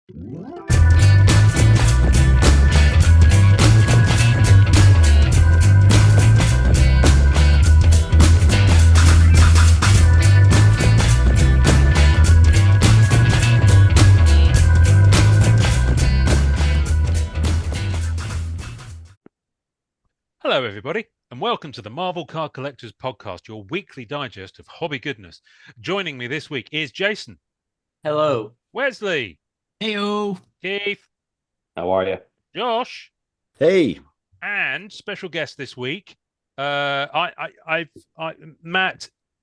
Hello, everybody, and welcome to the Marvel Card Collectors Podcast, your weekly digest of hobby goodness. Joining me this week is Jason. Hello. Wesley. Heyo. Keith. How are you? Josh. Hey. And special guest this week, Matt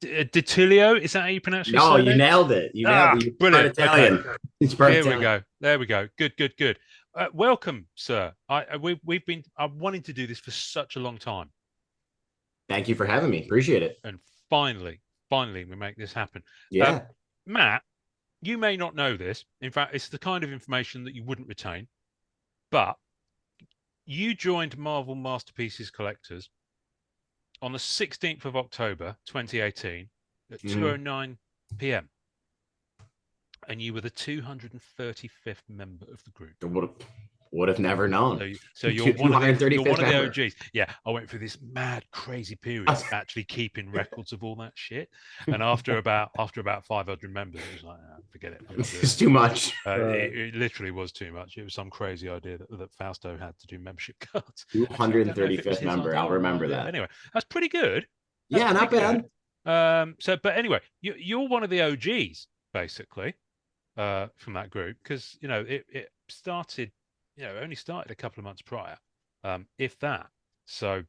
Ditullio. Is that how you pronounce it? No, you nailed it. You nailed it. Brilliant. Italian. Okay. It's part There Italian. we go. There we go. Good. Welcome, sir. I've wanting to do this for such a long time. Thank you for having me. Appreciate it. And finally, we make this happen. Yeah. Matt, you may not know this. In fact, it's the kind of information that you wouldn't retain. But you joined Marvel Masterpieces Collectors on the 16th of October, 2018 at 2:09 p.m. And you were the 235th member of the group. Would have never known. So you're one of the OGs. Yeah, I went through this mad, crazy period of actually keeping records of all that shit. And after about 500 members, it was like, forget it. It's too much. It literally was too much. It was some crazy idea that Fausto had to do membership cards. 235th member. I'll remember that. Anyway, that's pretty good. Yeah, not bad. But anyway, you're one of the OGs basically from that group because it started. Only started a couple of months prior, if that. So,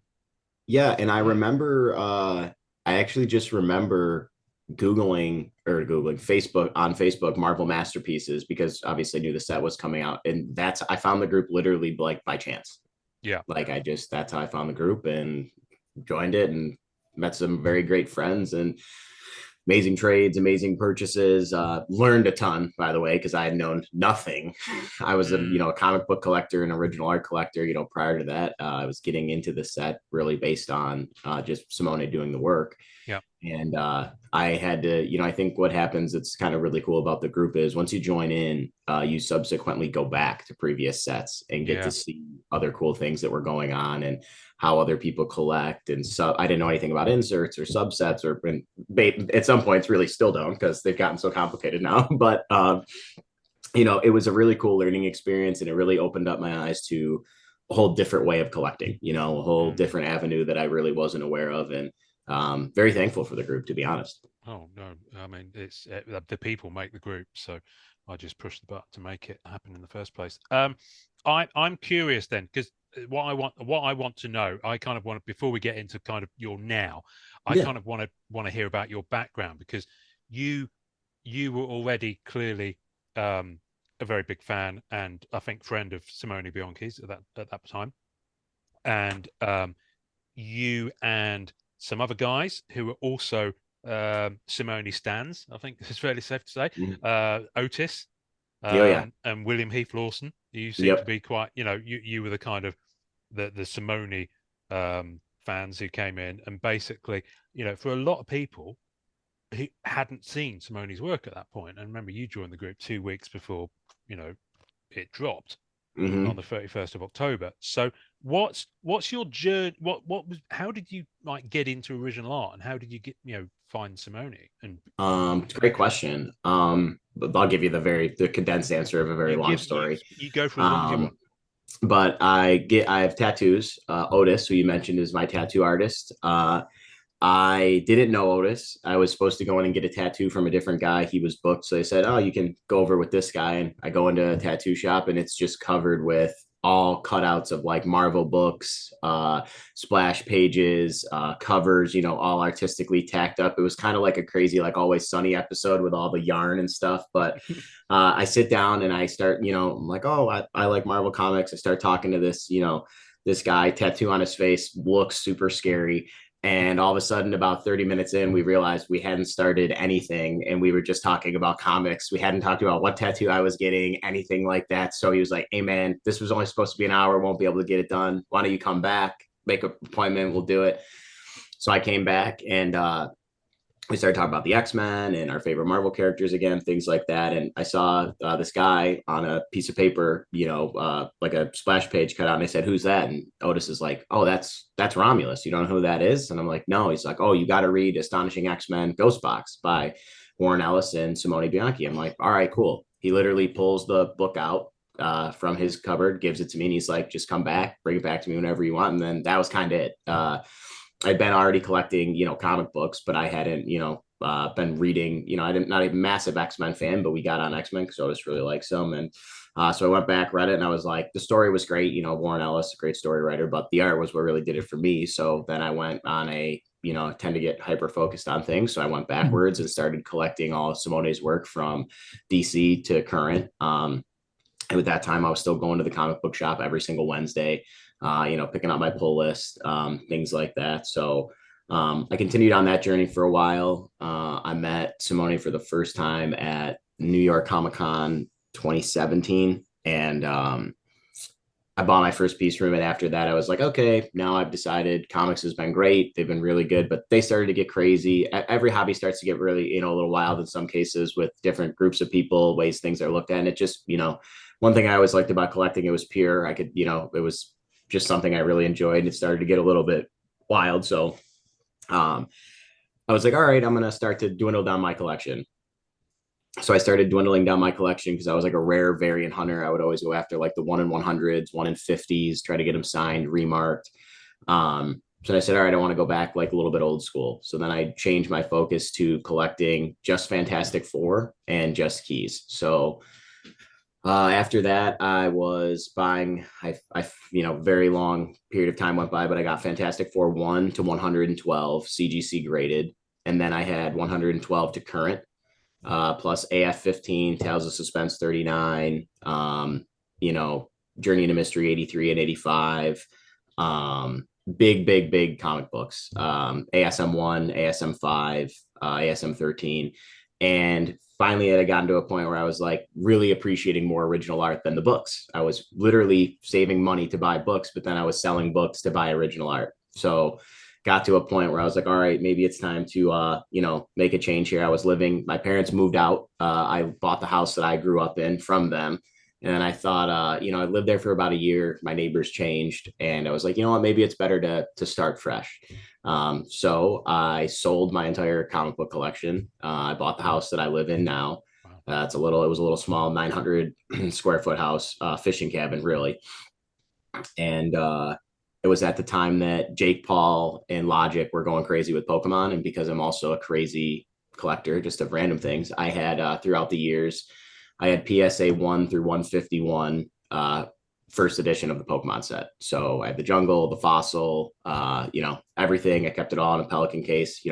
yeah, and I remember, I actually just remember Googling Facebook Marvel Masterpieces because obviously I knew the set was coming out, and I found the group literally like by chance. Yeah, that's how I found the group and joined it and met some very great friends and amazing trades, amazing purchases, learned a ton, by the way, because I had known nothing. I was a comic book collector and original art collector, prior to that. I was getting into the set really based on just Simone doing the work. Yeah. And I had to, I think what happens that's kind of really cool about the group is once you join in, you subsequently go back to previous sets and get to see other cool things that were going on and how other people collect. And so I didn't know anything about inserts or subsets at some points really still don't because they've gotten so complicated now. But, it was a really cool learning experience and it really opened up my eyes to a whole different way of collecting, a whole different avenue that I really wasn't aware of. And very thankful for the group, to be honest. Oh, no. I mean, it's the people make the group. So I just pushed the button to make it happen in the first place. I'm curious then, because what I want to know, I kind of want to, before we get into kind of your now, I kind of want to hear about your background because you were already clearly a very big fan and I think friend of Simone Bianchi's at that time, and you and some other guys who were also Simone stans, I think it's fairly safe to say, Otis and William Heath Lawson. You seem to be quite, you were the kind of the Simone fans who came in and basically, for a lot of people who hadn't seen Simone's work at that point, and remember you joined the group 2 weeks before, it dropped on the 31st of October. So what's your journey? How did you get into original art and how did you get, find Simone? And it's a great question. But I'll give you the condensed answer of a very long story. You go for as long as you want. But I have tattoos. Otis, who you mentioned, is my tattoo artist. I didn't know Otis. I was supposed to go in and get a tattoo from a different guy. He was booked. So they said, oh, you can go over with this guy. And I go into a tattoo shop and it's just covered with all cutouts of like Marvel books, splash pages, covers, all artistically tacked up. It was kind of like a crazy, like Always Sunny episode with all the yarn and stuff. But I sit down and I start, I'm like, oh, I like Marvel comics. I start talking to this, this guy, tattoo on his face, looks super scary. And all of a sudden, about 30 minutes in, we realized we hadn't started anything and we were just talking about comics. We hadn't talked about what tattoo I was getting, anything like that. So he was like, hey, man, this was only supposed to be an hour. Won't be able to get it done. Why don't you come back, make an appointment? We'll do it. So I came back and we started talking about the X-Men and our favorite Marvel characters again, things like that. And I saw this guy on a piece of paper, like a splash page cut out, and I said, "Who's that?" And Otis is like, "Oh, that's Romulus. You don't know who that is?" And I'm like, "No." He's like, "Oh, you got to read Astonishing X-Men Ghost Box by Warren Ellis and Simone Bianchi." I'm like, "All right, cool." He literally pulls the book out from his cupboard, gives it to me, and he's like, "Just come back, bring it back to me whenever you want." And then that was kind of it. I'd been already collecting, comic books, but I hadn't, been reading, I didn't, not a massive X-Men fan, but we got on X-Men because Otis really likes them. And so I went back, read it, and I was like, the story was great. Warren Ellis, a great story writer, but the art was what really did it for me. So then I went on I tend to get hyper focused on things. So I went backwards and started collecting all of Simone's work from DC to current. And at that time, I was still going to the comic book shop every single Wednesday, picking up my pull list, things like that. So I continued on that journey for a while. I met Simone for the first time at New York Comic Con 2017. And I bought my first piece from it. After that, I was like, okay, now I've decided comics has been great. They've been really good, but they started to get crazy. Every hobby starts to get really, a little wild in some cases with different groups of people, ways things are looked at. And it just, one thing I always liked about collecting, it was pure. I could, it was just something I really enjoyed. And it started to get a little bit wild. So I was like, all right, I'm going to start to dwindle down my collection. So I started dwindling down my collection because I was like a rare variant hunter. I would always go after like the 1 in 100s, 1 in 50s, try to get them signed, remarked. So I said, all right, I want to go back like a little bit old school. So then I changed my focus to collecting just Fantastic Four and just keys. So after that, I was buying, very long period of time went by, but I got Fantastic Four 1 to 112 CGC graded. And then I had 112 to current. Plus AF 15, Tales of Suspense 39, Journey into Mystery 83 and 85, big comic books, ASM 1, ASM 5, ASM 13. And finally, it had gotten to a point where I was like really appreciating more original art than the books. I was literally saving money to buy books, but then I was selling books to buy original art. So got to a point where I was like, all right, maybe it's time to, make a change here. My parents moved out. I bought the house that I grew up in from them. And I thought, I lived there for about a year. My neighbors changed. And I was like, you know what, maybe it's better to start fresh. So I sold my entire comic book collection. I bought the house that I live in now. It was a little small, 900 square foot house, fishing cabin, really. And, it was at the time that Jake Paul and Logic were going crazy with Pokemon. And because I'm also a crazy collector just of random things, I had throughout the years, I had PSA 1 through 151 first edition of the Pokemon set. So I had the jungle, the fossil, everything. I kept it all in a Pelican case,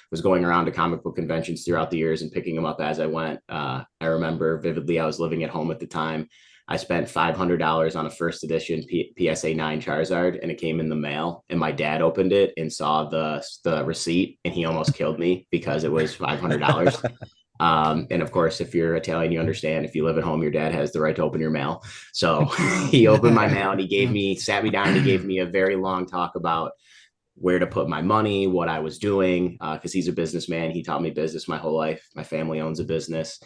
was going around to comic book conventions throughout the years and picking them up as I went. I remember vividly, I was living at home at the time. I spent $500 on a first edition PSA 9 Charizard, and it came in the mail. And my dad opened it and saw the receipt, and he almost killed me because it was $500. And of course, if you're Italian, you understand if you live at home, your dad has the right to open your mail. So he opened my mail and sat me down, and he gave me a very long talk about where to put my money, what I was doing, because he's a businessman. He taught me business my whole life. My family owns a business.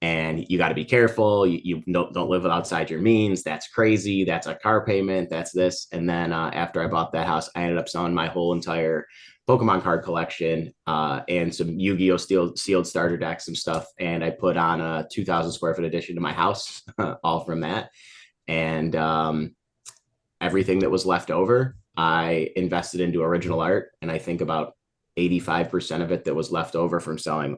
And you got to be careful. You don't live outside your means. That's crazy. That's a car payment. That's this. And then after I bought that house, I ended up selling my whole entire Pokemon card collection and some Yu-Gi-Oh sealed starter decks, some stuff. And I put on a 2,000 square foot addition to my house, all from that. And everything that was left over, I invested into original art. And I think about 85% of it that was left over from selling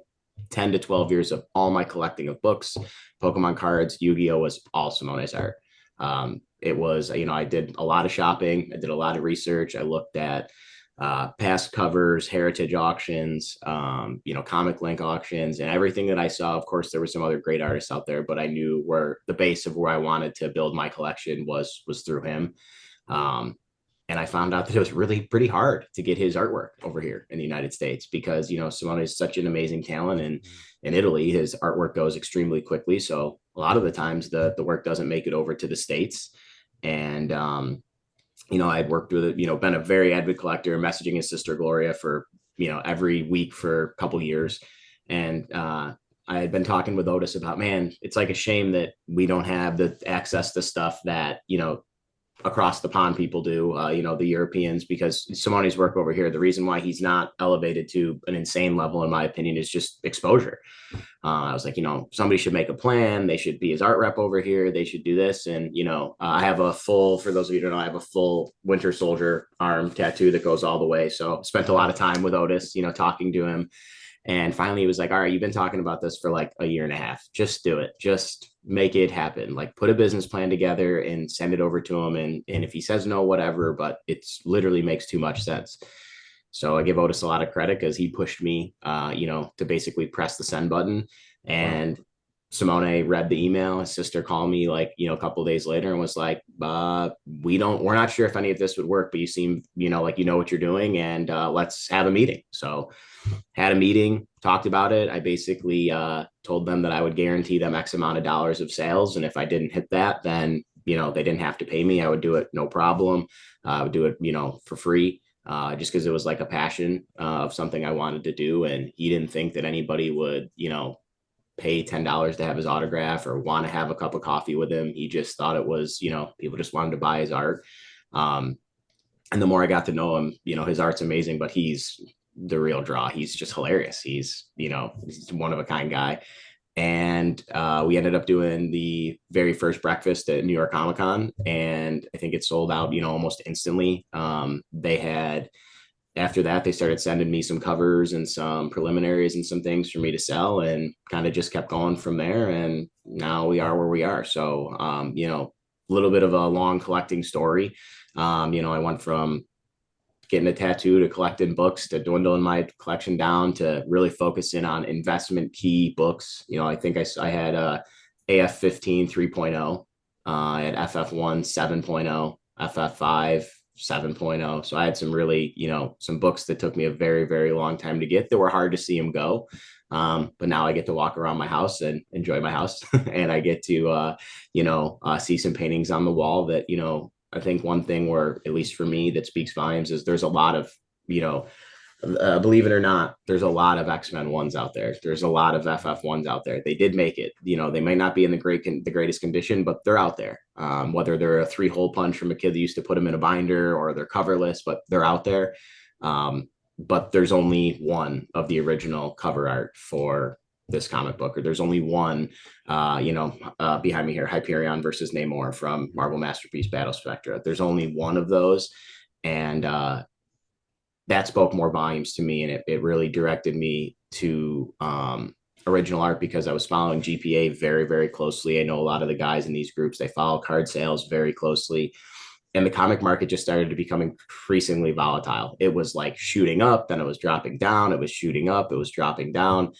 10 to 12 years of all my collecting of books, Pokemon cards, Yu-Gi-Oh was all Simone's art. It was, I did a lot of shopping. I did a lot of research. I looked at past covers, heritage auctions, Comic Link auctions, and everything that I saw. Of course, there were some other great artists out there, but I knew where the base of where I wanted to build my collection was through him. And I found out that it was really pretty hard to get his artwork over here in the United States because, Simone is such an amazing talent. And in Italy, his artwork goes extremely quickly. So a lot of the times the work doesn't make it over to the States. And, I'd worked with, been a very avid collector, messaging his sister Gloria for every week for a couple years. And I had been talking with Otis about, man, it's like a shame that we don't have the access to stuff that, across the pond people do, the Europeans, because Simone's work over here, the reason why he's not elevated to an insane level, in my opinion, is just exposure. I was like, somebody should make a plan. They should be his art rep over here. They should do this. And, I have for those of you who don't know, I have a full Winter Soldier arm tattoo that goes all the way. So spent a lot of time with Otis, talking to him. And finally, he was like, all right, you've been talking about this for like a year and a half. Just do it. Just make it happen. Like, put a business plan together and send it over to him. And if he says no, whatever, but it's literally makes too much sense. So I give Otis a lot of credit because he pushed me, to basically press the send button. And Simone read the email. His sister called me like, a couple of days later and was like, we're not sure if any of this would work, but you seem, like what you're doing, and let's have a meeting. So had a meeting, talked about it. I basically told them that I would guarantee them X amount of dollars of sales. And if I didn't hit that, then, they didn't have to pay me. I would do it. No problem. I would do it, for free. Just because it was like a passion of something I wanted to do. And he didn't think that anybody would, pay $10 to have his autograph or want to have a cup of coffee with him. He just thought it was, people just wanted to buy his art. And the more I got to know him, his art's amazing, but he's the real draw. He's just hilarious. He's one of a kind guy. And we ended up doing the very first breakfast at New York Comic Con, and I think it sold out, almost instantly. After that, they started sending me some covers and some preliminaries and some things for me to sell, and kind of just kept going from there. And now we are where we are. So, a little bit of a long collecting story. I went from getting a tattoo to collecting books to dwindling my collection down to really focusing on investment key books. I think I had AF-15 3.0, I had FF1 7.0, FF5 7.0. So I had some really, some books that took me a very, very long time to get, that were hard to see them go. But now I get to walk around my house and enjoy my house. And I get to, see some paintings on the wall that, I think one thing where, at least for me, that speaks volumes is there's a lot of, believe it or not, there's a lot of X-Men ones out there. There's a lot of FF ones out there. They did make it. They may not be in the greatest condition, but they're out there. Whether they're a 3-hole punch from a kid that used to put them in a binder, or they're coverless, but they're out there. But there's only one of the original cover art for this comic book, or there's only one, behind me here, Hyperion versus Namor from Marvel Masterpiece Battle Spectra. There's only one of those. And, that spoke more volumes to me, and it really directed me to original art, because I was following GPA very, very closely. I know a lot of the guys in these groups, they follow card sales very closely, and the comic market just started to become increasingly volatile. It was like shooting up, then it was dropping down. It was shooting up, it was dropping down.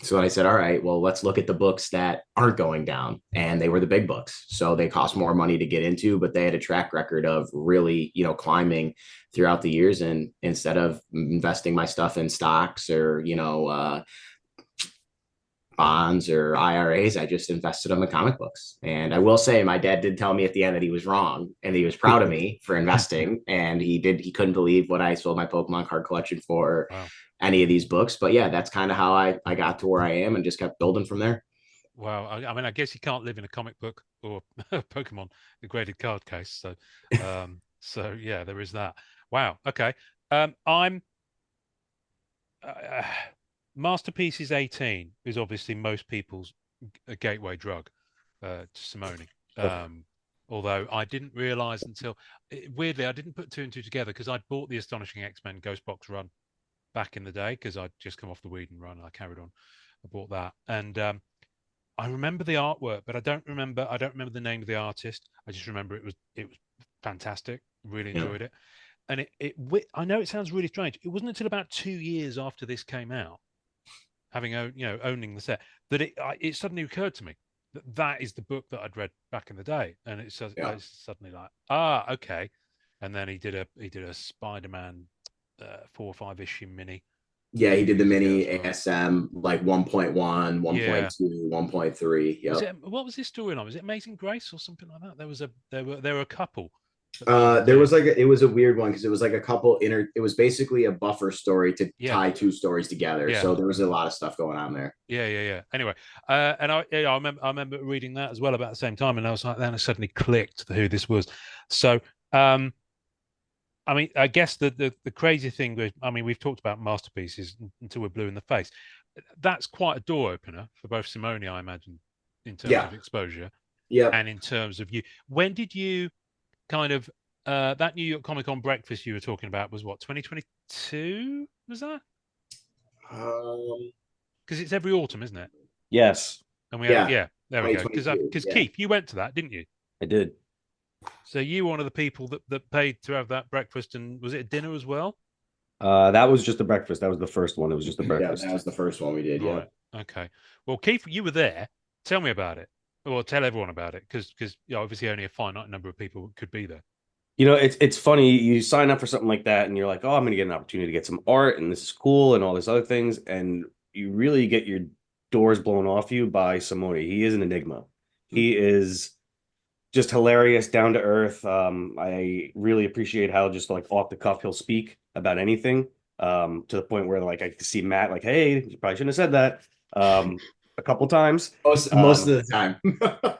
So I said, all right, well, let's look at the books that aren't going down. And they were the big books. So they cost more money to get into, but they had a track record of really, climbing throughout the years. And instead of investing my stuff in stocks or, bonds or IRAs, I just invested them in comic books. And I will say, my dad did tell me at the end that he was wrong, and he was proud of me for investing. And he couldn't believe what I sold my Pokemon card collection for. Wow. Any of these books. But yeah, that's kind of how I got to where I am, and just kept building from there. Wow. I mean, I guess you can't live in a comic book or Pokemon, the graded card case. So, so yeah, there is that. Wow. Okay. I'm Masterpieces 18 is obviously most people's gateway drug to Simone. Although I didn't realize until, weirdly, I didn't put 2 and 2 together, because I'd bought the Astonishing X-Men Ghost Box run back in the day, because I'd just come off the Whedon run. I carried on. I bought that, and I remember the artwork, but I don't remember the name of the artist. I just remember it was fantastic. Really enjoyed it, and I know it sounds really strange. It wasn't until about 2 years after this came out, having owning the set, that it suddenly occurred to me that is the book that I'd read back in the day, and it's suddenly like, okay. And then he did a Spider-Man 4 or 5 issue mini. Yeah, he did the mini ASM like 1.1, 1.2, 1.3. Yeah. What was his story on? Was it Amazing Grace or something like that? There were a couple. There was it was a weird one because it was like a couple it was basically a buffer story to Yeah, tie two stories together. yeah, So there was a lot of stuff going on there. yeah. Anyway, and I remember reading that as well about the same time, and I was like, then it suddenly clicked who this was. So, I mean, I guess the crazy thing with, I mean, we've talked about masterpieces until we're blue in the face. That's quite a door opener for both Simone, I imagine, in terms Yeah. of exposure Yep. and in terms of you. When did you kind of that New York Comic Con breakfast you were talking about was what, 2022? Was that? Um, Because it's every autumn, isn't it? Yes, And we had it. yeah. Yeah, there we go. Because 2022. Yeah. Keith, you went to that, didn't you? I did. So you were one of the people that paid to have that breakfast, and was it a dinner as well? That was just a breakfast. That was the first one. It was just a Yeah, that breakfast. was the first one we did. Right. Yep. Okay. Well, Keith, you were there. Tell me about it. Well, tell everyone about it, because obviously only a finite number of people could be there. It's funny. You sign up for something like that, and you're like, "Oh, I'm going to get an opportunity to get some art, and this is cool, and all these other things." And you really get your doors blown off you by Simone. He is an enigma. He is just hilarious, down to earth. I really appreciate how just like off the cuff he'll speak about anything. To the point where like I could see Matt like, "Hey, you probably shouldn't have said that." A couple times. Most of the time.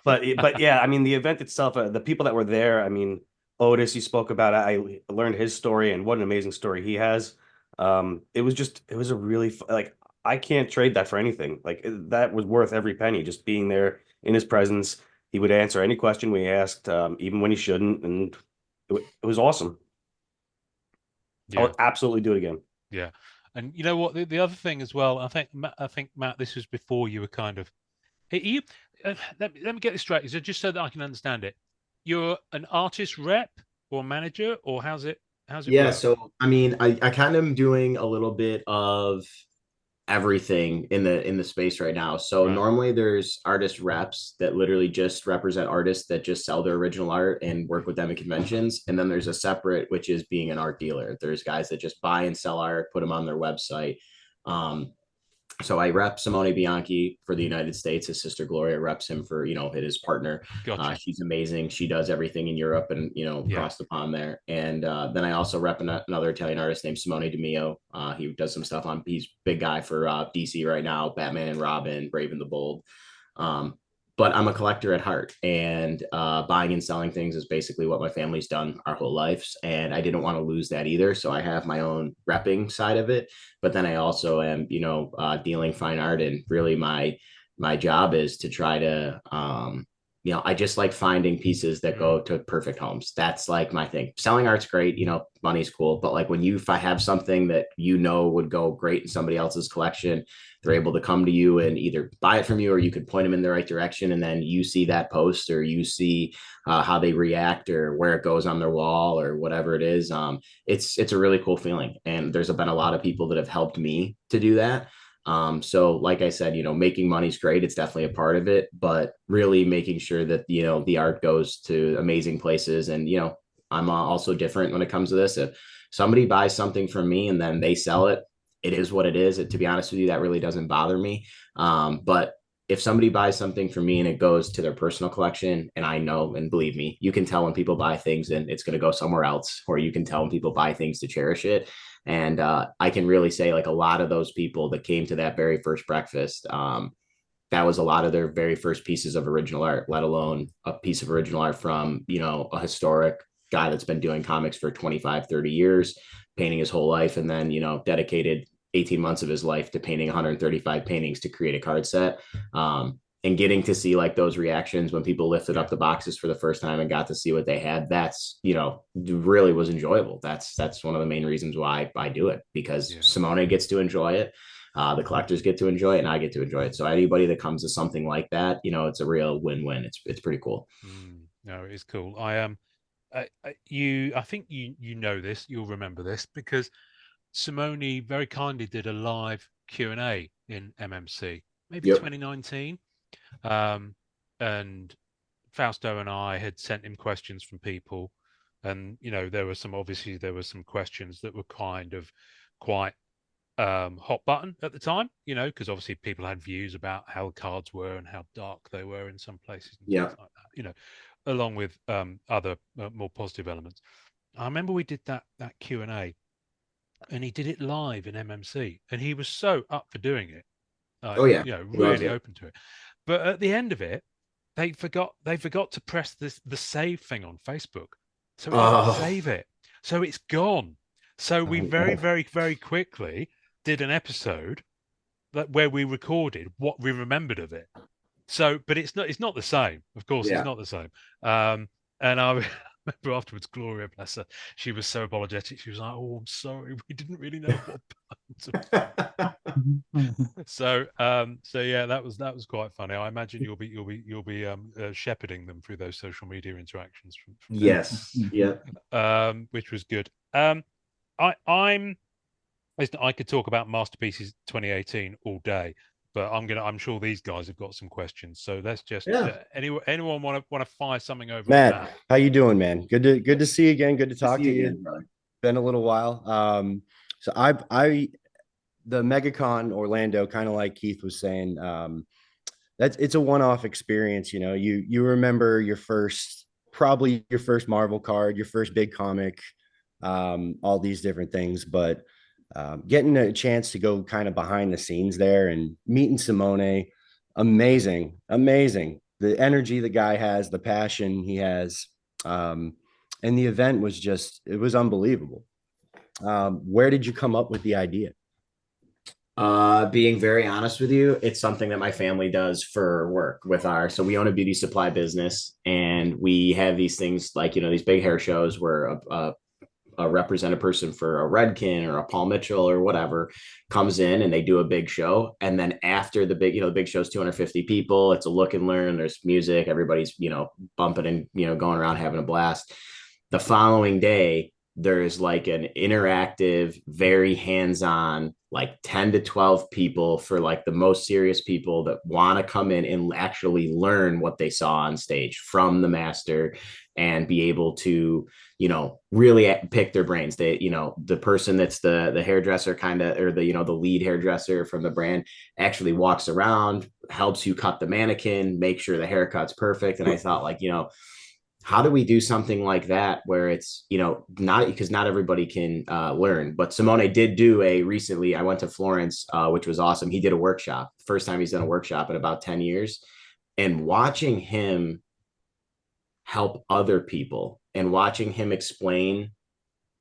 But yeah, I mean the event itself, the people that were there. I mean Otis, you spoke about. I learned his story and what an amazing story he has. It was a really like I can't trade that for anything. Like that was worth every penny. Just being there in his presence, he would answer any question we asked, even when he shouldn't, and it was awesome. I Yeah. would absolutely do it again. Yeah. And you know what? The other thing as well, I think Matt, this was before you were kind of you. Let me get this straight. So just so that I can understand it, you're an artist rep or manager, or how's it Yeah, work? so I mean, I kind of am doing a little bit of everything in the space right now. So Right. normally there's artist reps that literally just represent artists that just sell their original art and work with them at conventions. And then there's a separate, which is being an art dealer. There's guys that just buy and sell art, put them on their website. Um, so I rep Simone Bianchi for the United States. His sister Gloria reps him for, his partner. Gotcha. She's amazing. She does everything in Europe and, Yeah. across the pond there. And then I also rep another Italian artist named Simone DiMio. He does some stuff he's big guy for DC right now, Batman and Robin, Brave and the Bold. Um, but I'm a collector at heart, and buying and selling things is basically what my family's done our whole lives. And I didn't want to lose that either. So I have my own repping side of it. But then I also am, dealing fine art. And really my job is to try to, I just like finding pieces that go to perfect homes. That's like my thing. Selling art's great, money's cool. But like when if I have something that would go great in somebody else's collection, they're able to come to you and either buy it from you, or you could point them in the right direction, and then you see that post, or you see how they react, or where it goes on their wall, or whatever it is. It's a really cool feeling, and there's been a lot of people that have helped me to do that. So like I said, making money's great. It's definitely a part of it, but really making sure that, the art goes to amazing places. And, I'm also different when it comes to this. If somebody buys something from me and then they sell it, it is what it is. To be honest with you, that really doesn't bother me. But if somebody buys something from me and it goes to their personal collection, and I know, and believe me, you can tell when people buy things and it's going to go somewhere else, or you can tell when people buy things to cherish it. And I can really say, like, a lot of those people that came to that very first breakfast, that was a lot of their very first pieces of original art, let alone a piece of original art from, a historic guy that's been doing comics for 25, 30 years, painting his whole life, and then, dedicated 18 months of his life to painting 135 paintings to create a card set. And getting to see like those reactions when people lifted up the boxes for the first time and got to see what they had, that's, really was enjoyable. That's one of the main reasons why I do it, because Simone gets to enjoy it. The collectors get to enjoy it, and I get to enjoy it. So anybody that comes to something like that, it's a real win-win. It's pretty cool. No, it is cool. I think you know this. You'll remember this because Simone very kindly did a live Q&A in MMC, maybe Yep. 2019. And Fausto and I had sent him questions from people, and there were some questions that were kind of quite hot button at the time, because obviously people had views about how the cards were and how dark they were in some places and Yeah. things like that, along with other more positive elements. I remember we did that Q&A, and he did it live in MMC, and he was so up for doing it. Oh yeah. Really open to it. But at the end of it, they forgot to press the save thing on Facebook, so it didn't save it, so it's gone. So we very, very, very quickly did an episode where we recorded what we remembered of it. So, but it's not the same. Of course, it's not the same. And I remember afterwards, Gloria, bless her, she was so apologetic. She was like, "Oh, I'm sorry, we didn't really know what So yeah, that was quite funny. I imagine you'll be shepherding them through those social media interactions from yes. Yeah. Which was good. I could talk about Masterpieces 2018 all day, but I'm sure these guys have got some questions. So let's just anyone want to fire something over? Matt, how you doing, man? Good to see you again. Good to talk to you. Again, brother. Been a little while. So the MegaCon Orlando, kind of like Keith was saying, it's a one-off experience. You remember probably your first Marvel card, your first big comic, all these different things, but getting a chance to go kind of behind the scenes there and meeting Simone, amazing. The energy the guy has, the passion he has, and the event it was unbelievable. Where did you come up with the idea? Being very honest with you, it's something that my family does for work so we own a beauty supply business, and we have these things like, these big hair shows where a representative person for a Redken or a Paul Mitchell or whatever comes in and they do a big show. And then after the big show is 250 people, it's a look and learn, there's music, everybody's, bumping and, going around having a blast. The following day, there's like an interactive, very hands-on, like 10 to 12 people for like the most serious people that want to come in and actually learn what they saw on stage from the master and be able to, really pick their brains. They, the person that's the hairdresser or the lead hairdresser from the brand actually walks around, helps you cut the mannequin, make sure the haircut's perfect. And I thought like, how do we do something like that where it's, not everybody can learn, but Simone did do recently, I went to Florence, which was awesome. He did a workshop, first time he's done a workshop in about 10 years, and watching him help other people and watching him explain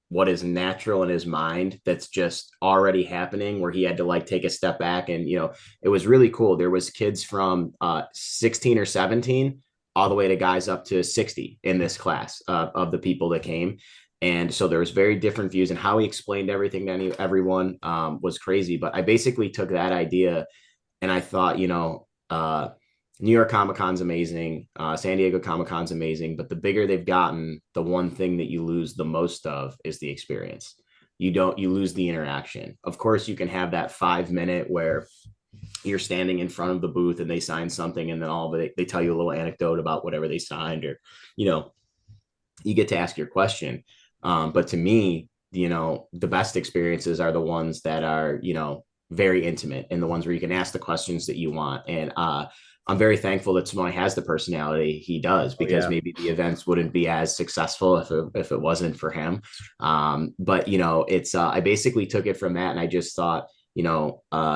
what is natural in his mind that's just already happening, where he had to like take a step back. And, it was really cool. There was kids from 16 or 17 all the way to guys up to 60 in this class of the people that came. And so there was very different views, and how he explained everything to everyone was crazy. But I basically took that idea and I thought, New York Comic-Con's amazing. San Diego Comic-Con's amazing. But the bigger they've gotten, the one thing that you lose the most of is the experience. You lose the interaction. Of course, you can have that 5-minute where you're standing in front of the booth and they sign something, and then they tell you a little anecdote about whatever they signed, or, you get to ask your question. But to me, the best experiences are the ones that are, very intimate, and the ones where you can ask the questions that you want. And I'm very thankful that Simone has the personality he does, because maybe the events wouldn't be as successful if it wasn't for him. But it's I basically took it from that, and I just thought,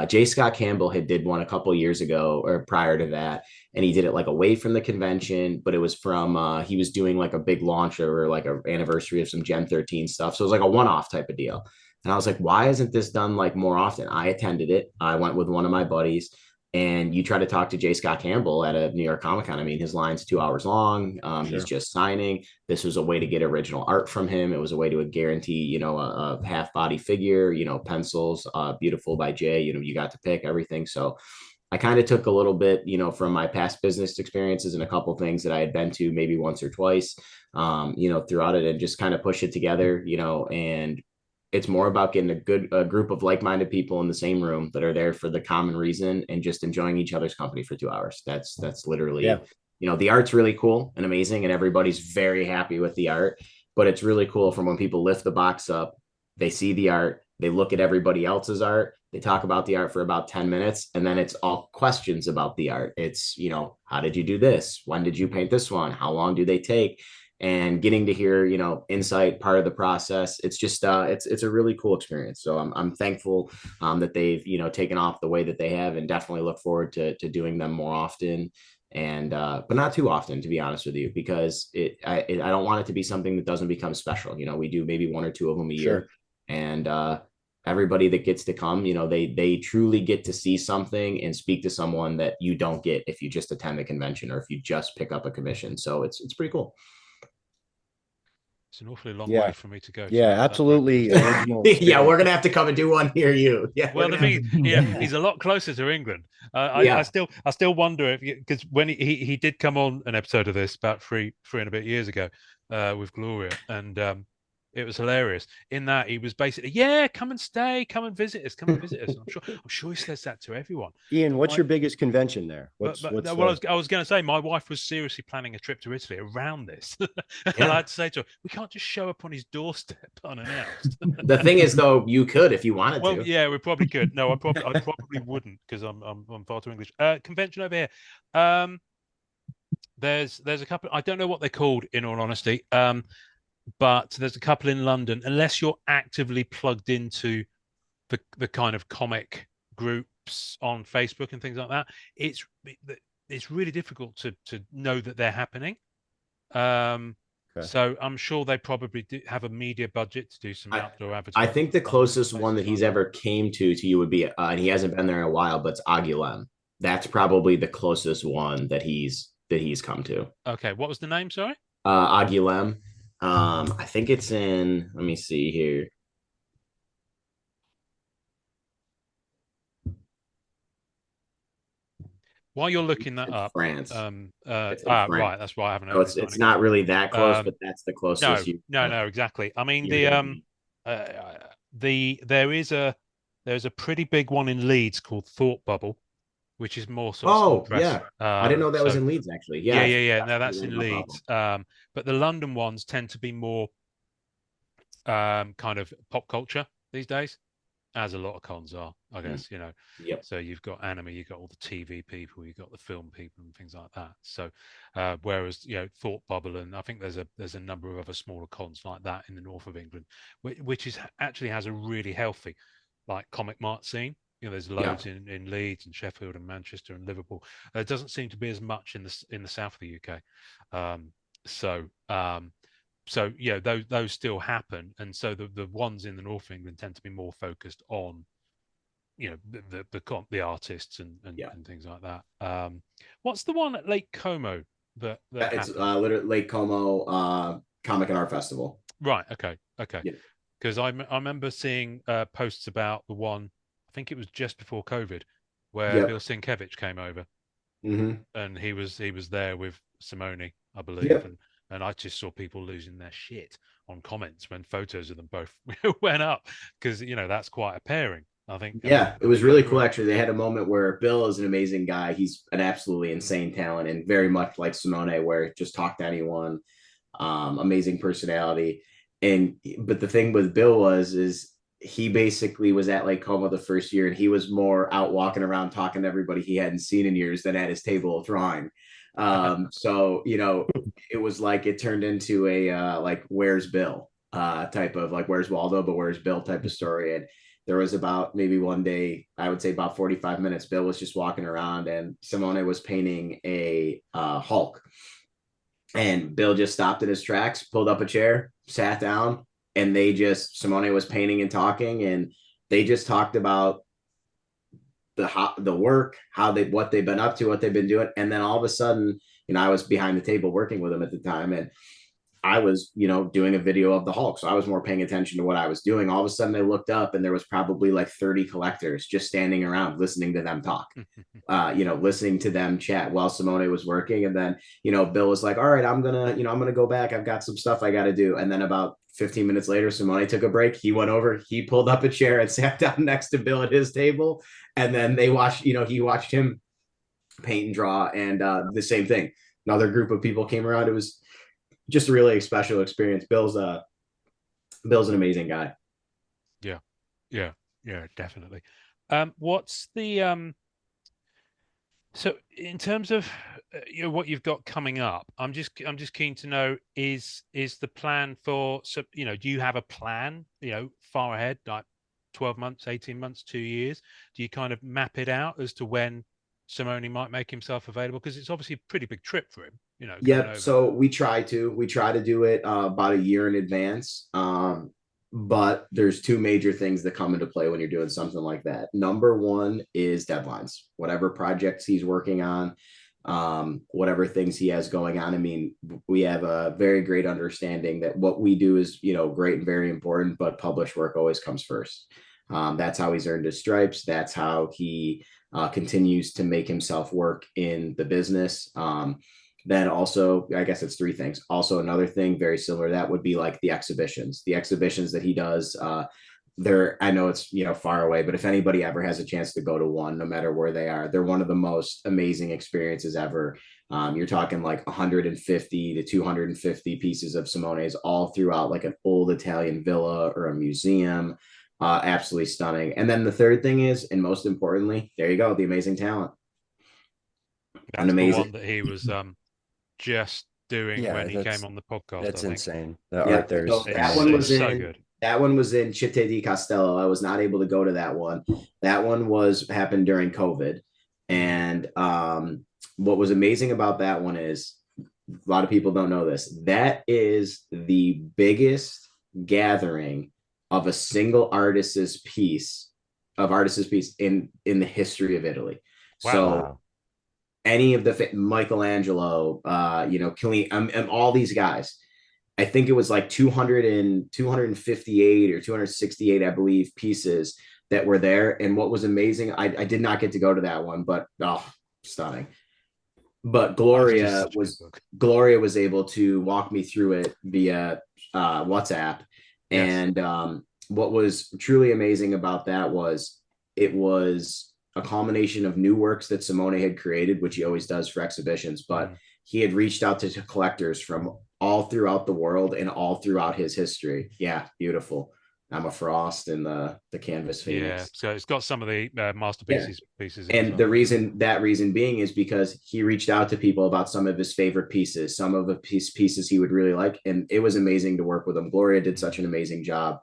J. Scott Campbell had did one a couple years ago or prior to that, and he did it like away from the convention, but it was from he was doing like a big launch or like an anniversary of some Gen 13 stuff, so it was like a one-off type of deal. And I was like, why isn't this done like more often? I attended it. I went with one of my buddies. And you try to talk to J. Scott Campbell at a New York Comic-Con. I mean, his line's 2 hours long. Sure. He's just signing. This was a way to get original art from him. It was a way to guarantee, a half body figure, pencils, beautiful by Jay, you got to pick everything. So I kind of took a little bit, from my past business experiences and a couple things that I had been to maybe once or twice, throughout it, and just kind of push it together, and it's more about getting a group of like-minded people in the same room that are there for the common reason and just enjoying each other's company for 2 hours. That's literally, the art's really cool and amazing, and everybody's very happy with the art, but it's really cool from when people lift the box up, they see the art, They look at everybody else's art. They talk about the art for about 10 minutes, and then it's all questions about the art. It's, you know, how did you do this? When did you paint this one? How long do they take? And getting to hear, you know, insight, part of the process. It's just it's a really cool experience. So I'm thankful that they've, you know, taken off the way that they have, and definitely look forward to doing them more often. And but not too often, to be honest with you, because I don't want it to be something that doesn't become special. You know, we do maybe 1 or 2 of them a year, and everybody that gets to come, you know, they truly get to see something and speak to someone that you don't get if you just attend the convention or if you just pick up a commission. So it's pretty cool. It's an awfully long Yeah. way for me to go. Yeah, to absolutely. Original Yeah, we're experience. gonna have to come and do one near you. Yeah. Well, the thing is, yeah, he's a lot closer to England. Yeah. I still wonder if, because when he did come on an episode of this about three and a bit years ago, with Gloria, and it was hilarious. In that he was basically, yeah, come and stay, come and visit us, come and visit us. I'm sure he says that to everyone. Ian, But what's your biggest convention there? What's well, the... I was going to say, my wife was seriously planning a trip to Italy around this, and Yeah. I had to say to her, we can't just show up on his doorstep unannounced. The thing is, though, you could if you wanted Well, to. yeah, we probably could. No, I probably wouldn't, because I'm far too English. Convention over here. There's a couple. I don't know what they're called, in all honesty. But there's a couple in London. Unless you're actively plugged into the kind of comic groups on Facebook and things like that, it's really difficult to know that they're happening. So I'm sure they probably do have a media budget to do some outdoor advertising. I think the closest one that he's ever came to you would be, and he hasn't been there in a while, but it's Agulem. That's probably the closest one that he's come to. Okay, what was the name? Sorry. Agulem. I think it's in. Let me see here. While you're looking that up, France. France. Right, that's why I haven't. So it's not really that close, but that's the closest. No, exactly. I mean, there's a pretty big one in Leeds called Thought Bubble, which is more sort of yeah. I didn't know that was in Leeds, actually. Yeah. No, that's in Leeds. But the London ones tend to be more kind of pop culture these days, as a lot of cons are, I guess. You know. Yep. So you've got anime, you've got all the TV people, you've got the film people, and things like that. So whereas, you know, Thought Bubble, and I think there's a number of other smaller cons like that in the north of England, which is actually has a really healthy, like, comic mart scene. You know, there's loads in Leeds and Sheffield and Manchester and Liverpool. There doesn't seem to be as much in the south of the UK. So yeah, those still happen, and so the ones in the north of England tend to be more focused on, you know, the artists and things like that. What's the one at Lake Como that it's literally Lake Como Comic and Art Festival. Right. Okay. Yeah. Because I remember seeing posts about the one. I think it was just before COVID, where Bill Sienkiewicz came over, and he was there with Simone, I believe, and I just saw people losing their shit on comments when photos of them both went up, because, you know, that's quite a pairing, I think. Yeah, it was really cool, actually. They had a moment where Bill is an amazing guy. He's an absolutely insane talent, and very much like Simone, where just talk to anyone, amazing personality. But the thing with Bill is he basically was at Lake Como the first year, and he was more out walking around talking to everybody he hadn't seen in years than at his table drawing. So, you know, it was like it turned into a like, where's Bill type of, like, where's Waldo, but where's Bill type of story. And there was about, maybe one day, I would say about 45 minutes, Bill was just walking around, and Simone was painting a Hulk. And Bill just stopped in his tracks, pulled up a chair, sat down, and Simone was painting and talking, and they just talked about the work, what they've been up to, what they've been doing. And then all of a sudden, you know, I was behind the table working with him at the time, and I was, you know, doing a video of the Hulk. So I was more paying attention to what I was doing. All of a sudden they looked up, and there was probably like 30 collectors just standing around listening to them talk, you know, listening to them chat while Simone was working. And then, you know, Bill was like, all right, I'm going to go back. I've got some stuff I got to do. And then about 15 minutes later, Simone took a break. He went over, he pulled up a chair and sat down next to Bill at his table. And then he watched him paint and draw. And the same thing. Another group of people came around. It was just a really special experience. Bill's an amazing guy. Yeah. Yeah, yeah, definitely. What's the so in terms of what you've got coming up, I'm just keen to know is the plan for, so do you have a plan far ahead, like 12 months, 18 months, 2 years? Do you kind of map it out as to when Simone might make himself available? Because it's obviously a pretty big trip for him, coming Yep. over. So we try to do it about a year in advance. But there's two major things that come into play when you're doing something like that. Number one is deadlines. Whatever projects he's working on, whatever things he has going on. I mean, we have a very great understanding that what we do is, great and very important, but published work always comes first. That's how he's earned his stripes. That's how he continues to make himself work in the business. Then also, I guess it's three things. Also, another thing very similar to that would be like the exhibitions that he does. I know it's far away, but if anybody ever has a chance to go to one, no matter where they are, they're one of the most amazing experiences ever. You're talking like 150 to 250 pieces of Simone's all throughout like an old Italian villa or a museum. Absolutely stunning. And then the third thing is, and most importantly, there you go, the amazing talent. An That's the amazing. one that he was just doing Yeah, when he came on the podcast, that's I think. insane. The Yeah, art there so is that It's, one amazing. was it's so in good. that one was in Città di Castello. I was not able to go to that one. That one was happened during COVID. And what was amazing about that one is a lot of people don't know this. That is the biggest gathering of a single artist's piece in the history of Italy. Wow. So any of the Michelangelo, and all these guys, I think it was like 258 or 268, I believe, pieces that were there. And what was amazing, I did not get to go to that one, but stunning. But Gloria was able to walk me through it via WhatsApp. Yes. And what was truly amazing about that was it was a culmination of new works that Simone had created, which he always does for exhibitions, but he had reached out to collectors from all throughout the world and all throughout his history. Yeah, beautiful. I'm a Frost and the canvas Phoenix. Yeah, so it's got some of the masterpieces pieces in And the reason being is because he reached out to people about some of his favorite pieces, some of the pieces he would really like, and it was amazing to work with him. Gloria did such an amazing job.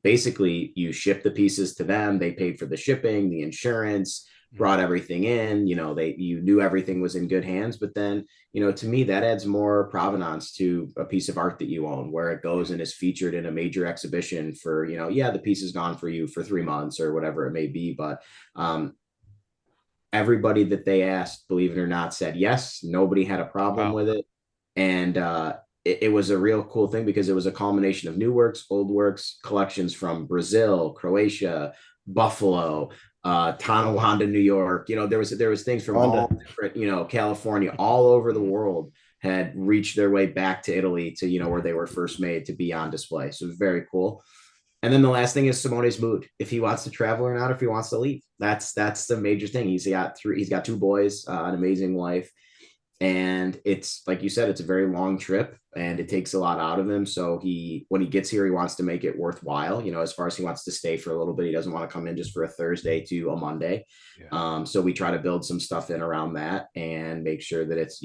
Basically, you ship the pieces to them. They paid for the shipping, the insurance, brought everything in. You knew everything was in good hands. But then, to me, that adds more provenance to a piece of art that you own, where it goes and is featured in a major exhibition for, the piece is gone for you for 3 months or whatever it may be. But everybody that they asked, believe it or not, said yes. Nobody had a problem with it. And it was a real cool thing because it was a culmination of new works, old works, collections from Brazil, Croatia, Buffalo, Tonawanda, New York. there was things from all different, California, all over the world had reached their way back to Italy to, where they were first made to be on display. So it was very cool. And then the last thing is Simone's mood. If he wants to travel or not, if he wants to leave, that's the major thing. He's got 2 boys, an amazing wife. And it's like you said, it's a very long trip and it takes a lot out of him. So when he gets here, he wants to make it worthwhile, as far as he wants to stay for a little bit. He doesn't want to come in just for a Thursday to a Monday. Yeah. So we try to build some stuff in around that and make sure that it's,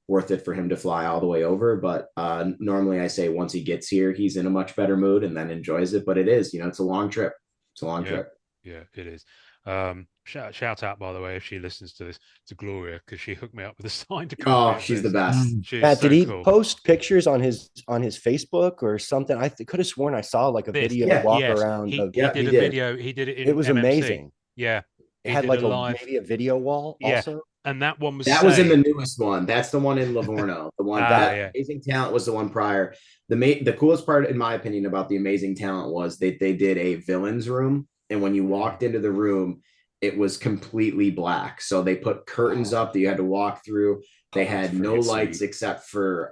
worth it for him to fly all the way over. But normally I say once he gets here, he's in a much better mood and then enjoys it. But it is, it's a long trip. It's a long trip. Yeah, it is. Shout out, by the way, if she listens to this, to Gloria, because she hooked me up with a signed copy. Oh, she's the best. Matt, did he post pictures on his Facebook or something? I could have sworn I saw like a video walk around. He did a video. He did it in it was MMC. amazing. Yeah. It had like maybe a video wall also. And that one was in the newest one. That's the one in Livorno. The one Amazing Talent was the one prior. The coolest part, in my opinion, about the Amazing Talent was they did a villains room, and when you walked into the room, it was completely black. So they put curtains up that you had to walk through. They had no lights except for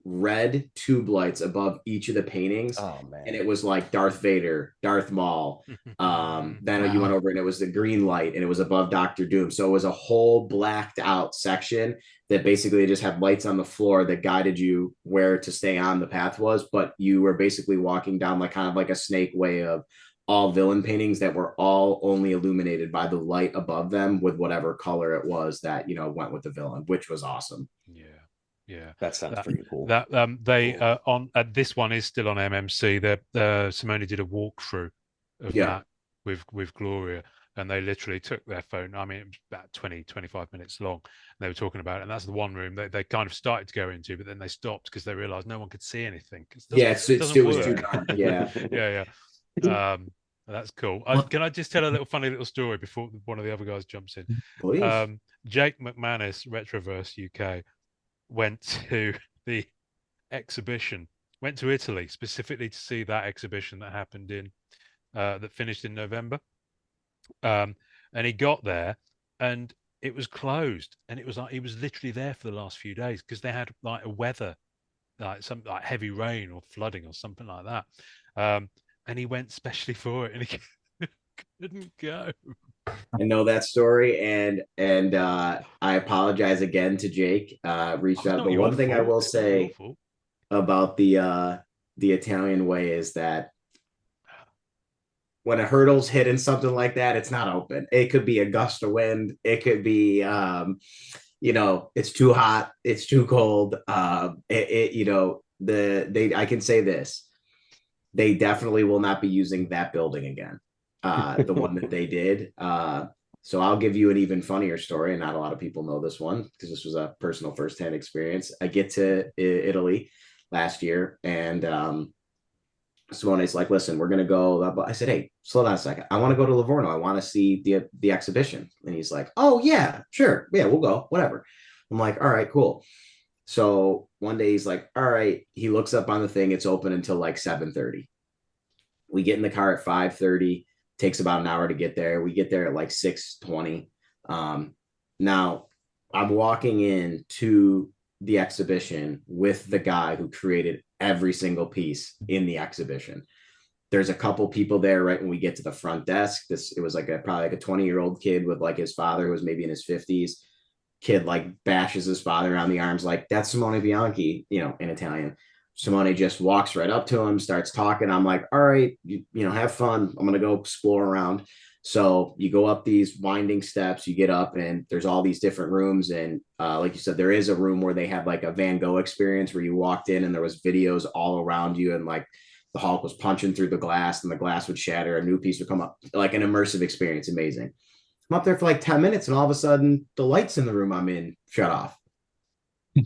red tube lights above each of the paintings. Oh man! And it was like Darth Vader, Darth Maul. Then you went over and it was the green light and it was above Doctor Doom. So it was a whole blacked out section that basically just had lights on the floor that guided you where to stay on the path was. But you were basically walking down like kind of like a snake way of all villain paintings that were all only illuminated by the light above them with whatever color it was that, went with the villain, which was awesome. Yeah. Yeah, That sounds pretty cool. That they on this one is still on MMC. Simone did a walkthrough of that with Gloria, and they literally took their phone. I mean, it was about 20-25 minutes long. And they were talking about it, and that's the one room they kind of started to go into, but then they stopped because they realized no one could see anything. It was too dark. Yeah. Yeah. That's cool. Can I just tell a little funny little story before one of the other guys jumps in? Please. Jake McManus, Retroverse UK, went to the exhibition, went to Italy specifically to see that exhibition that happened that finished in November. And he got there and it was closed. And it was like he was literally there for the last few days because they had like a weather, like some like heavy rain or flooding or something like that. And he went specially for it and he couldn't go. I know that story, and I apologize again to Jake. Reached out, but one thing I will say about the Italian way is that when a hurdle's hitting something like that, it's not open. It could be a gust of wind. It could be, it's too hot. It's too cold. I can say this: they definitely will not be using that building again. The one that they did. So I'll give you an even funnier story, and not a lot of people know this one because this was a personal firsthand experience. I get to Italy last year, and Simone's like, "Listen, we're gonna go." I said, "Hey, slow down a second. I want to go to Livorno. I want to see the exhibition." And he's like, "Oh yeah, sure, yeah, we'll go, whatever." I'm like, "All right, cool." So one day he's like, "All right." He looks up on the thing; it's open until like 7:30. We get in the car at 5:30. Takes about an hour to get there. We get there at like 6:20. Now I'm walking in to the exhibition with the guy who created every single piece in the exhibition. There's a couple people there right when we get to the front desk. It was like probably like a 20-year-old kid with like his father who was maybe in his 50s. Kid like bashes his father around the arms like, "That's Simone Bianchi," in Italian. Simone just walks right up to him, starts talking. I'm like, "All right, have fun. I'm going to go explore around." So you go up these winding steps, you get up, and there's all these different rooms. And like you said, there is a room where they had like a Van Gogh experience where you walked in and there was videos all around you. And like the Hulk was punching through the glass and the glass would shatter. A new piece would come up, like an immersive experience. Amazing. I'm up there for like 10 minutes and all of a sudden the lights in the room I'm in shut off.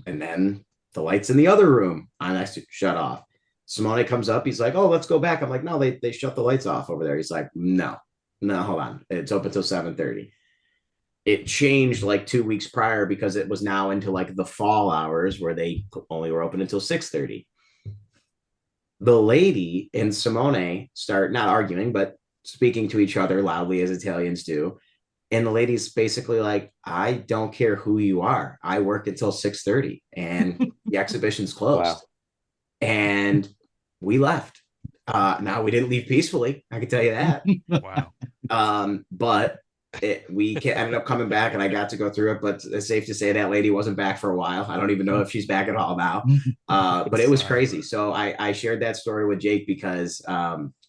And then the lights in the other room on next to shut off. Simone comes up. He's like, "Oh, let's go back." I'm like, "No, they shut the lights off over there." He's like, no, hold on. It's open till 7:30. It changed like 2 weeks prior because it was now into like the fall hours where they only were open until 6:30. The lady and Simone start not arguing, but speaking to each other loudly as Italians do. And the lady's basically like, "I don't care who you are. I work until 6:30 and the exhibition's closed." Wow. And we left. Now we didn't leave peacefully. I can tell you that. Wow. But we ended up coming back and I got to go through it, but it's safe to say that lady wasn't back for a while. I don't even know if she's back at all now. But it was crazy. So I shared that story with Jake because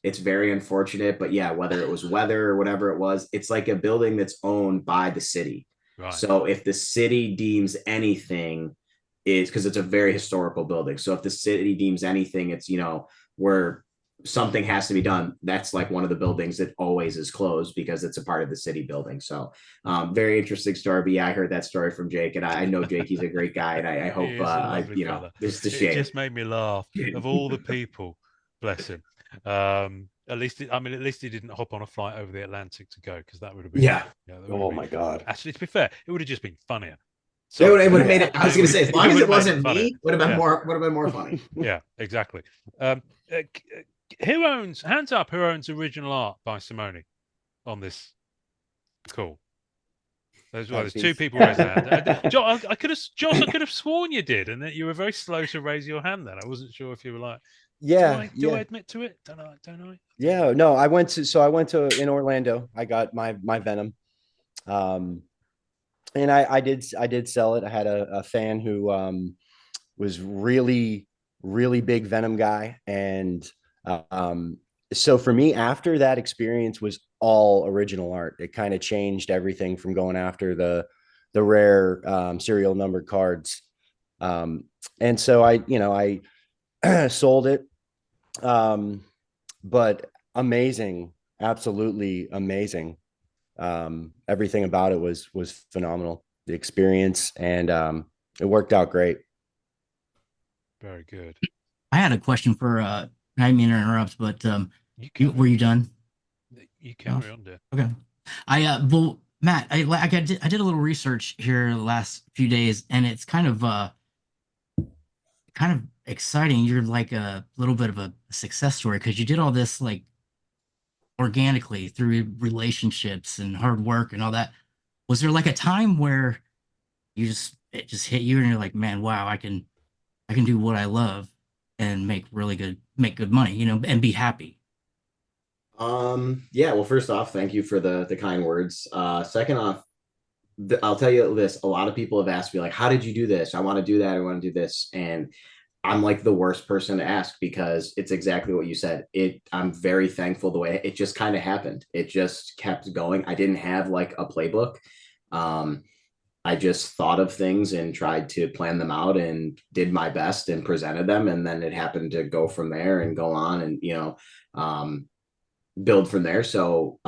it's very unfortunate, but yeah, whether it was weather or whatever it was, it's like a building that's owned by the city. Right. So if the city deems anything, is because it's a very historical building. So if the city deems anything, it's, where something has to be done. That's like one of the buildings that always is closed because it's a part of the city building. So very interesting story. But yeah, I heard that story from Jake, and I know Jake, he's a great guy. And I hope, this is a shame. It just made me laugh. Of all the people, bless him. At least he didn't hop on a flight over the Atlantic to go, because that would have been my God. Actually, to be fair, it would have just been funnier. So it would have made it. I was going to say, as long as it wasn't me, would have been more funny. Yeah, exactly. Hands up, who owns original art by Simone on this? Cool. There's two people raising their hand. Josh, I could have sworn you did, and that you were very slow to raise your hand. Then I wasn't sure if you were like, do I admit to it? Don't I? Yeah, no. I went to in Orlando. I got my Venom, and I did sell it. I had a fan who was really big Venom guy, and So for me, after that experience was all original art. It kind of changed everything from going after the rare serial numbered cards. Um, and so I sold it. Um, but amazing, absolutely amazing. Everything about it was phenomenal. The experience, and it worked out great. Very good. I had a question for I didn't mean to interrupt, but You were carry you on. done? You No? carry on there. Okay. Well, Matt, I did a little research here the last few days, and it's kind of exciting. You're like a little bit of a success story because you did all this like organically through relationships and hard work and all that. Was there like a time where it just hit you and you're like, man, wow, I can do what I love and make good money, and be happy. Yeah, well, first off, thank you for the kind words. Second off, I'll tell you this, a lot of people have asked me like, how did you do this? I want to do that, I want to do this. And I'm like the worst person to ask because it's exactly what you said. I'm very thankful the way it just kind of happened. It just kept going. I didn't have like a playbook. Um, I just thought of things and tried to plan them out and did my best and presented them. And then it happened to go from there and go on and, build from there. So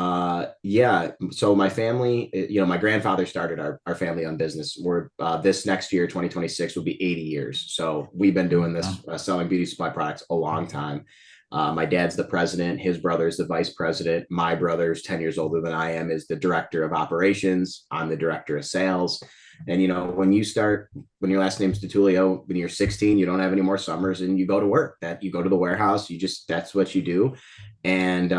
yeah. So my family, my grandfather started our family on business. We're this next year, 2026 will be 80 years. So we've been doing Wow. this selling beauty supply products a long time. My dad's the president, his brother's the vice president, my brother's 10 years older than I am, is the director of operations. I'm the director of sales. And when your last name's Ditullio, when you're 16, you don't have any more summers and you go to work. That you go to the warehouse, that's what you do. And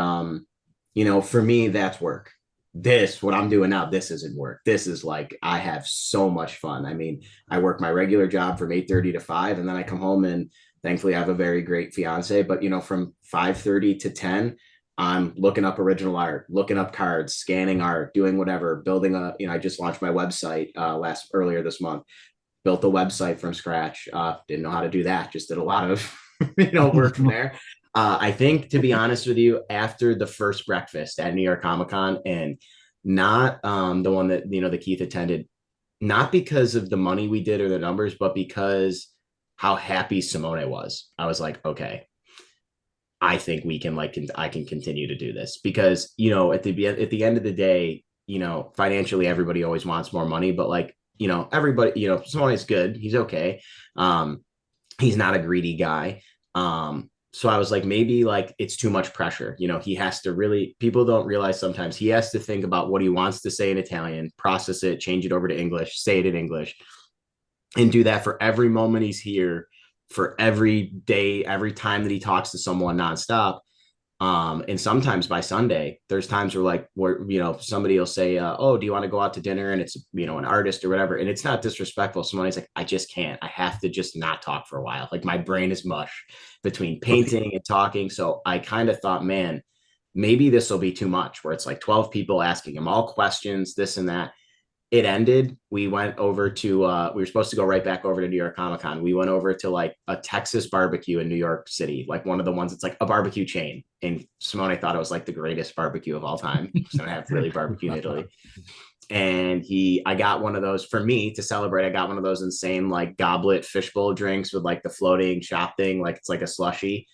for me, that's work. What I'm doing now, this isn't work. This is like I have so much fun. I mean, I work my regular job from 8:30 to 5, and then I come home and thankfully I have a very great fiance. But from 5:30 to 10, I'm looking up original art, looking up cards, scanning art, doing whatever, building I just launched my website earlier this month, built a website from scratch. Didn't know how to do that. Just did a lot of work from there. I think, to be honest with you, after the first breakfast at New York Comic Con, and not the one that Keith attended, not because of the money we did or the numbers, but because how happy Simone was. I was like, okay, I think we can I can continue to do this because at the end of the day, financially everybody always wants more money, but like everybody, Simone's good, he's okay. He's not a greedy guy. So I was like, maybe like it's too much pressure. He has to really, people don't realize sometimes he has to think about what he wants to say in Italian, process it, change it over to English, say it in English, and do that for every moment he's here, for every day, every time that he talks to someone nonstop. And sometimes by Sunday, there's times where somebody will say, oh, do you want to go out to dinner? And it's, an artist or whatever. And it's not disrespectful. Somebody's like, I just can't, I have to just not talk for a while. Like my brain is mush between painting and talking. So I kind of thought, man, maybe this will be too much, where it's like 12 people asking him all questions, this and that. It ended. We went over to we were supposed to go right back over to New York Comic Con. We went over to like a Texas barbecue in New York City, like one of the ones, it's like a barbecue chain. And Simone thought it was like the greatest barbecue of all time. So I have really barbecue in Italy. And I got one of those for me to celebrate. I got one of those insane like goblet fishbowl drinks with like the floating shop thing, like it's like a slushy.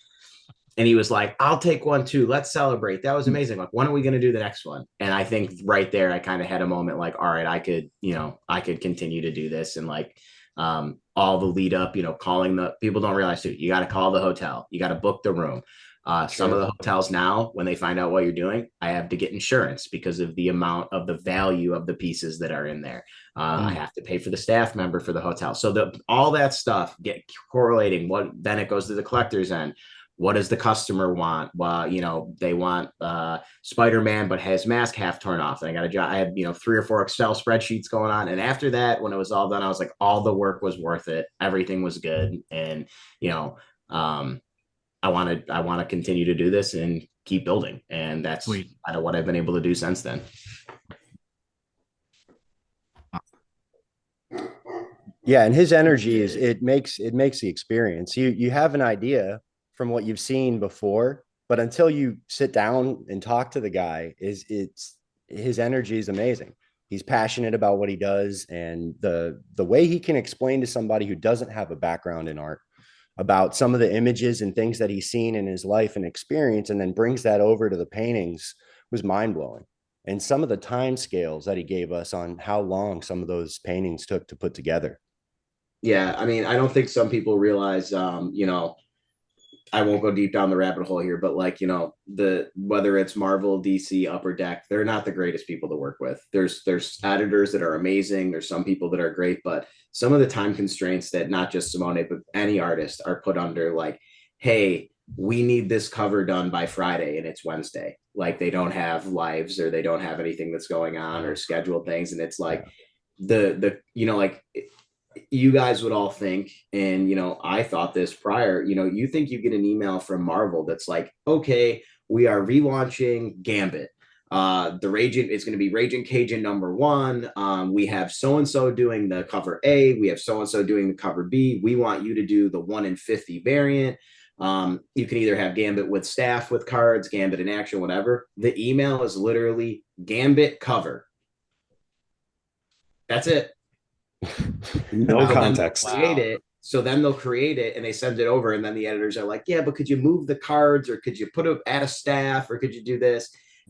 And he was like, I'll take one too. Let's celebrate. That was amazing. Like, when are we going to do the next one? And I think right there, I kind of had a moment like, all right, I could continue to do this. And like, all the lead up, calling the people don't realize too, you got to call the hotel, you got to book the room. Some of the hotels now, when they find out what you're doing, I have to get insurance because of the amount of the value of the pieces that are in there. I have to pay for the staff member for the hotel. So all that stuff get correlating. Then it goes to the collector's end. What does the customer want? Well, they want Spider-Man, but has mask half torn off. And I got a job. I had, 3 or 4 Excel spreadsheets going on. And after that, when it was all done, I was like, all the work was worth it. Everything was good. And, I want to continue to do this and keep building. And that's kind of what I've been able to do since then. Yeah, and his energy it makes the experience. You have an idea from what you've seen before, But until you sit down and talk to the guy, it's his energy is amazing. He's passionate about what he does, and the way he can explain to somebody who doesn't have a background in art about some of the images and things that he's seen in his life and experience, and then brings that over to the paintings was mind blowing. And some of the time scales that he gave us on how long some of those paintings took to put together. Yeah, I mean, I don't think some people realize, I won't go deep down the rabbit hole here, but like, the whether it's Marvel, DC, Upper Deck, they're not the greatest people to work with. There's editors that are amazing. There's some people that are great, but some of the time constraints that not just Simone, but any artist are put under, like, hey, we need this cover done by Friday and it's Wednesday. Like they don't have lives or they don't have anything that's going on or scheduled things. And it's like like you guys would all think, and I thought this prior, you think you get an email from Marvel that's like, okay, we are relaunching Gambit. The Raging, it's going to be Raging Cajun #1. We have so and so doing the cover A, we have so and so doing the cover B. We want you to do the 1 in 50 variant. You can either have Gambit with staff with cards, Gambit in action, whatever. The email is literally Gambit cover. That's it. No context. Create it. So then they'll create it and they send it over, and then the editors are like, yeah, but could you move the cards, or could you add a staff, or could you do this?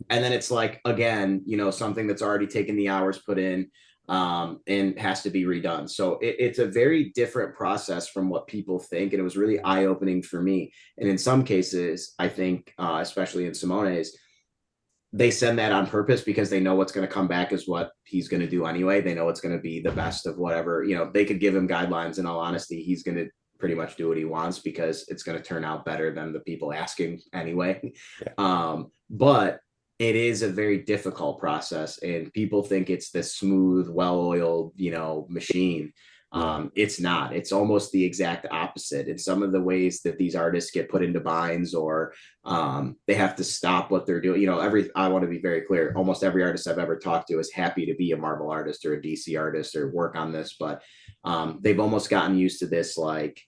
And then it's like, again, something that's already taken the hours put in, and has to be redone. So it's a very different process from what people think. And it was really eye-opening for me. And in some cases, I think, especially in Simone's, they send that on purpose because they know what's going to come back is what he's going to do anyway. They know it's going to be the best of whatever, they could give him guidelines. In all honesty, he's going to pretty much do what he wants because it's going to turn out better than the people asking anyway. Yeah. But it is a very difficult process, and people think it's this smooth, well-oiled, machine. It's not. It's almost the exact opposite. In some of the ways that these artists get put into binds, or they have to stop what they're doing. I want to be very clear. Almost every artist I've ever talked to is happy to be a Marvel artist or a DC artist or work on this, but they've almost gotten used to this, like,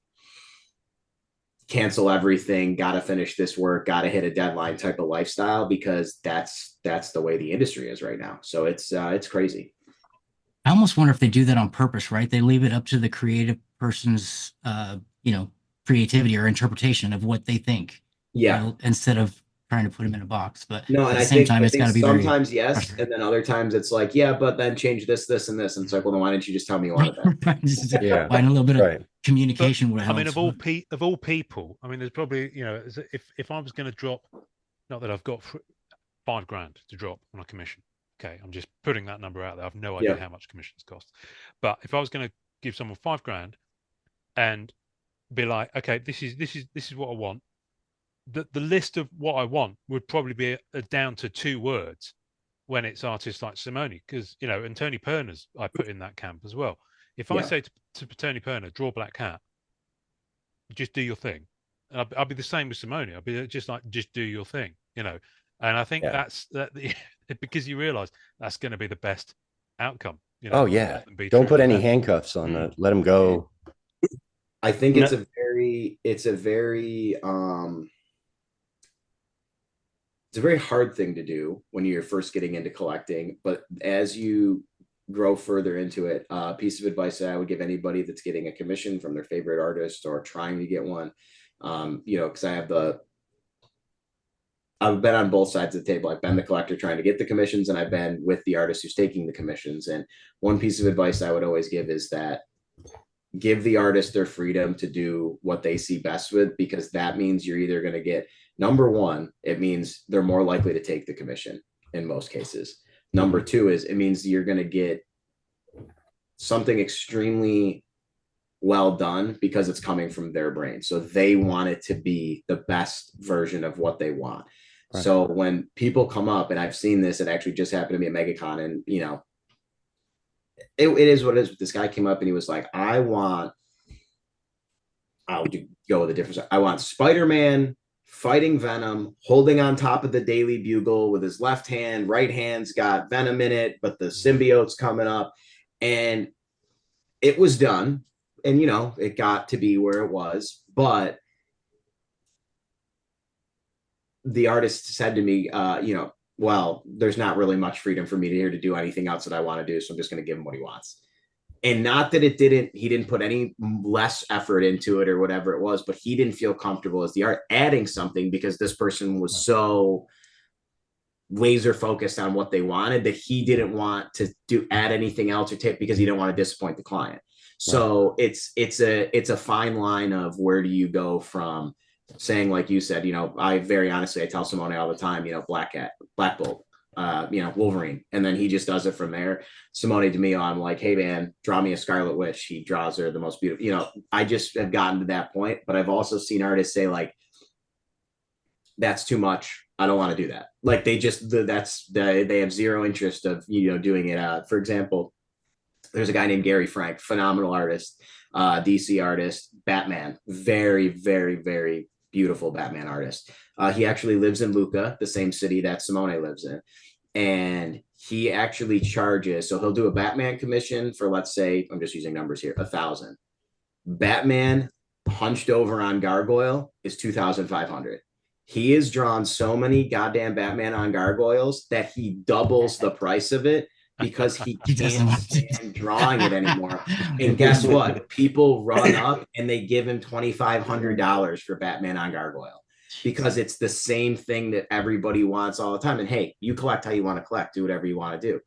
cancel everything, got to finish this work, got to hit a deadline type of lifestyle, because that's the way the industry is right now. So it's crazy. I almost wonder if they do that on purpose, right? They leave it up to the creative person's, creativity or interpretation of what they think. Yeah. Instead of trying to put them in a box. But no, at and the same time, it's got to be sometimes yes, and then other times it's like, yeah, but then change this, this, and this. And it's like, well, then why didn't you just tell me you wanted that? Yeah, find a little bit of communication would help. I mean, of all people, I mean, there's probably, if I was going to drop, not that I've got $5,000 to drop on a commission. Okay, I'm just putting that number out there. I've no idea how much commissions cost. But if I was going to give someone $5,000 and be like, okay, this is what I want, the list of what I want would probably be down to 2 words when it's artists like Simone, because and Tony Perner's I put in that camp as well. If I say to Tony Perner, draw Black Cat, just do your thing, I'll be the same with Simone. I'll be just like, just do your thing, And I think that's because you realize that's going to be the best outcome. Oh yeah. Don't put any handcuffs on the, let them go. I think it's a very hard thing to do when you're first getting into collecting, but as you grow further into it, a piece of advice that I would give anybody that's getting a commission from their favorite artist or trying to get one, because I've been on both sides of the table. I've been the collector trying to get the commissions, and I've been with the artist who's taking the commissions. And one piece of advice I would always give is that give the artist their freedom to do what they see best with, because that means you're either going to get, number one, it means they're more likely to take the commission in most cases. Number two is it means you're going to get something extremely well done because it's coming from their brain. So they want it to be the best version of what they want. Right. So when people come up, and I've seen this, it actually just happened to me at MegaCon, and it is what it is. This guy came up and he was like, I'll go with a different. I want Spider-Man fighting Venom, holding on top of the Daily Bugle with his left hand, right hand's got Venom in it, but the symbiote's coming up. And it was done. And, it got to be where it was. But the artist said to me, well, there's not really much freedom for me here to do anything else that I want to do. So I'm just going to give him what he wants. And not that he didn't put any less effort into it or whatever it was, but he didn't feel comfortable as the art adding something because this person was so laser focused on what they wanted that he didn't want to add anything else or take because he didn't want to disappoint the client. So it's a fine line of where do you go from saying, like you said, I very honestly, I tell Simone all the time, Black Cat, Black Bolt, Wolverine. And then he just does it from there. Simone DeMio, I'm like, hey man, draw me a Scarlet Witch. He draws her the most beautiful, I just have gotten to that point, but I've also seen artists say like, that's too much. I don't want to do that. Like they have zero interest of, doing it. For example, there's a guy named Gary Frank, phenomenal artist, DC artist, Batman, very, very, very beautiful Batman artist. He actually lives in Lucca, the same city that Simone lives in. And he actually charges, so he'll do a Batman commission for, let's say, I'm just using numbers here, 1,000. Batman hunched over on Gargoyle is 2,500. He has drawn so many goddamn Batman on gargoyles that he doubles the price of it because he can't stand drawing it anymore. And guess what? People run up and they give him $2,500 for Batman on gargoyle because it's the same thing that everybody wants all the time. And hey, you collect how you want to collect, do whatever you want to do.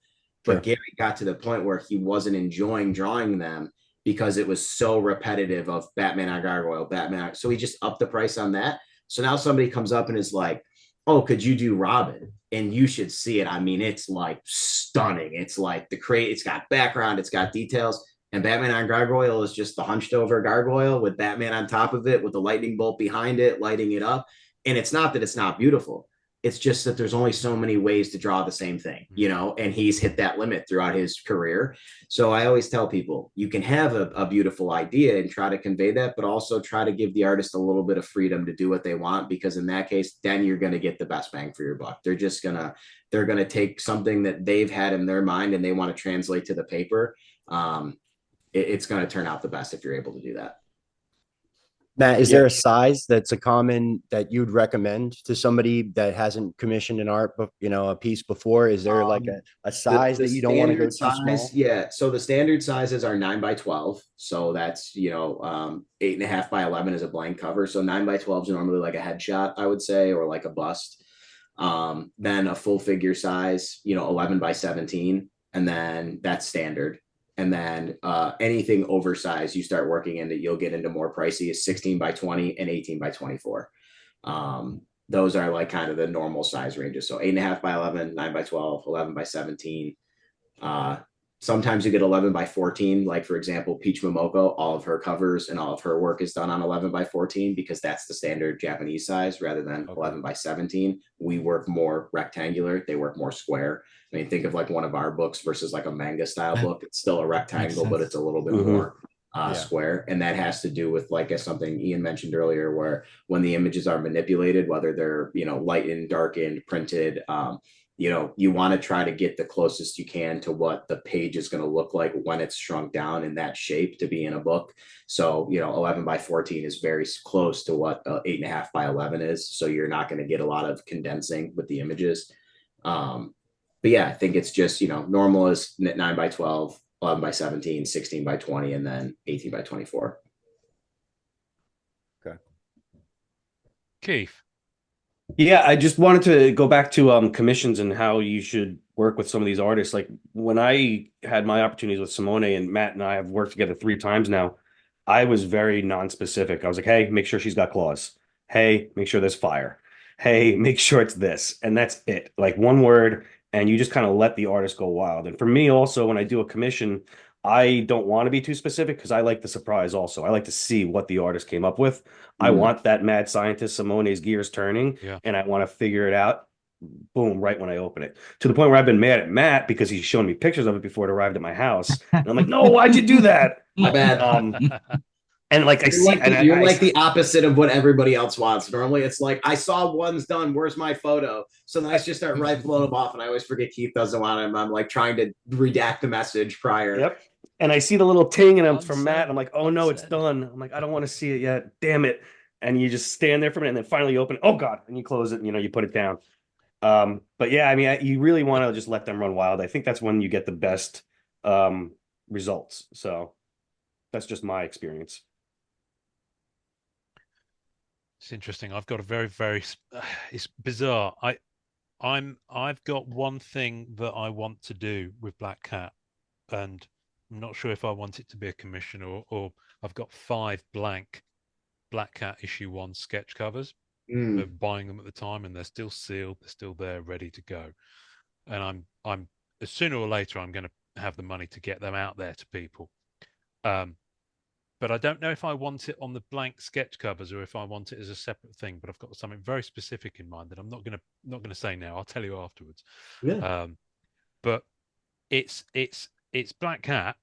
But Gary got to the point where he wasn't enjoying drawing them because it was so repetitive of Batman on gargoyle, Batman. So he just upped the price on that. So now somebody comes up and is like, oh, could you do Robin? And you should see it. I mean, it's like stunning. It's like it's got background, it's got details. And Batman on Gargoyle is just the hunched over gargoyle with Batman on top of it with the lightning bolt behind it, lighting it up. And it's not that it's not beautiful. It's just that there's only so many ways to draw the same thing, and he's hit that limit throughout his career. So I always tell people, you can have a beautiful idea and try to convey that, but also try to give the artist a little bit of freedom to do what they want, because in that case, then you're going to get the best bang for your buck. They're going to take something that they've had in their mind and they want to translate to the paper. It's going to turn out the best if you're able to do that. Matt, is there a size that's a common that you'd recommend to somebody that hasn't commissioned an art, a piece before? Is there like a size that you don't want to go too small? Yeah. So the standard sizes are 9x12. So that's, 8.5 by 11 is a blank cover. So 9x12 is normally like a headshot, I would say, or like a bust. Then a full figure size, 11 by 17. And then that's standard. And then anything oversized, you start working into, you'll get into more pricey, is 16 by 20 and 18 by 24. Those are like kind of the normal size ranges. So 8.5 by 11, 9 by 12, 11 by 17. Sometimes you get 11 by 14. Like, for example, Peach Momoko, all of her covers and all of her work is done on 11 by 14 because that's the standard Japanese size rather than 11 by 17. We work more rectangular. They work more square. I mean, think of like one of our books versus like a manga style book. It's still a rectangle, but it's a little bit more square. And that has to do with, like, as something Ian mentioned earlier, where when the images are manipulated, whether they're, lightened, darkened, printed, you want to try to get the closest you can to what the page is going to look like when it's shrunk down in that shape to be in a book. So, 11 by 14 is very close to what 8.5 by 11 is. So you're not going to get a lot of condensing with the images. But yeah, I think it's just, normal is 9 by 12, 11 by 17, 16 by 20, and then 18 by 24. Okay. Keith. Yeah, I just wanted to go back to commissions and how you should work with some of these artists. Like when I had my opportunities with Simone, and Matt and I have worked together 3 times now, I was very non-specific. I was like, hey, make sure she's got claws. Hey, make sure there's fire. Hey, make sure it's this. And that's it. Like one word, and you just kind of let the artist go wild. And for me also, when I do a commission, I don't want to be too specific because I like the surprise also. I like to see what the artist came up with. I want that mad scientist Simone's gears turning, and I want to figure it out, boom, right when I open it. To the point where I've been mad at Matt because he's shown me pictures of it before it arrived at my house. And I'm like, no, why'd you do that? My bad. And like you're like the opposite of what everybody else wants. Normally it's like, I saw one's done, where's my photo? So then I just start floating them off, and I always forget Keith doesn't want them. I'm like trying to redact the message prior. Yep. And I see the little ting and I'm from Matt. I'm like, oh no, it's done. I'm like, I don't want to see it yet. Damn it. and you just stand there for a minute, and then finally you open it. Oh God, and you close it, and you put it down. But yeah, I mean, you really want to just let them run wild. I think that's when you get the best results. So that's just my experience. It's interesting. I've got a very it's bizarre. I've got one thing that I want to do with Black Cat, and I'm not sure if I want it to be a commission or I've got 5 blank Black Cat issue 1 sketch covers. They're buying them at the time, and they're still sealed. They're still there, ready to go. And I'm sooner or later I'm going to have the money to get them out there to people. But I don't know if I want it on the blank sketch covers or if I want it as a separate thing. But I've got something very specific in mind that I'm not gonna say now. I'll tell you afterwards. Yeah. But it's Black Cat,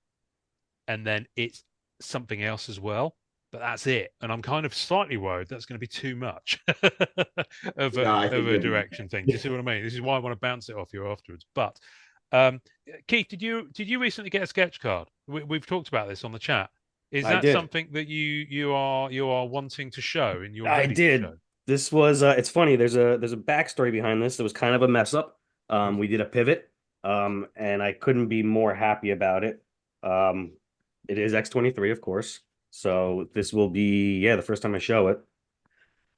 and then it's something else as well. But that's it. And I'm kind of slightly worried that's going to be too much of a direction thing. Do you see what I mean? This is why I want to bounce it off you afterwards. But Keith, did you recently get a sketch card? We've talked about this on the chat. Is that something that you are wanting to show in your? I did. Show? This was it's funny. There's a backstory behind this. There was kind of a mess up. We did a pivot, and I couldn't be more happy about it. It is X23, of course. So this will be the first time I show it,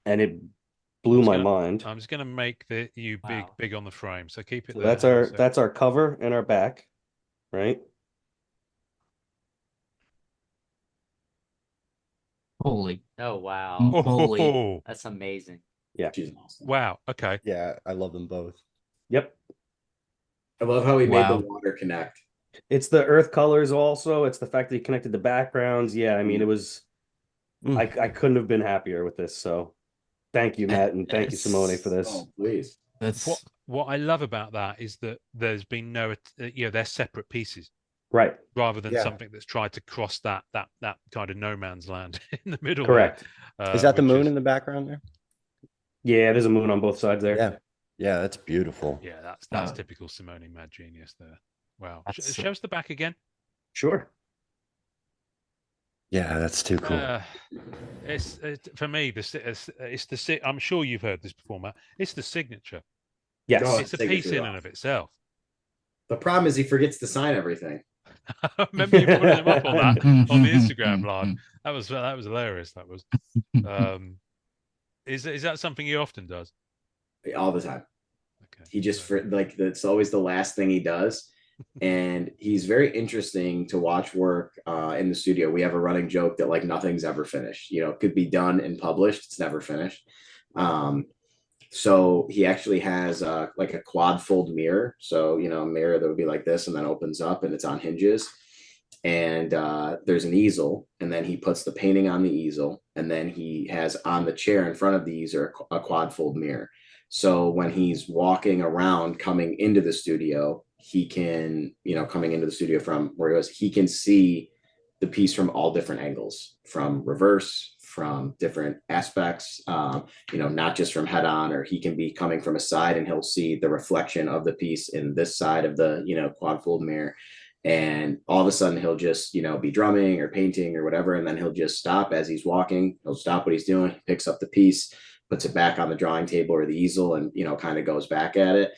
and it blew my mind. I'm just gonna make you big on the frame. So keep it. So there. That's our cover and our back, right? Holy. Oh, wow. Holy. That's amazing. Yeah. She's awesome. Wow. Okay. Yeah, I love them both. Yep. I love how he made the water connect. It's the earth colors also. It's the fact that he connected the backgrounds. Yeah, I mean, it was... I couldn't have been happier with this. So thank you, Matt, and thank you, Simone, for this. Oh, please. That's what I love about that is that there's been no, they're separate pieces. Right. Rather than something that's tried to cross that kind of no man's land in the middle. Correct. Is that the moon in the background there? Yeah, there's a moon on both sides there. Yeah. Yeah, that's beautiful. Yeah, that's typical Simone mad genius there. Wow. Show us the back again. Sure. Yeah, that's too cool. It's for me. I'm sure you've heard this before, Matt. It's the signature. Yes, it's a piece in and of itself. The problem is he forgets to sign everything. I remember you putting him up on that on the Instagram live. That was hilarious. That was. Is that something he often does? All the time. Okay. He just that's always the last thing he does. And he's very interesting to watch work in the studio. We have a running joke that like nothing's ever finished. It could be done and published. It's never finished. So he actually has like a quad fold mirror. So, a mirror that would be like this and then opens up and it's on hinges. And there's an easel, and then he puts the painting on the easel, and then he has on the chair in front of the easel a quad fold mirror. So when he's walking around coming into the studio, he can, coming into the studio from where he was, he can see the piece from all different angles, from reverse, from different aspects, not just from head on, or he can be coming from a side and he'll see the reflection of the piece in this side of the, quad fold mirror. And all of a sudden he'll just, be drumming or painting or whatever. And then he'll just stop as he's walking. He'll stop what he's doing, picks up the piece, puts it back on the drawing table or the easel and, kind of goes back at it.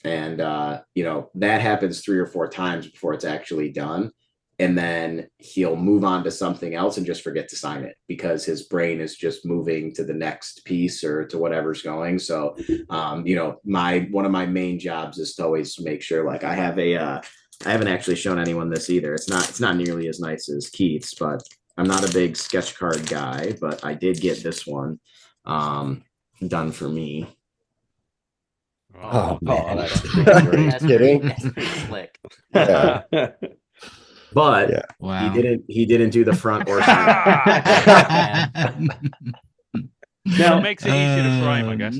And, that happens 3 or 4 times before it's actually done. And then he'll move on to something else and just forget to sign it because his brain is just moving to the next piece or to whatever's going. So, one of my main jobs is to always make sure, like I haven't actually shown anyone this either. It's not nearly as nice as Keith's, but I'm not a big sketch card guy, but I did get this one done for me. Oh, man. That's pretty slick. Yeah. But wow. he didn't do the front or side. Now it makes it easier to frame, I guess.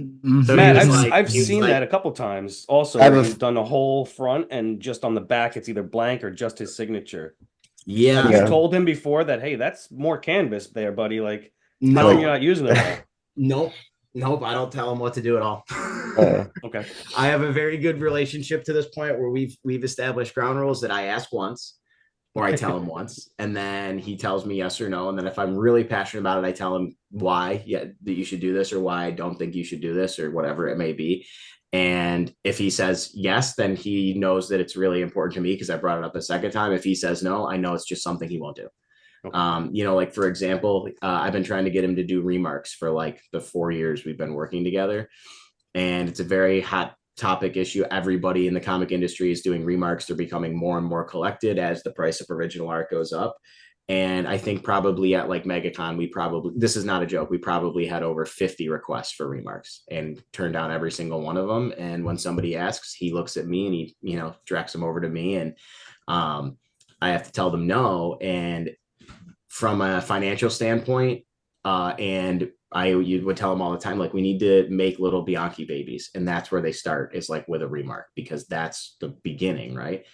So Matt, he I've was seen like- that a couple times. Also, he's done a whole front and just on the back, it's either blank or just his signature. Yeah. Have you told him before that, hey, that's more canvas there, buddy? Like, how come you're not using it all? Nope. I don't tell him what to do at all. Okay. I have a very good relationship to this point where we've established ground rules that I ask once. or I tell him once, and then he tells me yes or no. And then if I'm really passionate about it, I tell him why that you should do this, or why I don't think you should do this, or whatever it may be. And if he says yes, then he knows that it's really important to me because I brought it up a second time. If he says no, I know it's just something he won't do. Like for example, I've been trying to get him to do remarks for like the 4 years we've been working together. And it's a very hot topic issue. Everybody in the comic industry is doing remarks. They're becoming more and more collected as the price of original art goes up. And I think probably at like MegaCon, this is not a joke, we probably had over 50 requests for remarks and turned down every single one of them. And when somebody asks, he looks at me and he, directs them over to me. And I have to tell them no. And from a financial standpoint, you would tell them all the time, like, we need to make little Bianchi babies. And that's where they start, is like with a remark, because that's the beginning, right?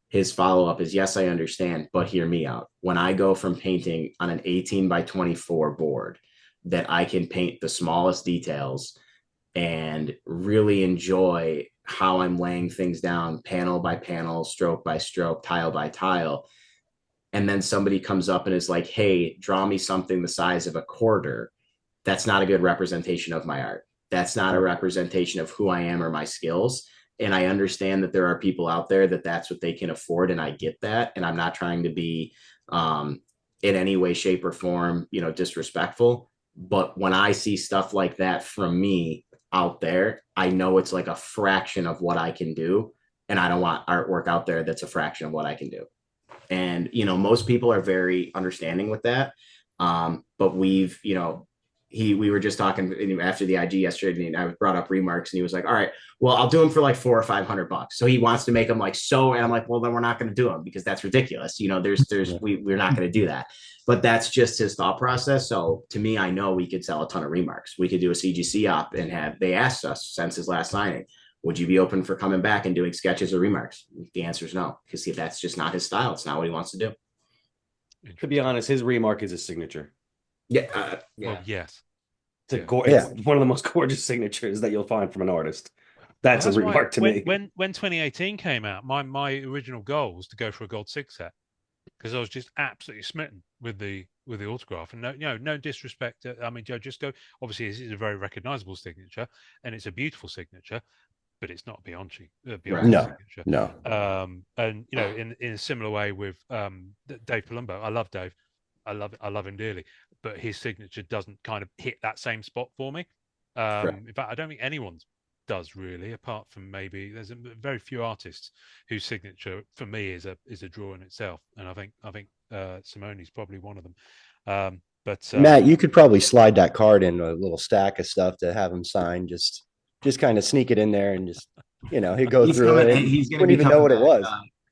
His follow-up is, yes, I understand, but hear me out. When I go from painting on an 18 by 24 board that I can paint the smallest details and really enjoy how I'm laying things down, panel by panel, stroke by stroke, tile by tile, and then somebody comes up and is like, hey, draw me something the size of a quarter, that's not a good representation of my art. That's not a representation of who I am or my skills. And I understand that there are people out there that's what they can afford. And I get that. And I'm not trying to be in any way, shape, or form, disrespectful. But when I see stuff like that from me out there, I know it's like a fraction of what I can do. And I don't want artwork out there that's a fraction of what I can do. And, most people are very understanding with that. But we've, we were just talking after the IG yesterday, and I brought up remarks, and he was like, all right, well, I'll do them for like $400 or $500. So he wants to make them like so. And I'm like, well, then we're not going to do them because that's ridiculous. We're not going to do that. But that's just his thought process. So to me, I know we could sell a ton of remarks. We could do a CGC op and they asked us since his last signing, would you be open for coming back and doing sketches or remarks? The answer is no, because that's just not his style. It's not what he wants to do. To be honest, his remark is his signature. Yeah. Well, yes. It's one of the most gorgeous signatures that you'll find from an artist. That's a remark to me. When 2018 came out, my original goal was to go for a gold 6 set, because I was just absolutely smitten with the autograph. And no disrespect. I mean, just go. Obviously, it's a very recognizable signature, and it's a beautiful signature, but it's not Bianchi. Signature. No. And in a similar way with Dave Palumbo, I love Dave. I love him dearly, but his signature doesn't kind of hit that same spot for me. In fact, I don't think anyone's does really, apart from maybe there's very few artists whose signature for me is a draw in itself, and I think Simone's probably one of them. But Matt, you could probably slide that card in a little stack of stuff to have him sign. Just kind of sneak it in there and just he'd go through it. He's going to even know what it was.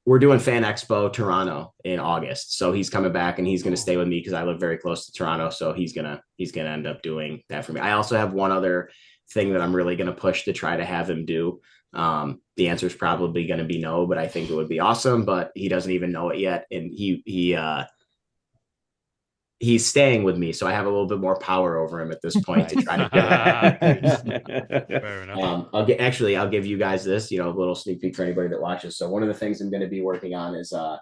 We're doing Fan Expo Toronto in August, so he's coming back and he's going to stay with me because I live very close to Toronto. So he's gonna end up doing that for me. I also have one other thing that I'm really going to push to try to have him do. The answer is probably going to be no, but I think it would be awesome. But he doesn't even know it yet, and he's staying with me, so I have a little bit more power over him at this point to try to get fair enough. I'll give you guys this, a little sneak peek for anybody that watches. So one of the things I'm going to be working on is I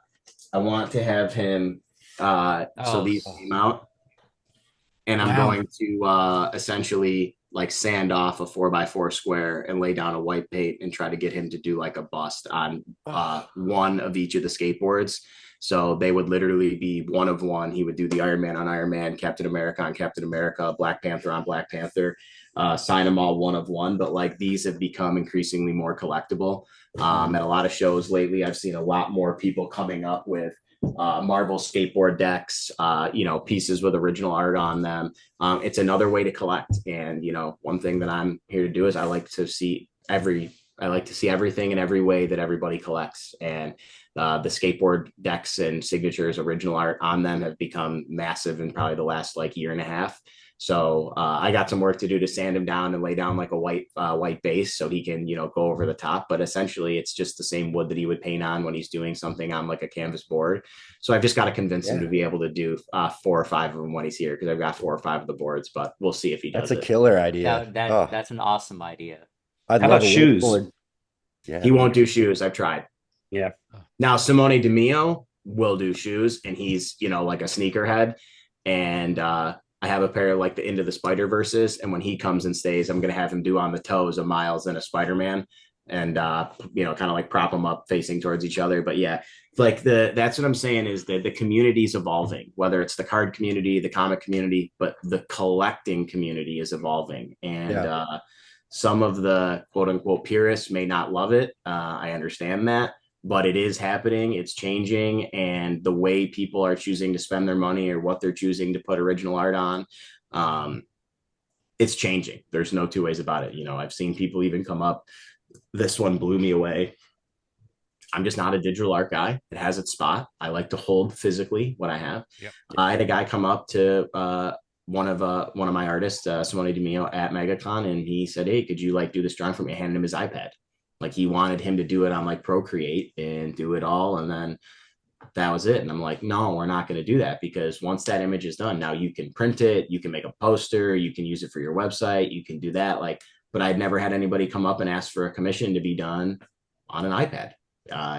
want to have him so these came out, and I'm going to essentially like sand off a 4x4 square and lay down a white paint and try to get him to do like a bust on one of each of the skateboards. So they would literally be one of one. He would do the Iron Man on Iron Man, Captain America on Captain America, Black Panther on Black Panther, sign them all one of one. But like these have become increasingly more collectible. At a lot of shows lately, I've seen a lot more people coming up with Marvel skateboard decks, pieces with original art on them. It's another way to collect. And, one thing that I'm here to do is I like to see everything in every way that everybody collects. And the skateboard decks and signatures, original art on them have become massive in probably the last like year and a half. So I got some work to do to sand him down and lay down like a white base so he can, go over the top. But essentially, it's just the same wood that he would paint on when he's doing something on like a canvas board. So I've just got to convince him to be able to do 4 or 5 of them when he's here, because I've got 4 or 5 of the boards. But we'll see if he does. That's a killer idea. That's an awesome idea. I'd How love about a shoes? board. Yeah. He won't do shoes. I've tried. Yeah. Now Simone DiMeo, will do shoes, and he's, you know, like a sneakerhead. And I have a pair of like the Into the Spider Verses, and when he comes and stays, I'm gonna have him do on the toes of Miles and a Spider-Man, and you know, kind of like prop them up facing towards each other. But yeah, like that's what I'm saying is that the community is evolving, whether it's the card community, the comic community, but the collecting community is evolving. And some of the quote unquote purists may not love it. I understand that, but it is happening. It's changing. And the way people are choosing to spend their money or what they're choosing to put original art on, it's changing. There's no two ways about it. You know, I've seen people even come up. This one blew me away. I'm just not a digital art guy. It has its spot. I like to hold physically what I have. Yep. I had a guy come up to one of my artists, Simone Bianchi at MegaCon, and he said, "Hey, could you like do this drawing for me?" I handed him his iPad. Like he wanted him to do it on like Procreate and do it all, and then that was it. And I'm like, no, we're not going to do that, because once that image is done, now you can print it, you can make a poster, you can use it for your website, you can do that. Like, but I'd never had anybody come up and ask for a commission to be done on an iPad.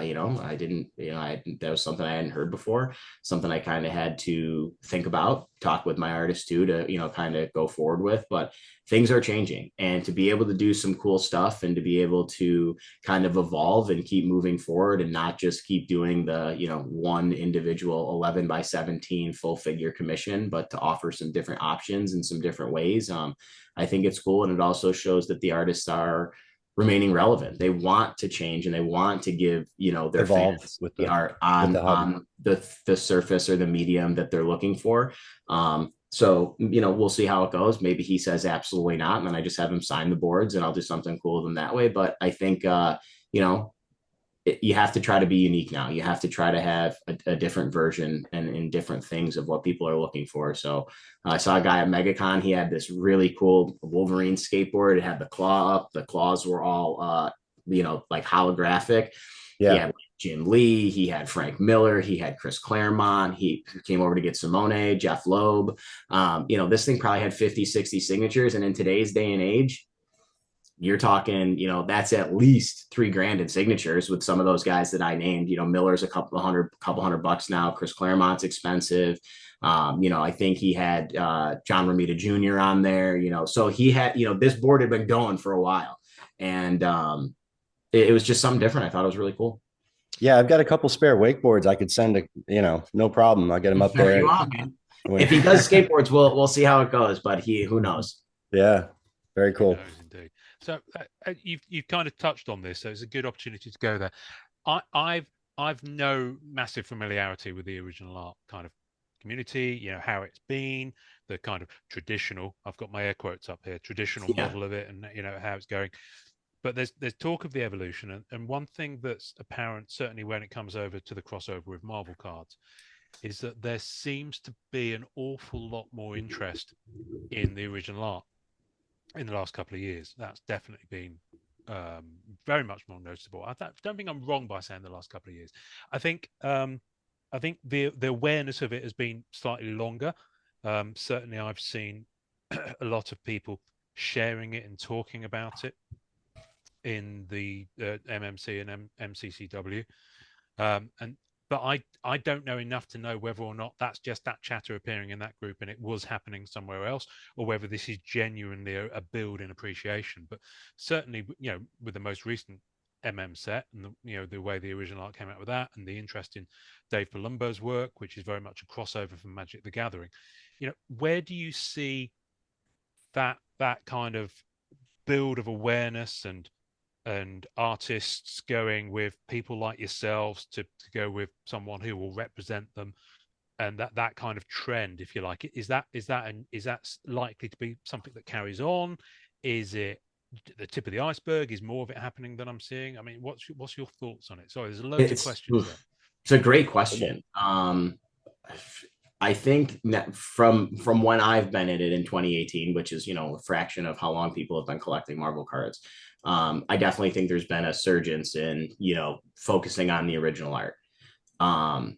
You know, I didn't, you know, that was something I hadn't heard before, something I kind of had to think about, talk with my artist too, to, you know, kind of go forward with. But things are changing, and to be able to do some cool stuff and to be able to kind of evolve and keep moving forward and not just keep doing the, you know, one individual 11 by 17 full figure commission, but to offer some different options in some different ways. I think it's cool. And it also shows that the artists are remaining relevant. They want to change, and they want to give, you know, their Evolve fans with the the art on the surface or the medium that they're looking for. So, you know, we'll see how it goes. Maybe he says absolutely not, and then I just have him sign the boards and I'll do something cool with them that way. But I think, you know, you have to try to be unique now. You have to try to have a different version and different things of what people are looking for. So I saw a guy at MegaCon. He had this really cool Wolverine skateboard. It had the claw up. The claws were all, you know, like holographic. Yeah. He had Jim Lee. He had Frank Miller. He had Chris Claremont. He came over to get Simone, Jeff Loeb. You know, this thing probably had 50, 60 signatures. And in today's day and age, you're talking, you know, that's at least $3,000 in signatures with some of those guys that I named. You know, Miller's a couple hundred bucks now. Chris Claremont's expensive. You know, I think he had John Romita Jr. on there, you know, so he had, you know, this board had been going for a while, and it was just something different. I thought it was really cool. Yeah, I've got a couple spare wakeboards I could send to, you know, no problem. I'll get them up there. If he does skateboards, we'll see how it goes, but who knows? Yeah, very cool. Indeed. So you've kind of touched on this, so it's a good opportunity to go there. I've no massive familiarity with the original art kind of community, you know, how it's been, the kind of traditional, I've got my air quotes up here, traditional model of it, and you know how it's going. But there's talk of the evolution, and one thing that's apparent, certainly when it comes over to the crossover with Marvel cards, is that there seems to be an awful lot more interest in the original art in the last couple of years. That's definitely been very much more noticeable. I don't think I'm wrong by saying the last couple of years. I think the awareness of it has been slightly longer. Certainly, I've seen a lot of people sharing it and talking about it in the MMC and MCCW, but I don't know enough to know whether or not that's just that chatter appearing in that group and it was happening somewhere else, or whether this is genuinely a build in appreciation. But certainly, you know, with the most recent set and the way the original art came out with that, and the interest in Dave Palumbo's work, which is very much a crossover from Magic the Gathering, you know, where do you see that kind of build of awareness and artists going with people like yourselves to go with someone who will represent them, and that kind of trend, if you like, is that likely to be something that carries on? Is it the tip of the iceberg? Is more of it happening than I'm seeing? I mean, what's your thoughts on it? Sorry, there's loads of questions there. It's a great question. I think that from when I've been in it in 2018, which is, you know, a fraction of how long people have been collecting Marvel cards, I definitely think there's been a surgence in, you know, focusing on the original art. I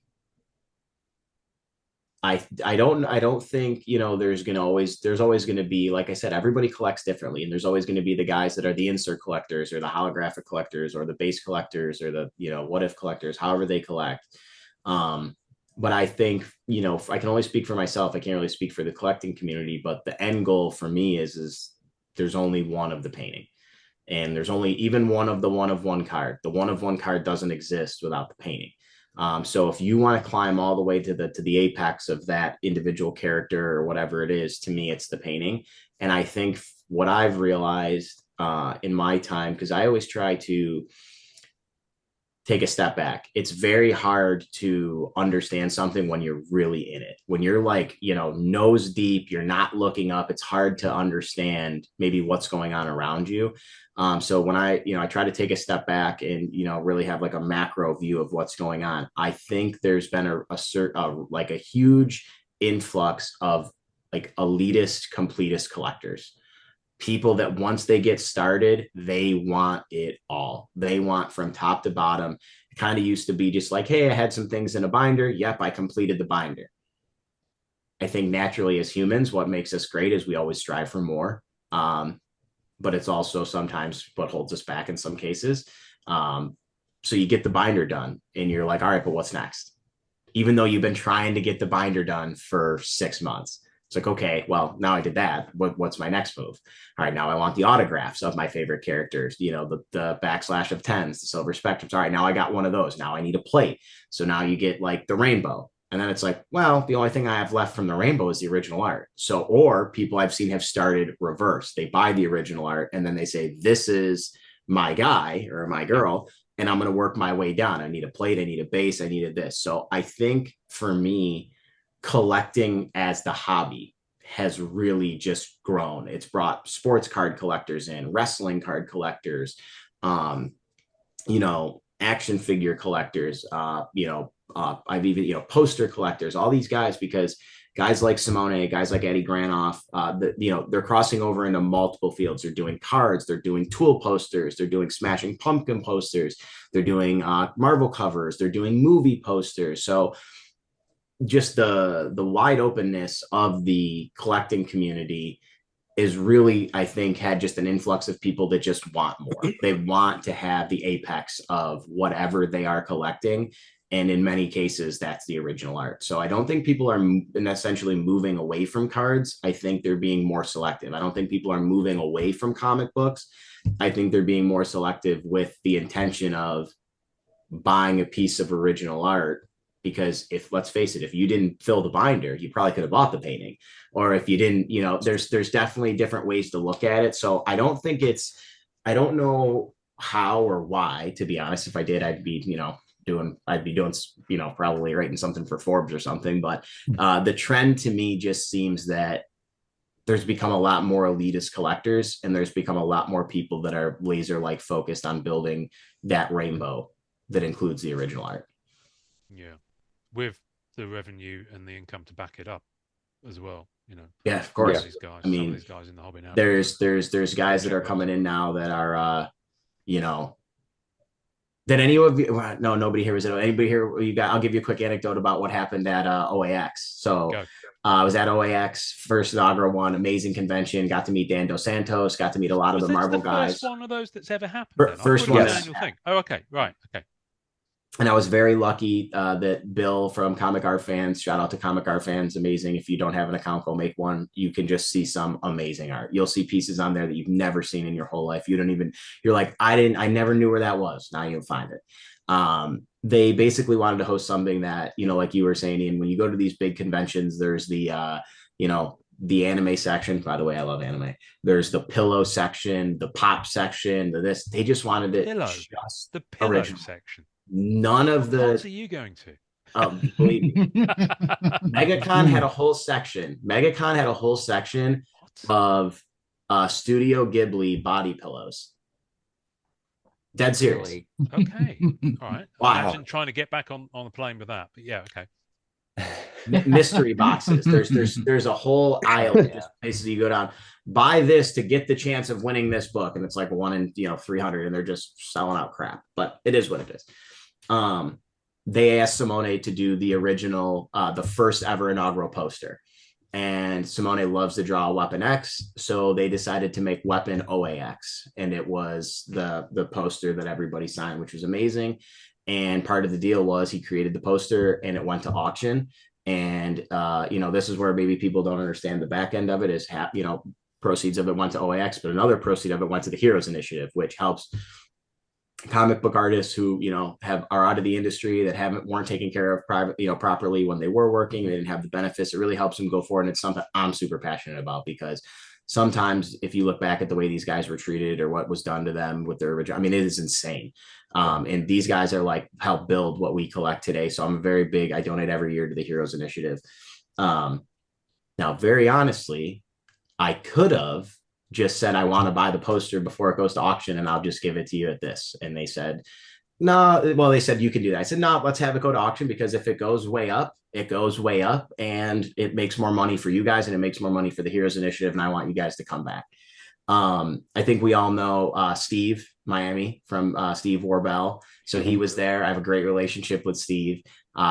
don't think, you know, there's always going to be, like I said, everybody collects differently, and there's always going to be the guys that are the insert collectors or the holographic collectors or the base collectors or the, you know, what if collectors, however they collect. But I think, I can only speak for myself. I can't really speak for the collecting community, but the end goal for me is there's only one of the painting, and there's only even one of one card. The one of one card doesn't exist without the painting. So if you want to climb all the way to the apex of that individual character or whatever it is, to me, it's the painting. And I think what I've realized in my time, because I always try to take a step back. It's very hard to understand something when you're really in it. When you're like, nose deep, you're not looking up. It's hard to understand maybe what's going on around you. So when I try to take a step back and, really have like a macro view of what's going on, I think there's been a huge influx of like elitist, completist collectors. People that once they get started, they want it all. They want from top to bottom. It kind of used to be just like, hey, I had some things in a binder. Yep, I completed the binder. I think naturally as humans, what makes us great is we always strive for more. But it's also sometimes what holds us back in some cases. So you get the binder done and you're like, all right, but what's next? Even though you've been trying to get the binder done for 6 months. It's like, okay, well, now I did that. What's my next move? All right, now I want the autographs of my favorite characters, the backslash of tens, the silver spectrums. All right, now I got one of those. Now I need a plate. So now you get like the rainbow. And then it's like, well, the only thing I have left from the rainbow is the original art. So, or people I've seen have started reverse. They buy the original art and then they say, this is my guy or my girl, and I'm going to work my way down. I need a plate. I need a base. I needed this. So I think for me, collecting as the hobby has really just grown. It's brought sports card collectors in, wrestling card collectors, action figure collectors, I've even, poster collectors, all these guys, because guys like Simone, guys like Eddie Granoff, they're crossing over into multiple fields. They're doing cards, they're doing tool posters, they're doing Smashing Pumpkin posters, they're doing Marvel covers, they're doing movie posters. So just the wide openness of the collecting community is really, I think, had just an influx of people that just want more. They want to have the apex of whatever they are collecting. And in many cases, that's the original art. So I don't think people are essentially moving away from cards. I think they're being more selective. I don't think people are moving away from comic books. I think they're being more selective with the intention of buying a piece of original art. Because let's face it, if you didn't fill the binder, you probably could have bought the painting. Or if you didn't, there's definitely different ways to look at it. So I don't know how or why, to be honest. If I did, I'd be doing, probably writing something for Forbes or something. But the trend to me just seems that there's become a lot more elitist collectors, and there's become a lot more people that are laser like focused on building that rainbow that includes the original art. Yeah. With the revenue and the income to back it up as well, Yeah, of course. These guys, I mean, some of these guys in the hobby now. There's guys that are coming in now that are, did any of you? No, nobody here was it. Anybody here? I'll give you a quick anecdote about what happened at OAX. So I was at OAX, first inaugural one, amazing convention. Got to meet Dan Dos Santos. Got to meet a lot of the Marvel guys. First one of those that's ever happened. First one. Yes. Oh, okay, right, okay. And I was very lucky that Bill from Comic Art Fans, shout out to Comic Art Fans, amazing. If you don't have an account, go make one. You can just see some amazing art. You'll see pieces on there that you've never seen in your whole life. You're like, I never knew where that was. Now you'll find it. They basically wanted to host something that, like you were saying, Ian, when you go to these big conventions, there's the anime section. By the way, I love anime. There's the pillow section, the pop section, they just wanted it the pillow original section. None of the. What are you going to? Believe me. MegaCon had a whole section. Of Studio Ghibli body pillows. Dead serious. Really? Okay. All right. Wow. Imagine trying to get back on the plane with that. But yeah, okay. Mystery boxes. There's a whole aisle. Just basically you go down, buy this to get the chance of winning this book, and it's like 1 in 300, and they're just selling out crap. But it is what it is. They asked Simone to do the original, the first ever inaugural poster, and Simone loves to draw Weapon X, so they decided to make Weapon OAX, and it was the poster that everybody signed, which was amazing. And part of the deal was he created the poster and it went to auction. And, this is where maybe people don't understand the back end of it is, proceeds of it went to OAX, but another proceed of it went to the Heroes Initiative, which helps comic book artists who are out of the industry that weren't taken care of properly when they were working. They didn't have the benefits. It really helps them go forward, and it's something I'm super passionate about, because sometimes if you look back at the way these guys were treated or what was done to them with their original, it is insane. And these guys are like help build what we collect today. So I'm very big. I donate every year to the Heroes Initiative. Now, very honestly, I could have just said, I want to buy the poster before it goes to auction and I'll just give it to you at this. And they said, no, well, they said you can do that. I said, no, let's have it go to auction, because if it goes way up, it goes way up and it makes more money for you guys and it makes more money for the Heroes Initiative. And I want you guys to come back. I think we all know Steve Miami from Steve Warbell. So he was there. I have a great relationship with Steve.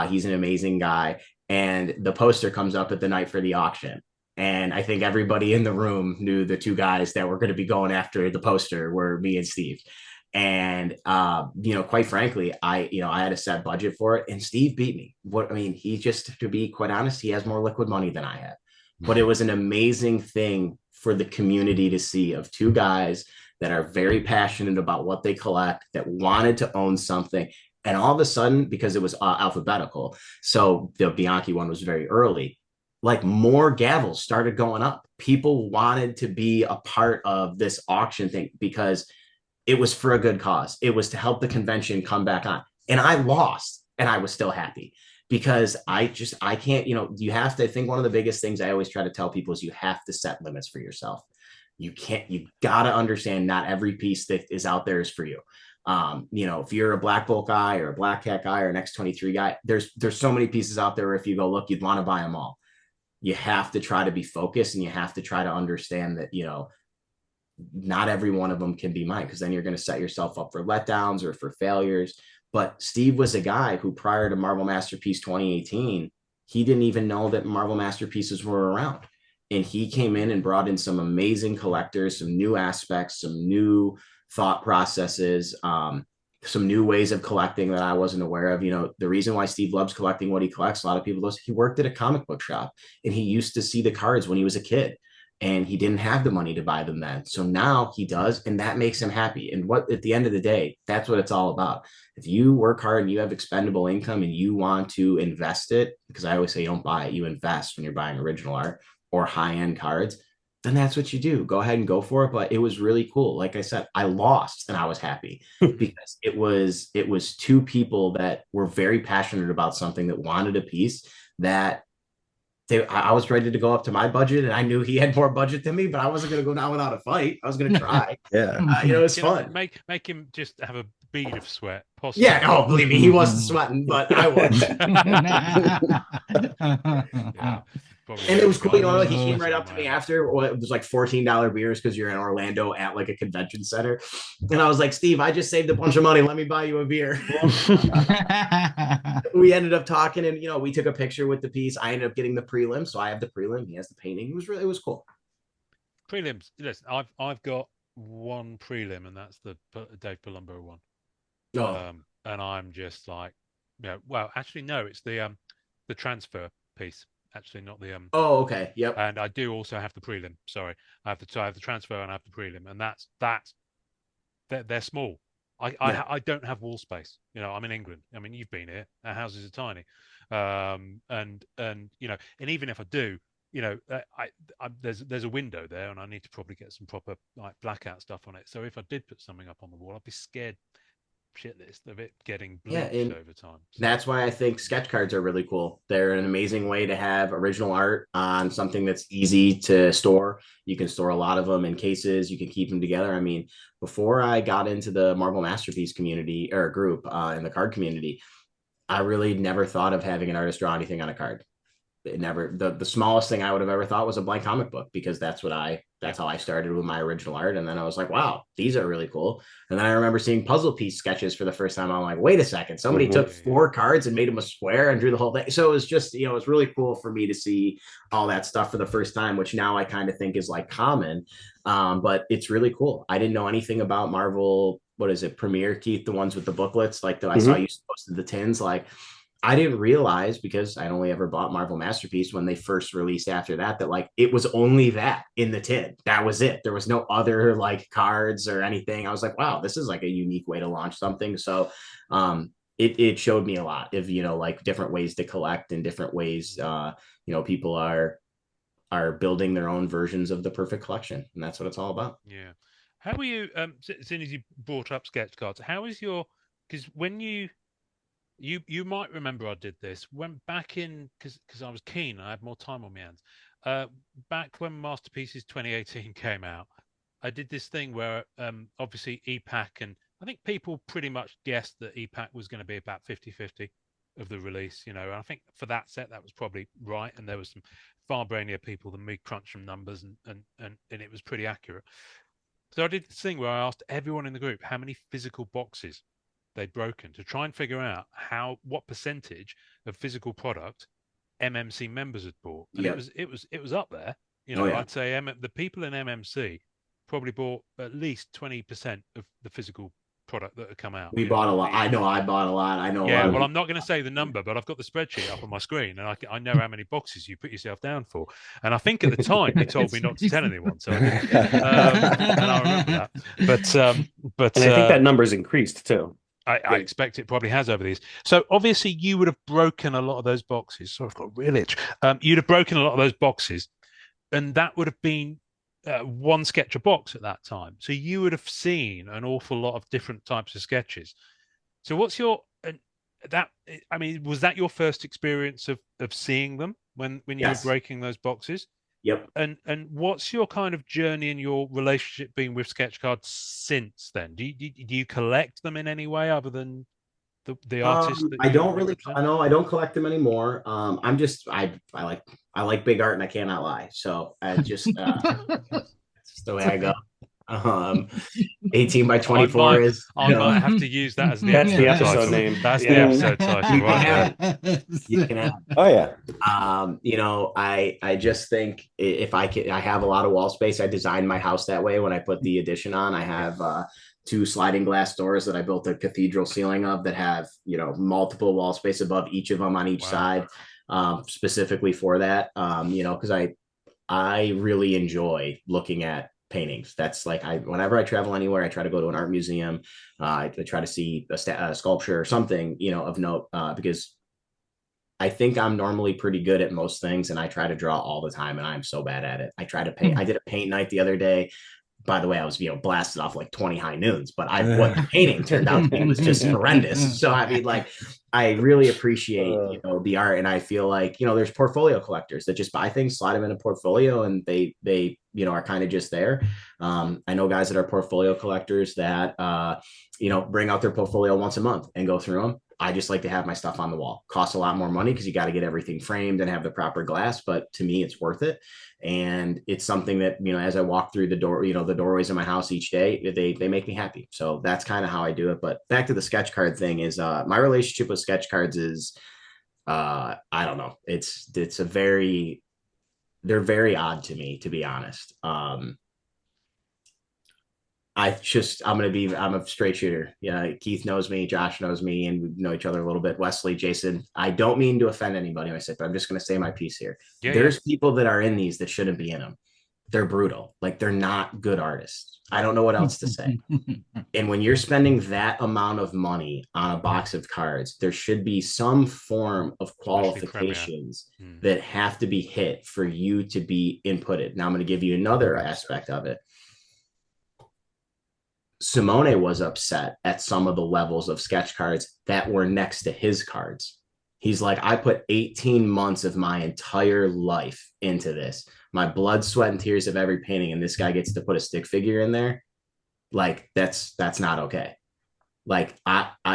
He's an amazing guy. And the poster comes up at the night for the auction. And I think everybody in the room knew the two guys that were going to be going after the poster were me and Steve. And, quite frankly, I had a set budget for it and Steve beat me. He just, to be quite honest, he has more liquid money than I have. But it was an amazing thing for the community to see, of two guys that are very passionate about what they collect, that wanted to own something. And all of a sudden, because it was alphabetical, so the Bianchi one was very early, like more gavels started going up. People wanted to be a part of this auction thing because it was for a good cause. It was to help the convention come back on. And I lost and I was still happy, because I can't, you have to, I think one of the biggest things I always try to tell people is you have to set limits for yourself. You got to understand not every piece that is out there is for you. If you're a Black Bolt guy or a Black Cat guy or an X23 guy, there's so many pieces out there where if you go look, you'd want to buy them all. You have to try to be focused and you have to try to understand that, not every one of them can be mine, because then you're going to set yourself up for letdowns or for failures. But Steve was a guy who, prior to Marvel Masterpiece 2018, he didn't even know that Marvel Masterpieces were around. And he came in and brought in some amazing collectors, some new aspects, some new thought processes, some new ways of collecting that I wasn't aware of. The reason why Steve loves collecting what he collects, a lot of people know, he worked at a comic book shop and he used to see the cards when he was a kid. And he didn't have the money to buy them then. So now he does, and that makes him happy. And at the end of the day, that's what it's all about. If you work hard and you have expendable income and you want to invest it, because I always say you don't buy it, you invest when you're buying original art or high-end cards, then that's what you do. Go ahead and go for it. But it was really cool. Like I said, I lost and I was happy because it was two people that were very passionate about something, that wanted a piece that I was ready to go up to my budget, and I knew he had more budget than me, but I wasn't going to go down without a fight. I was going to try. Yeah. It's fun. Make him just have a bead of sweat. Possibly. Yeah. Oh, believe me, he wasn't sweating, but I was. Yeah, and it was cool. He came right up to me after. Well, it was like $14 beers because you're in Orlando at like a convention center. And I was like, Steve, I just saved a bunch of money. Let me buy you a beer. We ended up talking, and we took a picture with the piece. I ended up getting the prelim, so I have the prelim. He has the painting. It was cool. Prelims. Listen, I've got one prelim, and that's the Dave Palumbo one. Oh. And I'm just like, well, actually, no, it's the transfer piece. Actually, not the Oh, okay. Yep. And I do also have the prelim. Sorry, I have the transfer and I have the prelim, and they're small. I don't have wall space. I'm in England. You've been here. Our houses are tiny, and even if I do, there's a window there, and I need to probably get some proper like blackout stuff on it. So if I did put something up on the wall, I'd be scared shitless of it getting bleached over time. So that's why I think sketch cards are really cool. They're an amazing way to have original art on something that's easy to store. You can store a lot of them in cases. You can keep them together. Before I got into the Marvel Masterpiece community or group in the card community, I really never thought of having an artist draw anything on a card. It never, the smallest thing I would have ever thought was a blank comic book, because that's how I started with my original art. And then I was like, wow, these are really cool. And then I remember seeing puzzle piece sketches for the first time. I'm like, wait a second, somebody took 4 cards and made them a square and drew the whole thing. So it was just, it was really cool for me to see all that stuff for the first time, which now I kind of think is like common. But it's really cool. I didn't know anything about Marvel what is it, Premiere, Keith, the ones with the booklets, like I saw you posted the tins. Like, I didn't realize, because I only ever bought Marvel Masterpiece when they first released after that, that like it was only that in the tin. That was it. There was no other like cards or anything. I was like, wow, this is like a unique way to launch something. So it showed me a lot of, like different ways to collect and different ways, people are building their own versions of the perfect collection. And that's what it's all about. Yeah. How were you, as soon as you brought up sketch cards, how is your, because when you might remember I did this when back in, because I was keen, I had more time on my hands. Back when Masterpieces 2018 came out, I did this thing where obviously EPAC, and I think people pretty much guessed that EPAC was going to be about 50-50 of the release, and I think for that set that was probably right, and there was some far brainier people than me crunch some numbers, and it was pretty accurate. So I did this thing where I asked everyone in the group how many physical boxes they'd broken to try and figure out what percentage of physical product MMC members had bought, and it was up there. I'd say the people in MMC probably bought at least 20% of the physical product that had come out. We bought a lot. I know I bought a lot. I know. Yeah, well, I'm not going to say the number, but I've got the spreadsheet up on my screen, and I know how many boxes you put yourself down for. And I think at the time you told me not to tell anyone, so I didn't. And I remember that. But and I think that number's increased too. I expect it probably has over these. So obviously you would have broken a lot of those boxes. So I've got a real itch. You'd have broken a lot of those boxes, and that would have been one sketch a box at that time. So you would have seen an awful lot of different types of sketches. So what's your was that your first experience of seeing them when you were breaking those boxes? Yep. And what's your kind of journey and your relationship been with sketch cards since then? Do you collect them in any way other than the artists? I don't really. I know I don't collect them anymore. I'm just I like big art, and I cannot lie. So I just that's just the way I go. 18 by 24 is. I might have to use that as the episode name. That's the episode title, right? You can have. Oh yeah. I just think if I have a lot of wall space. I designed my house that way when I put the addition on. I have 2 sliding glass doors that I built a cathedral ceiling of that have, multiple wall space above each of them on each side, specifically for that. Because I really enjoy looking at paintings. That's like whenever I travel anywhere, I try to go to an art museum. I try to see a sculpture or something, of note, because I think I'm normally pretty good at most things, and I try to draw all the time, and I'm so bad at it. I try to paint. I did a paint night the other day. By the way, I was, blasted off like 20 high noons, but what the painting turned out to be was just horrendous. So, I mean, like, I really appreciate, the art. And I feel like, there's portfolio collectors that just buy things, slide them in a portfolio, and they are kind of just there. I know guys that are portfolio collectors that, bring out their portfolio once a month and go through them. I just like to have my stuff on the wall. Costs a lot more money because you got to get everything framed and have the proper glass, but to me, it's worth it. And it's something that, as I walk through the door, the doorways of my house each day, they make me happy. So that's kind of how I do it. But back to the sketch card thing is my relationship with sketch cards is, I don't know. They're very odd to me, to be honest. I'm a straight shooter. Yeah. Keith knows me, Josh knows me, and we know each other a little bit. Wesley, Jason, I don't mean to offend anybody when I say, but I'm just going to say my piece here. There's people that are in these that shouldn't be in them. They're brutal. Like, they're not good artists. I don't know what else to say. And when you're spending that amount of money on a box of cards, there should be some form of qualifications that have to be hit for you to be inputted. Now I'm going to give you another aspect of it. Simone was upset at some of the levels of sketch cards that were next to his cards. He's like, I put 18 months of my entire life into this. My blood, sweat, and tears of every painting, and this guy gets to put a stick figure in there. Like, that's not okay. Like,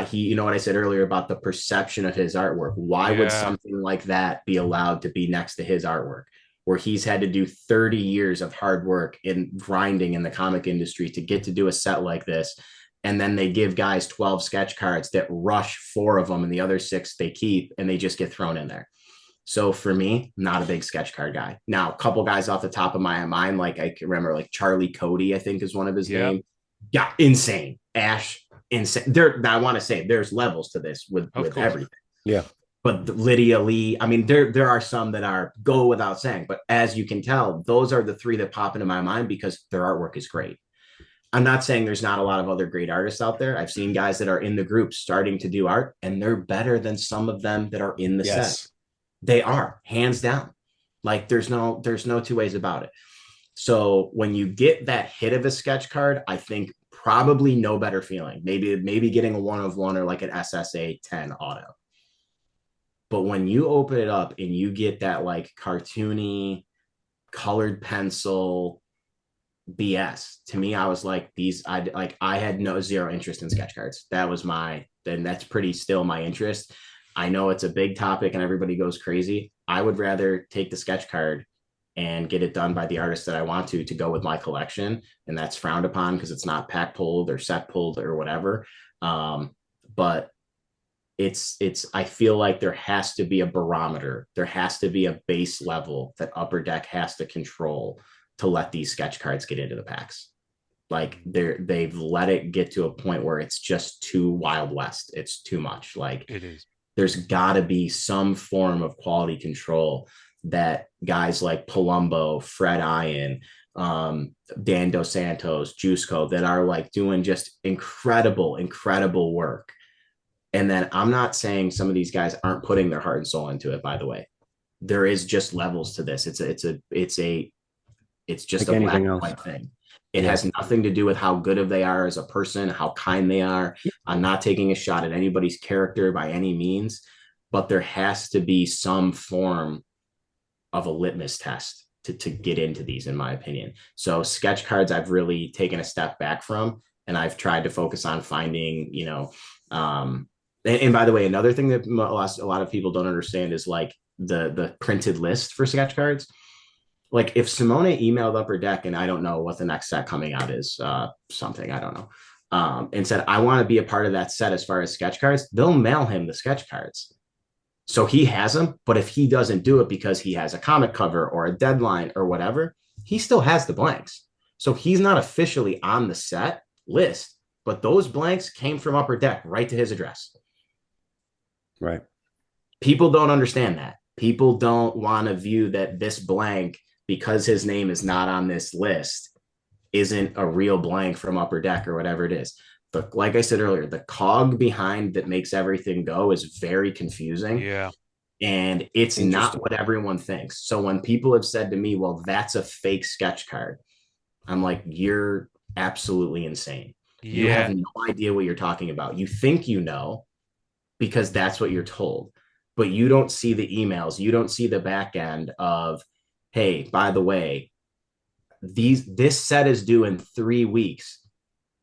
he, what I said earlier about the perception of his artwork. Why would something like that be allowed to be next to his artwork, where he's had to do 30 years of hard work in grinding in the comic industry to get to do a set like this? And then they give guys 12 sketch cards that rush 4 of them, and the other 6 they keep, and they just get thrown in there. So for me, not a big sketch card guy. Now, a couple guys off the top of my mind, like I can remember, like Charlie Cody, I think is one of his names. Yeah, insane. Ash insane. There, I want to say there's levels to this with everything. Yeah. But Lydia Lee, I mean, there are some that are go without saying, but as you can tell, those are the three that pop into my mind because their artwork is great. I'm not saying there's not a lot of other great artists out there. I've seen guys that are in the group starting to do art, and they're better than some of them that are in the set. They are, hands down. Like there's no two ways about it. So when you get that hit of a sketch card, I think probably no better feeling. Maybe getting a 1/1 or like an SSA 10 auto. But when you open it up and you get that like cartoony colored pencil BS, to me, I was like, I had zero interest in sketch cards. That's pretty still my interest. I know it's a big topic and everybody goes crazy. I would rather take the sketch card and get it done by the artist that I want to go with my collection. And that's frowned upon because it's not pack pulled or set pulled or whatever. But I feel like there has to be a barometer. There has to be a base level that Upper Deck has to control to let these sketch cards get into the packs. Like they've let it get to a point where it's just too Wild West. It's too much. Like it is. There's got to be some form of quality control that guys like Palumbo, Fred Ian, Dan Dos Santos, Juiceco that are like doing just incredible work. And then I'm not saying some of these guys aren't putting their heart and soul into it, by the way. There is just levels to this. It's just like a black and white thing. It has nothing to do with how good they are as a person, how kind they are. I'm not taking a shot at anybody's character by any means, but there has to be some form of a litmus test to get into these, in my opinion. So sketch cards, I've really taken a step back from, and I've tried to focus on finding, and by the way, another thing that a lot of people don't understand is like the printed list for sketch cards. Like if Simone emailed Upper Deck, and I don't know what the next set coming out is, something, I don't know, and said, I want to be a part of that set as far as sketch cards, they'll mail him the sketch cards. So he has them, but if he doesn't do it because he has a comic cover or a deadline or whatever, he still has the blanks. So he's not officially on the set list, but those blanks came from Upper Deck right to his address. Right. People don't understand that. People don't want to view that this blank, because his name is not on this list, isn't a real blank from Upper Deck or whatever it is. But like I said earlier, the cog behind that makes everything go is very confusing. Yeah. And it's not what everyone thinks. So when people have said to me, well, that's a fake sketch card, I'm like, you're absolutely insane. Yeah. You have no idea what you're talking about. You think you know because that's what you're told, but you don't see the emails. You don't see the back end of, hey, by the way, this set is due in 3 weeks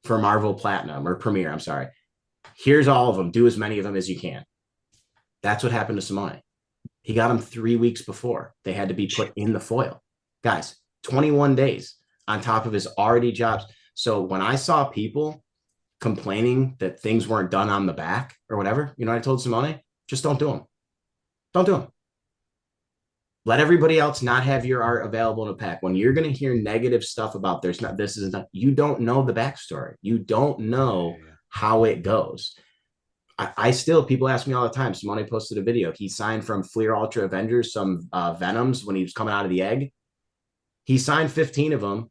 for Marvel Platinum or Premiere. I'm sorry. Here's all of them. Do as many of them as you can. That's what happened to Simone. He got them 3 weeks before they had to be put in the foil. Guys, 21 days on top of his already jobs. So when I saw people complaining that things weren't done on the back or whatever, I told Simone, just don't do them. Don't do them. Let everybody else not have your art available in a pack. When you're going to hear negative stuff about you don't know the backstory. You don't know how it goes. I still, people ask me all the time, Simone posted a video. He signed from Fleer Ultra Avengers, some Venoms when he was coming out of the egg. He signed 15 of them,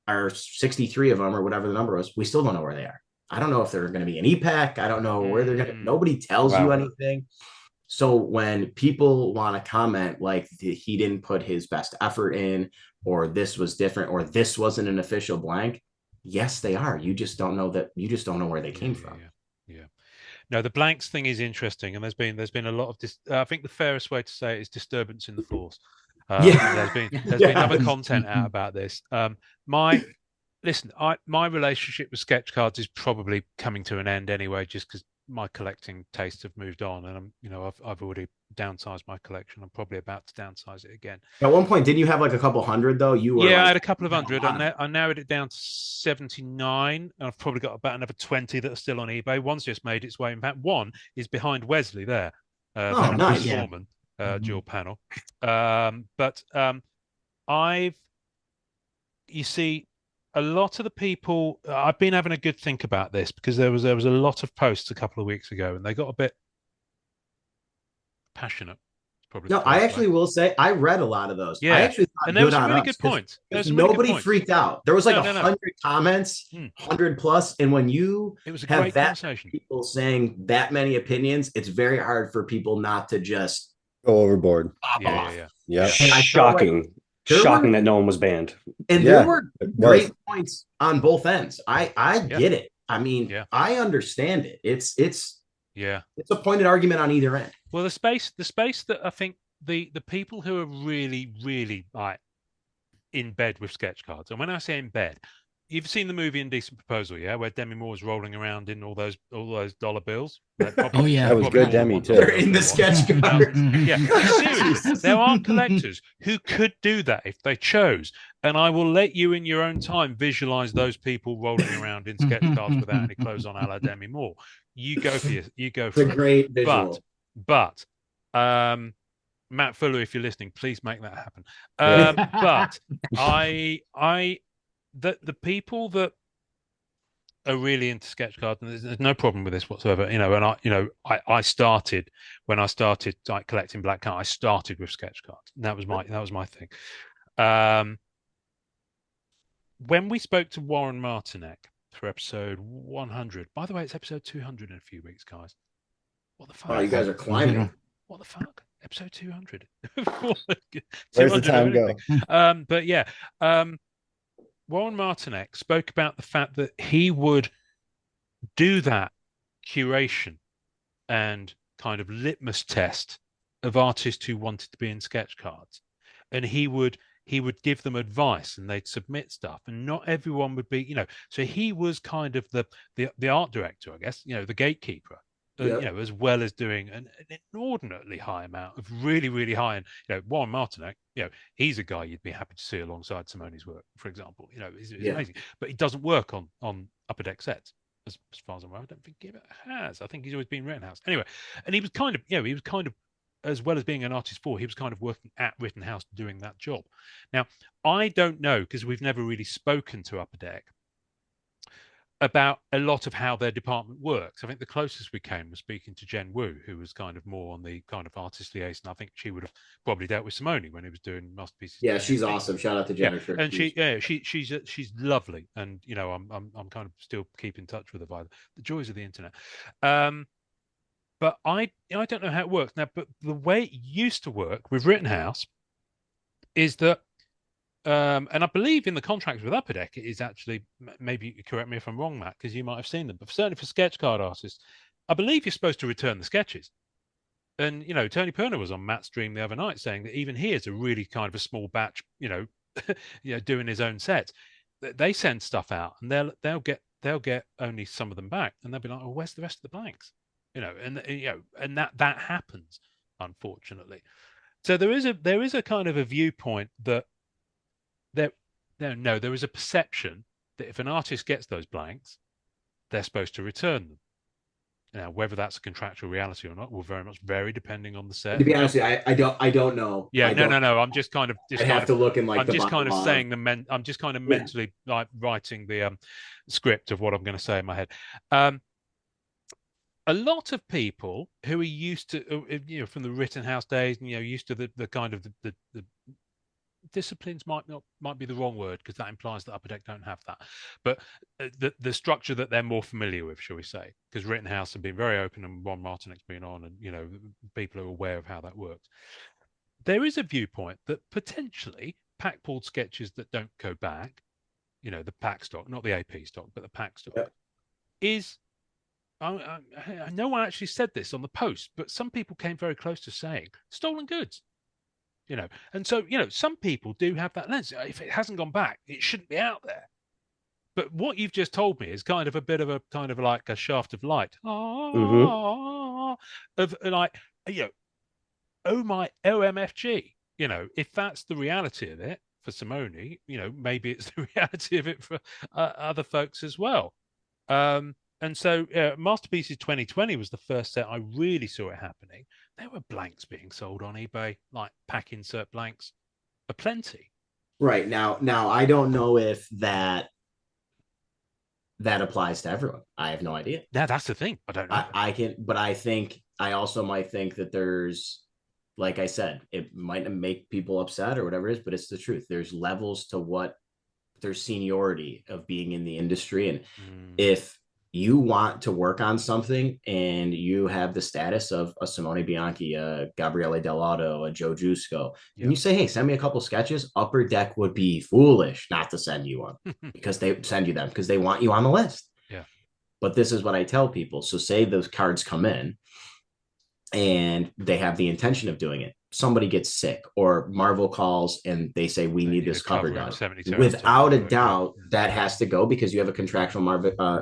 or 63 of them, or whatever the number was. We still don't know where they are. I don't know if they're going to be an e-pack. I don't know where they're going to, nobody tells you anything. So when people want to comment like he didn't put his best effort in, or this was different, or this wasn't an official blank, yes, they are. You just don't know that. You just don't know where they came from. Yeah. No, the blanks thing is interesting, and there's been a lot of this. I think the fairest way to say it is disturbance in the force. There's been other content out about this. My relationship with sketch cards is probably coming to an end anyway, just because my collecting tastes have moved on, and I've already downsized my collection. I'm probably about to downsize it again. At one point, didn't you have like a couple hundred though? I had a couple of hundred. I narrowed it down to 79, and I've probably got about another 20 that are still on eBay. One's just made its way. In fact, one is behind Wesley there. Nice. Foreman, dual panel. You see, a lot of the people, I've been having a good think about this because there was a lot of posts a couple of weeks ago, and they got a bit passionate. Probably No, the I polite actually way. will say I read a lot of those. Yeah, I actually thought and there were good some on really us good points. There were because some really good nobody points. freaked out. There was like No, 100 comments, Hmm. 100 plus, and when you It was a have great that conversation. many people saying that many opinions, it's very hard for people not to just Go overboard. pop Yeah, off. yeah. Yep. And I felt like Shocking. there Shocking were- that no one was banned. And Yeah, there were it was. great points on both ends. I Yeah. get it. I mean, Yeah. I understand it. It's Yeah. a pointed argument on either end. Well, the space that I think the people who are really, really like in bed with sketch cards, and when I say in bed, you've seen the movie Indecent Proposal, yeah, where Demi Moore's rolling around in all those dollar bills. Oh, yeah. That was probably good, more than Demi, one too. dollar They're bill in the than sketch one. card. Yeah, seriously, Jesus. there are collectors who could do that if they chose, and I will let you in your own time visualize those people rolling around in sketch cards without any clothes on, a la Demi Moore. You go for It's a it. great visual. But Matt Fuller, if you're listening, please make that happen. Yeah. But the people that are really into sketch cards, and there's no problem with this whatsoever, and I started when I started like collecting black cards, I started with sketch cards. And that was my thing. When we spoke to Warren Martinek for episode 100, by the way, it's episode 200 in a few weeks, guys. What the fuck? Oh, you guys are climbing. What the fuck? Episode 200. Where's the time go? But yeah, Warren Martinek spoke about the fact that he would do that curation and kind of litmus test of artists who wanted to be in sketch cards, and he would give them advice, and they'd submit stuff, and not everyone would be, so he was kind of the art director, I guess, the gatekeeper. Yep. As well as doing an inordinately high amount of really, really high. And Warren Martinek, he's a guy you'd be happy to see alongside Simone's work, for example. He's amazing, but he doesn't work on Upper Deck sets, as far as I'm aware. I don't think he ever has. I think he's always been Rittenhouse anyway. And he was kind of, as well as being an artist he was kind of working at Rittenhouse doing that job. Now, I don't know, because we've never really spoken to Upper Deck about a lot of how their department works. I think the closest we came was speaking to Jen Wu, who was kind of more on the kind of artist liaison. I think she would have probably dealt with Simone when he was doing Masterpieces. Yeah, she's awesome. Shout out to Jen. Yeah. And she's lovely, and I'm kind of still keep in touch with her via the joys of the internet. But I don't know how it works now. But the way it used to work with Rittenhouse is that. And I believe in the contracts with Upper Deck, it is actually, maybe correct me if I'm wrong, Matt, because you might have seen them, but certainly for sketch card artists, I believe you're supposed to return the sketches. And, Tony Perner was on Matt's stream the other night saying that even he is a really kind of a small batch, doing his own sets. They send stuff out, and they'll get only some of them back, and they'll be like, "Oh, where's the rest of the blanks?" And that happens, unfortunately. So there is a kind of a viewpoint that there is a perception that if an artist gets those blanks, they're supposed to return them. Now, whether that's a contractual reality or not will very much vary depending on the set. To be honest, I don't know. Yeah, no. I'm just kind of to look in like. I'm just kind of saying I'm just kind of mentally like writing the script of what I'm going to say in my head. A lot of people who are used to, from the Rittenhouse days, and used to the kind of the disciplines might be the wrong word, because that implies that Upper Deck don't have that, but the structure that they're more familiar with, shall we say, because Rittenhouse have been very open and Ron Martinek's been on, and people are aware of how that works. There is a viewpoint that potentially pack pulled sketches that don't go back, the pack stock, not the AP stock, but the pack stock, is no one actually said this on the post, but some people came very close to saying stolen goods. And so, some people do have that lens. If it hasn't gone back, it shouldn't be out there. But what you've just told me is kind of a bit of a kind of like a shaft of light. Of like, oh my OMFG. If that's the reality of it for Simone, maybe it's the reality of it for other folks as well. And so Masterpieces 2020 was the first set I really saw it happening. There were blanks being sold on eBay, like pack insert blanks, aplenty. Right. Now I don't know if that that applies to everyone. I have no idea. Yeah, that's the thing. I don't know. I also might think that there's, like I said, it might make people upset or whatever it is, but it's the truth. There's levels to what there's seniority of being in the industry. And if you want to work on something and you have the status of a Simone Bianchi, a Gabriele Dell'Otto, a Joe Giusco, and you say, hey, send me a couple sketches, Upper Deck would be foolish not to send you one because they send you them because they want you on the list. Yeah. But this is what I tell people. So say those cards come in and they have the intention of doing it. Somebody gets sick or Marvel calls and they say, we need this cover done. Without a doubt, that has to go because you have a contractual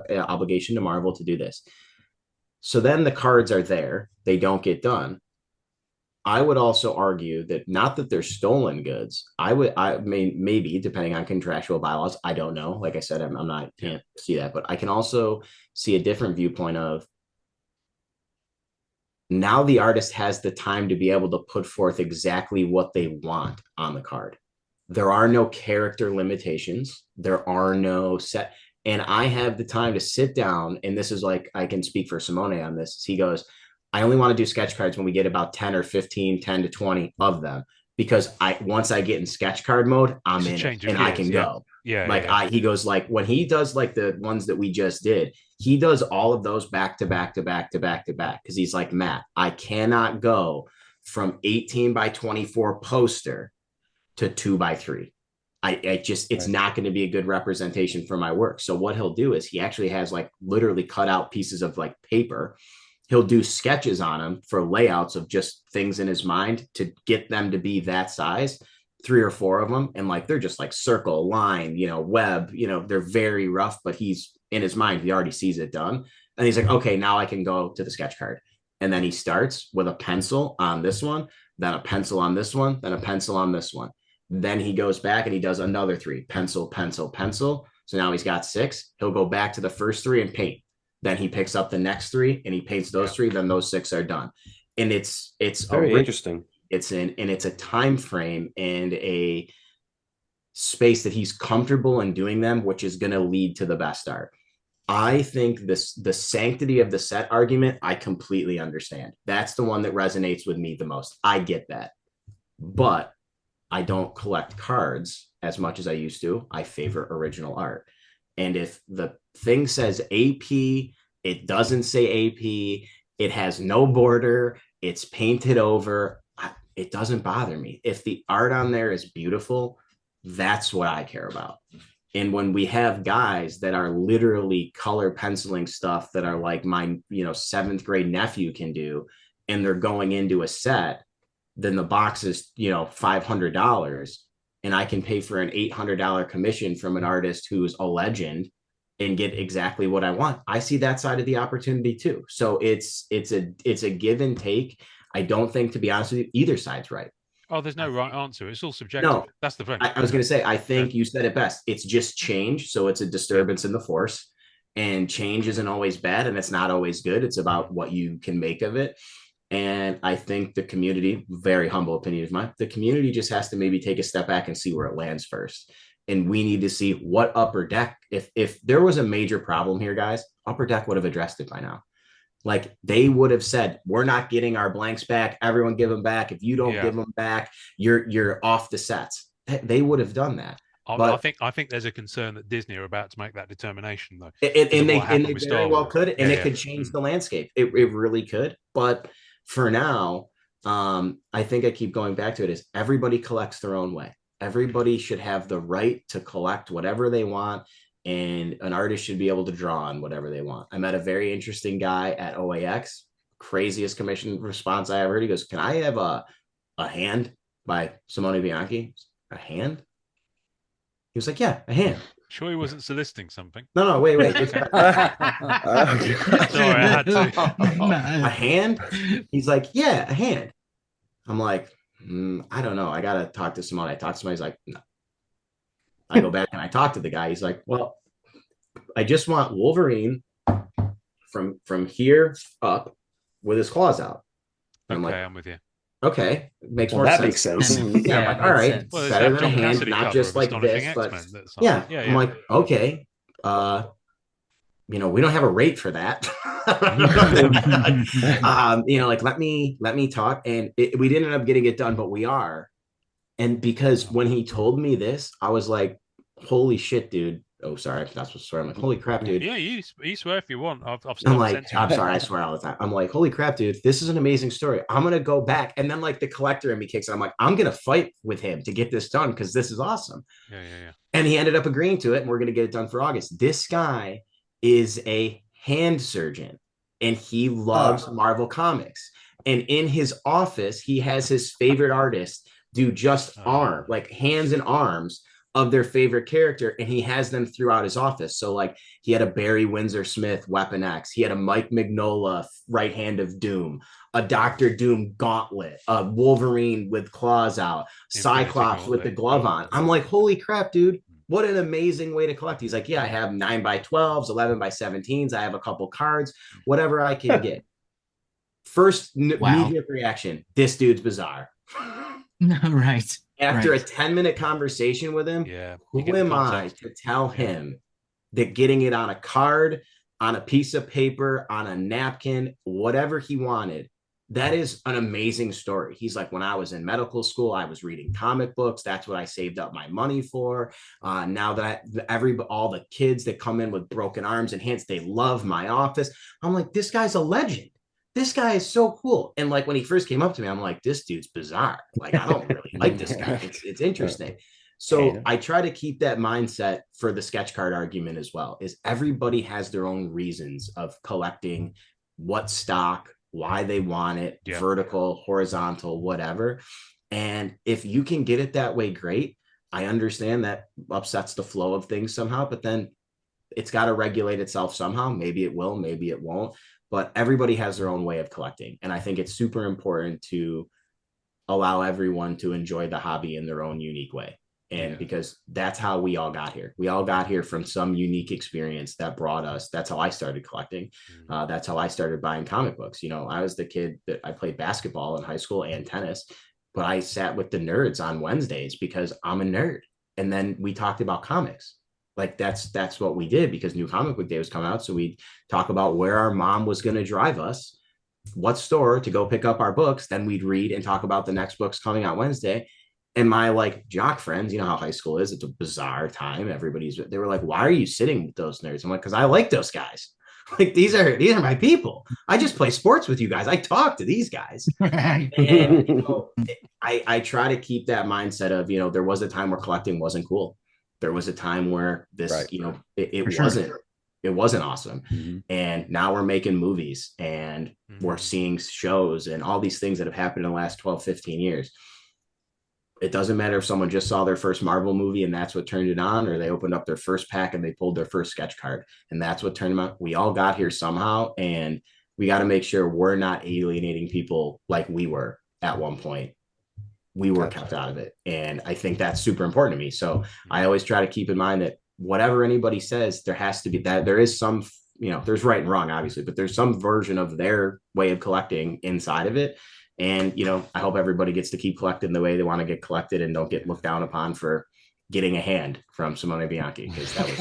obligation to Marvel to do this. So then the cards are there. They don't get done. I would also argue that not that they're stolen goods. I mean, maybe depending on contractual bylaws, I don't know. Like I said, I'm not, can't see that, but I can also see a different viewpoint of, now the artist has the time to be able to put forth exactly what they want on the card. There are no character limitations. There are no set. And I have the time to sit down. And this is like, I can speak for Simone on this. He goes, I only want to do sketch cards when we get about 10 or 15, 10 to 20 of them. Because once I get in sketch card mode, I'm in it and I can go. He goes like, when he does like the ones that we just did, he does all of those back to back to back to back to back. Cause he's like, Matt, I cannot go from 18 by 24 poster to 2x3. It's not going to be a good representation for my work. So what he'll do is he actually has like literally cut out pieces of like paper. He'll do sketches on them for layouts of just things in his mind to get them to be that size, 3 or 4 of them. And like, they're just like circle, line, web, they're very rough, but he's in his mind, he already sees it done. And he's like, okay, now I can go to the sketch card. And then he starts with a pencil on this one, then a pencil on this one, then a pencil on this one. Then he goes back and he does another 3, pencil, pencil, pencil. So now he's got 6. He'll go back to the first 3 and paint. Then he picks up the next 3 and he paints those 3. Then those 6 are done. And it's very interesting. It's a time frame and a space that he's comfortable in doing them, which is going to lead to the best art. I think the sanctity of the set argument, I completely understand. That's the one that resonates with me the most. I get that. But I don't collect cards as much as I used to. I favor original art. And if the thing says AP, it doesn't say AP, it has no border, it's painted over, it doesn't bother me. If the art on there is beautiful, that's what I care about. And when we have guys that are literally color penciling stuff that are like my, 7th grade nephew can do, and they're going into a set, then the box is, $500. And I can pay for an $800 commission from an artist who's a legend and get exactly what I want. I see that side of the opportunity too. So it's a give and take. I don't think, to be honest with you, either side's right. Oh, there's no right answer. It's all subjective. No, that's the thing. I was going to say, I think you said it best. It's just change. So it's a disturbance in the force, and change isn't always bad and it's not always good. It's about what you can make of it. And I think the community, very humble opinion of mine, the community just has to maybe take a step back and see where it lands first. And we need to see what Upper Deck, if there was a major problem here, guys, Upper Deck would have addressed it by now. Like, they would have said, we're not getting our blanks back. Everyone give them back. If you don't give them back, you're off the sets. They would have done that. But I think there's a concern that Disney are about to make that determination, though. And they very well could, and it could change the landscape. It really could. But for now, I think I keep going back to it, is everybody collects their own way. Everybody should have the right to collect whatever they want, and an artist should be able to draw on whatever they want. I met a very interesting guy at OAX, craziest commission response I ever heard. He goes, can I have a hand by Simone Bianchi? A hand? He was like, yeah, a hand. Sure he wasn't soliciting something? No, wait. Sorry, I had to. A hand? He's like, yeah, a hand. I'm like, I don't know. I got to talk to Simone. I talked to somebody. He's like, no. I go back and I talk to the guy. He's like, well, I just want Wolverine from here up with his claws out. And okay, I'm with you. Okay, it makes more sense. That makes sense. Yeah, like, all right, well, better than a hand, not just like this, but yeah. I'm like, okay, we don't have a rate for that. Like let me talk. And we didn't end up getting it done, but we are. And because when he told me this, I was like, holy shit, dude. Oh, sorry. That's what swear. I'm like, holy crap, dude. Yeah, you swear if you want. I've I'm stopped like, censoring I'm you. sorry, I swear all the time. I'm like, holy crap, dude, this is an amazing story. I'm gonna go back. And then like the collector in me kicks in. I'm like, I'm gonna fight with him to get this done because this is awesome. Yeah. And he ended up agreeing to it, and we're gonna get it done for August. This guy is a hand surgeon and he loves Marvel comics. And in his office, he has his favorite artist do just like hands and arms of their favorite character, and he has them throughout his office. So like he had a Barry Windsor Smith Weapon X, he had a Mike Mignola Right Hand of Doom, a Doctor Doom gauntlet, a Wolverine with claws out, Cyclops with the glove on. I'm like, holy crap, dude. What an amazing way to collect. He's like, yeah, I have 9x12s, 11x17s. I have a couple cards, whatever I can get. First knee-jerk reaction, this dude's bizarre. Right. After a 10-minute conversation with him, who am I to tell him that getting it on a card, on a piece of paper, on a napkin, whatever he wanted, that is an amazing story. He's like, when I was in medical school, I was reading comic books. That's what I saved up my money for. Now that all the kids that come in with broken arms and hands, they love my office. I'm like, this guy's a legend. This guy is so cool. And like when he first came up to me, I'm like, this dude's bizarre. Like, I don't really like this guy. It's interesting. So I try to keep that mindset for the sketch card argument as well, is everybody has their own reasons of collecting, what stock, why they want it, vertical, horizontal, whatever. And if you can get it that way, great. I understand that upsets the flow of things somehow, but then it's got to regulate itself somehow. Maybe it will, maybe it won't, but everybody has their own way of collecting. And I think it's super important to allow everyone to enjoy the hobby in their own unique way. And because that's how we all got here. We all got here from some unique experience that brought us. That's how I started collecting. That's how I started buying comic books. I was the kid that I played basketball in high school and tennis, but I sat with the nerds on Wednesdays because I'm a nerd. And then we talked about comics. Like that's what we did because New Comic Book Day was coming out. So we'd talk about where our mom was going to drive us, what store to go pick up our books. Then we'd read and talk about the next books coming out Wednesday. And my like jock friends, how high school is, it's a bizarre time. They were like, why are you sitting with those nerds? I'm like, because I like those guys. Like these are my people. I just play sports with you guys. I talk to these guys. And I try to keep that mindset of, there was a time where collecting wasn't cool. There was a time where this, it wasn't awesome. And now we're making movies and we're seeing shows and all these things that have happened in the last 12, 15 years. It doesn't matter if someone just saw their first Marvel movie and that's what turned it on, or they opened up their first pack and they pulled their first sketch card and that's what turned them on. We all got here somehow, and we got to make sure we're not alienating people like we were at one point. We were kept out of it. And I think that's super important to me. So I always try to keep in mind that whatever anybody says, there has to be that there is some, there's right and wrong, obviously, but there's some version of their way of collecting inside of it. And, I hope everybody gets to keep collecting the way they want to get collected and don't get looked down upon for getting a hand from Simone Bianchi, because that was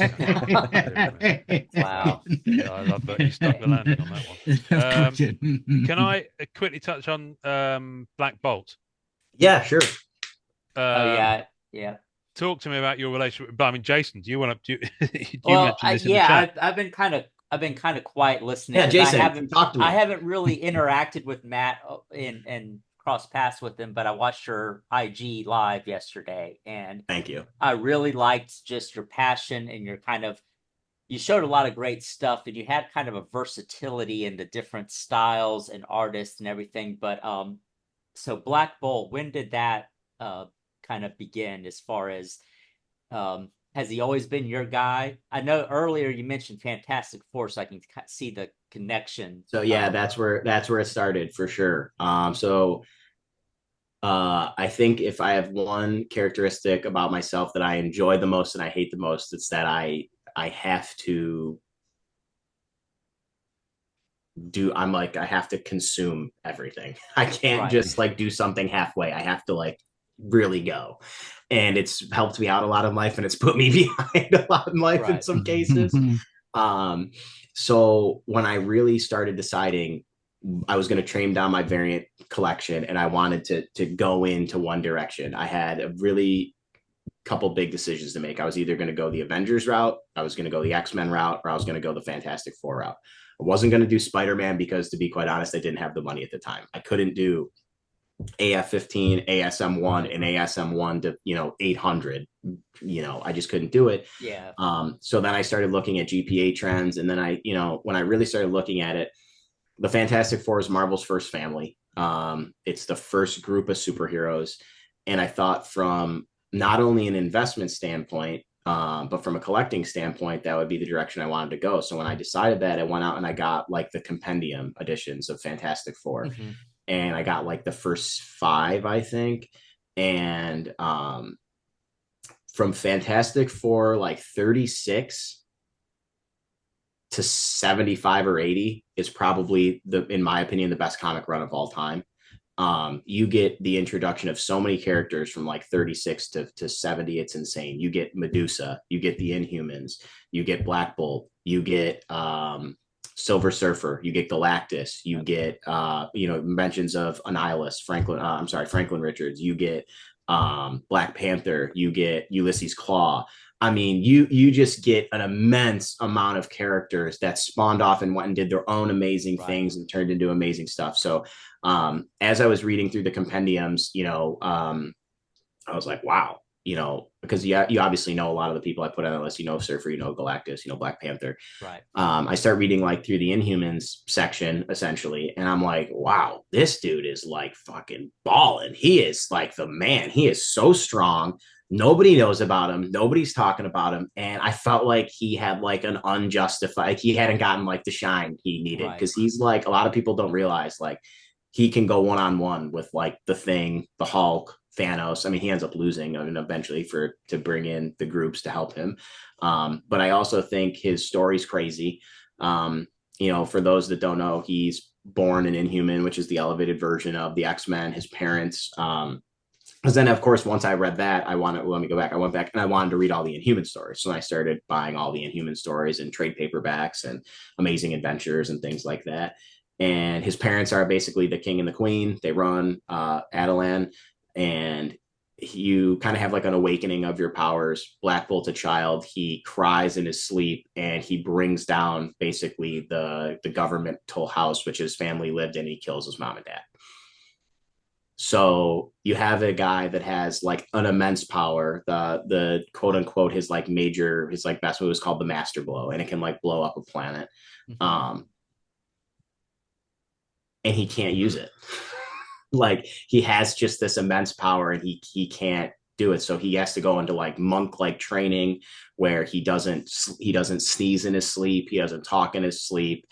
wow. I love that you stuck the landing on that one. Can I quickly touch on Black Bolt? Yeah, sure. Yeah. Talk to me about your relationship. But I mean, Jason, do you want to? Well, I've been kind of quiet listening. Yeah, Jason, talk to me. I haven't really interacted with Matt and crossed paths with him, but I watched your IG live yesterday, and thank you. I really liked just your passion and your you showed a lot of great stuff, and you had kind of a versatility in the different styles and artists and everything. But so Black Bolt, when did that kind of begin? As far as has he always been your guy? I know earlier you mentioned Fantastic Four, so I can see the connection. So yeah, that's where it started for sure. I think if I have one characteristic about myself that I enjoy the most and I hate the most, it's that I have to I have to consume everything. I can't just like do something halfway. I have to like really go. And it's helped me out a lot in life, and it's put me behind a lot in life in some cases. So when I really started deciding I was going to trim down my variant collection and I wanted to go into one direction, I had a really couple big decisions to make. I was either going to go the Avengers route, I was going to go the X-Men route, or I was going to go the Fantastic Four route. I wasn't going to do Spider-Man because, to be quite honest, I didn't have the money at the time. I couldn't do AF-15, ASM-1, and ASM-1 to 800. I just couldn't do it. Yeah. So then I started looking at GPA trends, and then when I really started looking at it, the Fantastic Four is Marvel's first family. It's the first group of superheroes, and I thought from not only an investment standpoint, but from a collecting standpoint, that would be the direction I wanted to go. So when I decided that, I went out and I got like the compendium editions of Fantastic Four, and I got like the first 5, I think, and from Fantastic Four like 36 to 75 or 80 is probably in my opinion, the best comic run of all time. You get the introduction of so many characters from like 36 to 70. It's insane. You get Medusa, you get the Inhumans, you get Black Bolt, you get Silver Surfer, you get Galactus, you get mentions of Annihilus, Franklin Richards, you get Black Panther, you get Ulysses Claw. I mean, you just get an immense amount of characters that spawned off and went and did their own amazing things and turned into amazing stuff. So as I was reading through the compendiums, I was like, wow, because you obviously know a lot of the people I put on the list, Surfer, Galactus, Black Panther. Right. I start reading like through the Inhumans section essentially, and I'm like, wow, this dude is like fucking balling. He is like the man. He is so strong. Nobody knows about him. Nobody's talking about him. And I felt like he had like an unjustified, he hadn't gotten like the shine he needed. Because he's like, a lot of people don't realize like he can go one-on-one with like the Thing, the Hulk, Thanos. I mean, he ends up losing eventually to bring in the groups to help him. But I also think his story's crazy. For those that don't know, he's born an Inhuman, which is the elevated version of the X-Men. His parents, because then, of course, once I read that, I went back and I wanted to read all the Inhuman stories. So I started buying all the Inhuman stories and trade paperbacks and Amazing Adventures and things like that. And his parents are basically the king and the queen. They run Attilan, and you kind of have like an awakening of your powers. Black Bolt, a child, he cries in his sleep and he brings down basically the governmental house, which his family lived in. He kills his mom and dad. So you have a guy that has like an immense power. The quote unquote his like best move is called the Master Blow, and it can like blow up a planet. And he can't use it. Like he has just this immense power, and he can't do it. So he has to go into like monk like training where he doesn't sneeze in his sleep, he doesn't talk in his sleep.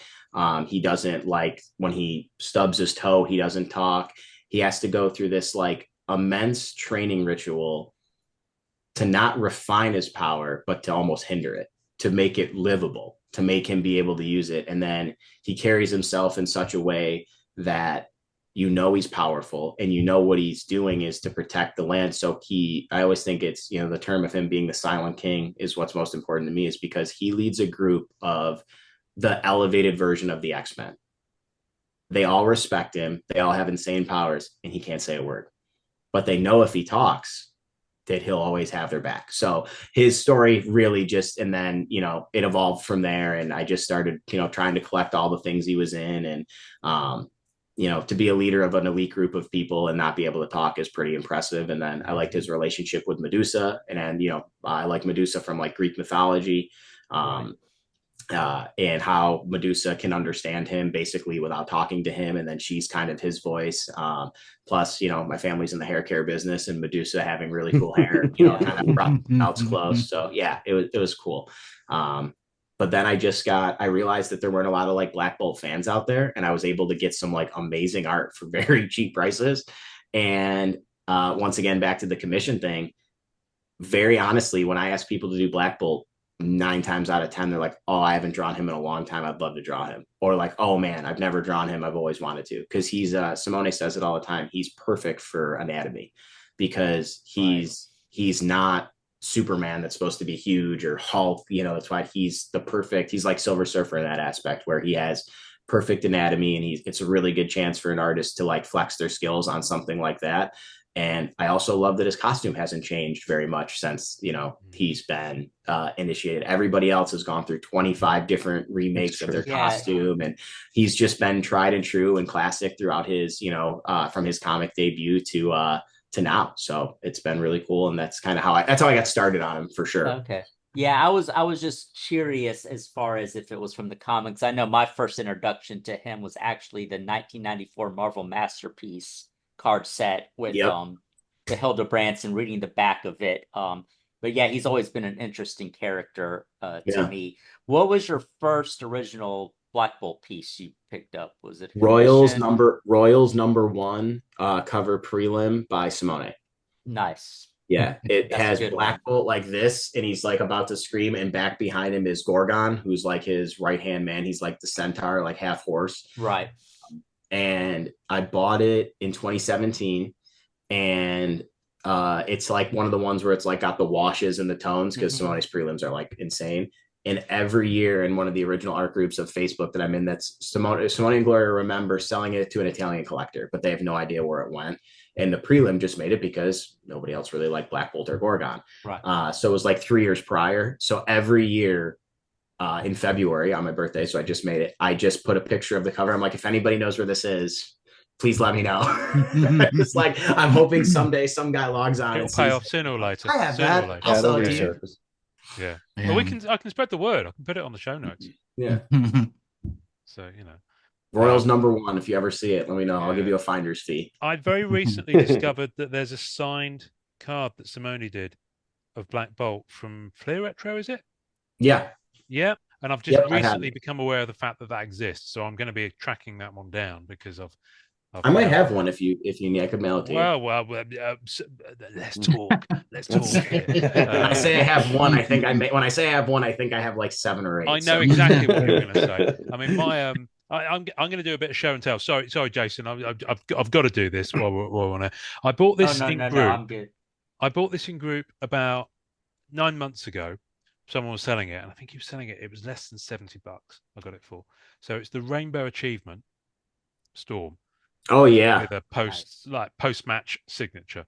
He doesn't, like when he stubs his toe, he doesn't talk. He has to go through this like immense training ritual to not refine his power, but to almost hinder it, to make it livable, to make him be able to use it. And then he carries himself in such a way that he's powerful, and what he's doing is to protect the land. So I always think it's, the term of him being the Silent King is what's most important to me, is because he leads a group of the elevated version of the X-Men. They all respect him. They all have insane powers, and he can't say a word. But they know if he talks, that he'll always have their back. So his story really and then, it evolved from there. And I just started, trying to collect all the things he was in. And, to be a leader of an elite group of people and not be able to talk is pretty impressive. And then I liked his relationship with Medusa. And then, I like Medusa from like Greek mythology. And how Medusa can understand him basically without talking to him. And then she's kind of his voice. Plus, my family's in the hair care business, and Medusa having really cool hair, kind of brought the mouths close. So yeah, it was cool. But then I realized that there weren't a lot of like Black Bolt fans out there, and I was able to get some like amazing art for very cheap prices. And once again, back to the commission thing, very honestly, when I ask people to do Black Bolt, 9 times out of 10, they're like, oh, I haven't drawn him in a long time, I'd love to draw him. Or like, oh man, I've never drawn him, I've always wanted to. Because he's Simone says it all the time, he's perfect for anatomy, because he's not Superman that's supposed to be huge, or Hulk. That's why he's like Silver Surfer in that aspect, where he has perfect anatomy, and it's a really good chance for an artist to like flex their skills on something like that. And I also love that his costume hasn't changed very much since he's been initiated. Everybody else has gone through 25 different remakes of their costume, and he's just been tried and true and classic throughout his from his comic debut to now. So it's been really cool, and that's kind of how I got started on him, for sure. Okay. Yeah, I was just curious as far as if it was from the comics. I know my first introduction to him was actually the 1994 Marvel Masterpiece card set with the Hildebrands, and reading the back of it. But yeah, he's always been an interesting character to me. What was your first original Black Bolt piece you picked up? Was it Royals number one cover prelim by Simone? Nice. Yeah, it has Black Bolt like this, and he's like about to scream, and back behind him is Gorgon, who's like his right hand man. He's like the centaur, like half horse. Right. And I bought it in 2017, and it's like one of the ones where it's like got the washes and the tones, because Simone's prelims are like insane. And every year in one of the original art groups of Facebook that I'm in, that's Simone and Gloria remember selling it to an Italian collector, but they have no idea where it went. And the prelim just made it because nobody else really liked Black Bolt or Gorgon. Right. So it was like 3 years prior. So every year in February on my birthday, so I just made it, I just put a picture of the cover. I'm like, if anybody knows where this is, please let me know. It's like, I'm hoping someday some guy logs on. It'll pay off sooner or later. I have that. I'll sell it to you. Yeah. Well, I can spread the word. I can put it on the show notes. Yeah. So, Royals number one. If you ever see it, let me know. I'll give you a finder's fee. I very recently discovered that there's a signed card that Simone did of Black Bolt from Fleer Retro, is it? Yeah. Yeah. And I've just recently become aware of the fact that exists. So I'm going to be tracking that one down, because I might have one if you need. I could mail it to you. Well, let's talk. Let's talk. When I say I have one, I think I have like 7 or 8. I know exactly what you're going to say. I mean, my I'm going to do a bit of show and tell. Sorry, Jason. I've got to do this while we're on it. I bought this in group. No, I'm good. I bought this in group about 9 months ago. Someone was selling it, and I think he was selling it. It was less than $70. I got it for. So it's the Rainbow Achievement Storm. Oh yeah, with a post-match signature,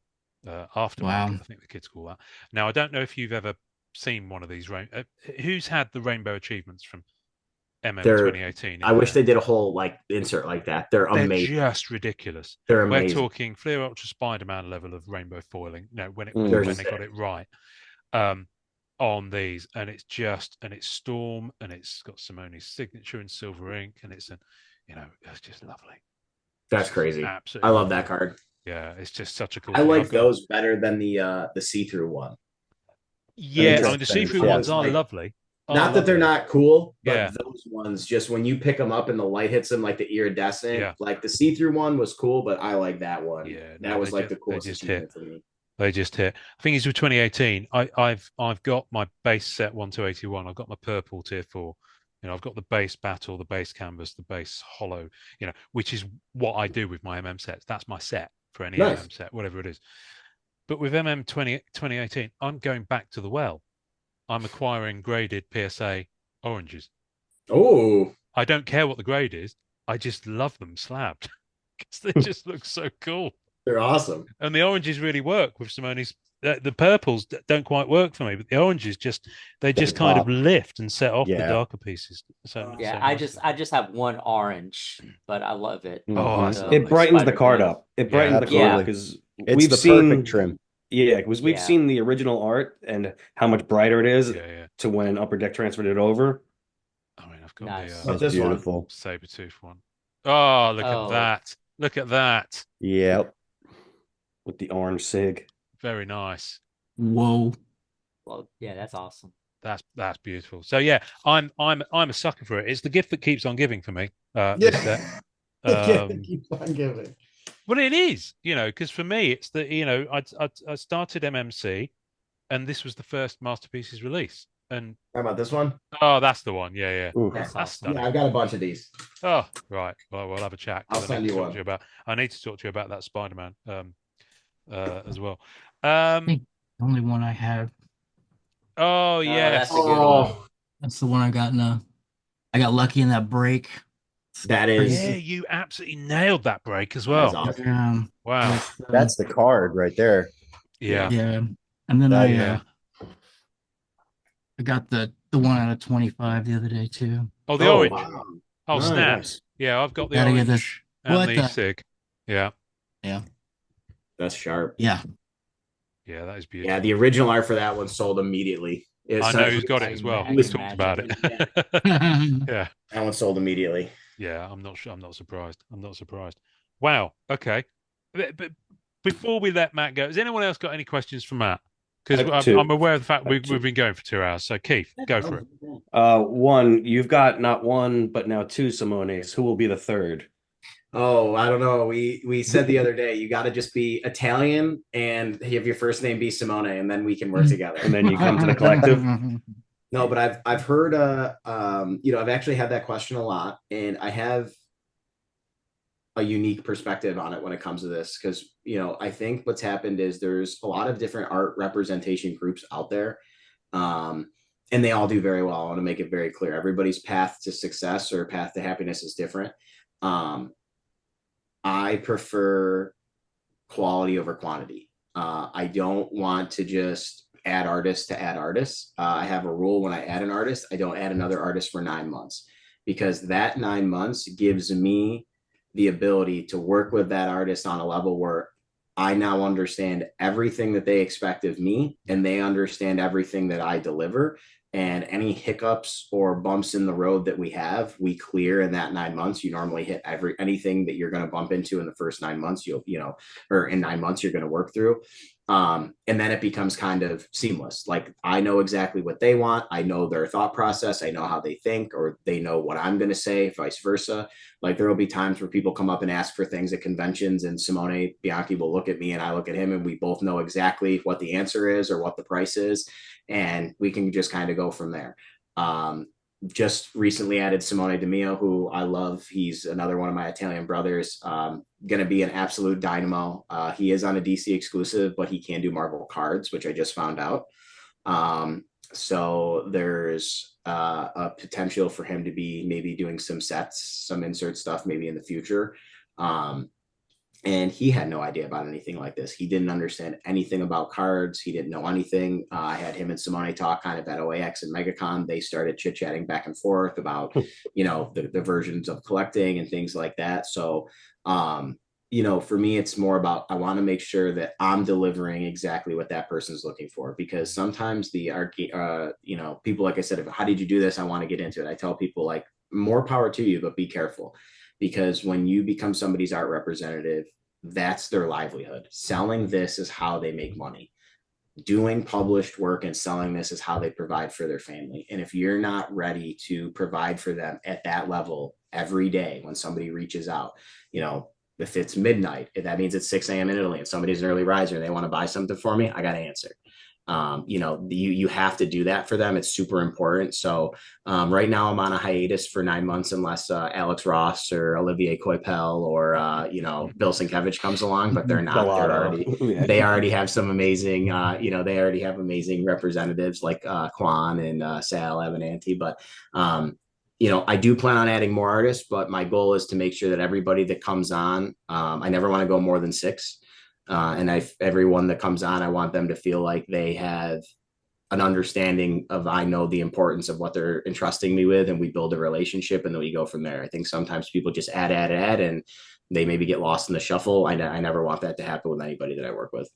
aftermarket. I think the kids call that. Now, I don't know if you've ever seen one of these. Who's had the Rainbow Achievements from MM 2018? I wish they did a whole like insert like that. They're amazing. Just ridiculous. They're amazing. We're talking Fleer Ultra Spider-Man level of rainbow foiling. When they got it right. On these, and it's Storm, and it's got Simone's signature in silver ink, and it's it's just lovely. That's crazy. Absolutely. I love that card. Yeah, it's just such a cool I like those better than the see-through one. Yeah, I mean, the see-through ones are lovely. Not that they're not cool, but those ones, just when you pick them up and the light hits them like the iridescent, like the see-through one was cool, but I like that one. Yeah, that was like the coolest achievement for me. They just hit. I think it's with 2018. I've got my base set 1-81. I've got my purple tier 4. I've got the base battle, the base canvas, the base hollow, which is what I do with my MM sets. That's my set for any MM set, whatever it is. But with MM 2018, I'm going back to the well. I'm acquiring graded PSA oranges. Oh. I don't care what the grade is. I just love them slabbed because they just look so cool. They're awesome. And the oranges really work with Simone's. The purples don't quite work for me, but the oranges they kind of lift and set off the darker pieces. So I just have one orange, but I love it. Oh, it brightens the card up. It brightens the card because we've seen perfect trim. Yeah, because we've seen the original art and how much brighter it is to when Upper Deck transferred it over. I mean, I've got this beautiful Sabertooth one. Oh, look at that! Look at that! Yep, with the orange sig. Very nice. Whoa. Well, yeah, that's awesome. That's beautiful. So yeah, I'm a sucker for it. It's the gift that keeps on giving for me. This set. Keeps on giving. Well, it is, because for me, it's I started MMC, and this was the first Masterpieces release. And how about this one? Oh, that's the one. Yeah. That's awesome. Yeah, I've got a bunch of these. Oh, right. Well, we'll have a chat. I'll send you one. I need to talk to you about that Spider-Man as well. I think the only one I have Oh yes. that's a good one. That's the one I got I got lucky in that break. That is Yeah, you absolutely nailed that break as that well. is awesome. Wow. That's the card right there. Yeah. yeah. And then That- Yeah. I got the one out of 25 the other day too. Oh, the Oh, orange. wow. Oh, Nice. snap. Yeah, I've got the Gotta get this. orange and What the the? SIG. Yeah. Yeah. That's sharp. Yeah. Yeah, that is Yeah, beautiful. the original art for that one sold immediately. I know who's got it as well. I We can talked about it. imagine. Yeah. That one sold immediately. Yeah, I'm not sure. I'm not surprised. I'm not surprised. Wow. Okay. But before we let Matt go, has anyone else got any questions for Matt? Because I'm aware of the fact we've been going for 2 hours. So Keith, go for it. One, you've got not one, but now two Simones. Who will be the third? Oh, I don't know. We said the other day, you got to just be Italian and have your first name be Simone, and then we can work together. And then you come to the collective. No, but I've heard I've actually had that question a lot, and I have a unique perspective on it when it comes to this, because I think what's happened is there's a lot of different art representation groups out there, and they all do very well. I want to make it very clear, everybody's path to success or path to happiness is different. I prefer quality over quantity. I don't want to just add artists to add artists. I have a rule: when I add an artist, I don't add another artist for 9 months, because that 9 months gives me the ability to work with that artist on a level where I now understand everything that they expect of me, and they understand everything that I deliver. And any hiccups or bumps in the road that we have, we clear in that 9 months. You normally hit anything that you're going to bump into in the first 9 months, or in 9 months, you're going to work through. And then it becomes kind of seamless. Like, I know exactly what they want. I know their thought process. I know how they think, or they know what I'm going to say, vice versa. Like, there will be times where people come up and ask for things at conventions, and Simone Bianchi will look at me and I look at him, and we both know exactly what the answer is or what the price is. And we can just kind of go from there. Just recently added Simone Mio, who I love. He's another one of my Italian brothers. Going to be an absolute dynamo. He is on a DC exclusive, but he can do Marvel cards, which I just found out. So there's a potential for him to be maybe doing some sets, some insert stuff, maybe in the future. And he had no idea about anything like this. He didn't understand anything about cards. He didn't know anything. I had him and Simone talk kind of at OAX and MegaCon. They started chit-chatting back and forth about, the versions of collecting and things like that. So, for me, it's more about, I want to make sure that I'm delivering exactly what that person's looking for, because sometimes people, like I said, how did you do this? I want to get into it. I tell people, like, more power to you, but be careful. Because when you become somebody's art representative, that's their livelihood. Selling this is how they make money. Doing published work and selling this is how they provide for their family. And if you're not ready to provide for them at that level every day, when somebody reaches out, if it's midnight, if that means it's 6 a.m. in Italy and somebody's an early riser and they want to buy something for me, I got to answer. You have to do that for them. It's super important. So right now I'm on a hiatus for 9 months, unless Alex Ross or Olivier Coipel or Bill Sienkiewicz comes along, but they're not. They already have some amazing they already have amazing representatives like Quan and Sal Avenanti. But I do plan on adding more artists, but my goal is to make sure that everybody that comes on, I never want to go more than 6. And everyone that comes on, I want them to feel like they have an understanding of, I know the importance of what they're entrusting me with, and we build a relationship, and then we go from there. I think sometimes people just add, and they maybe get lost in the shuffle. I never want that to happen with anybody that I work with.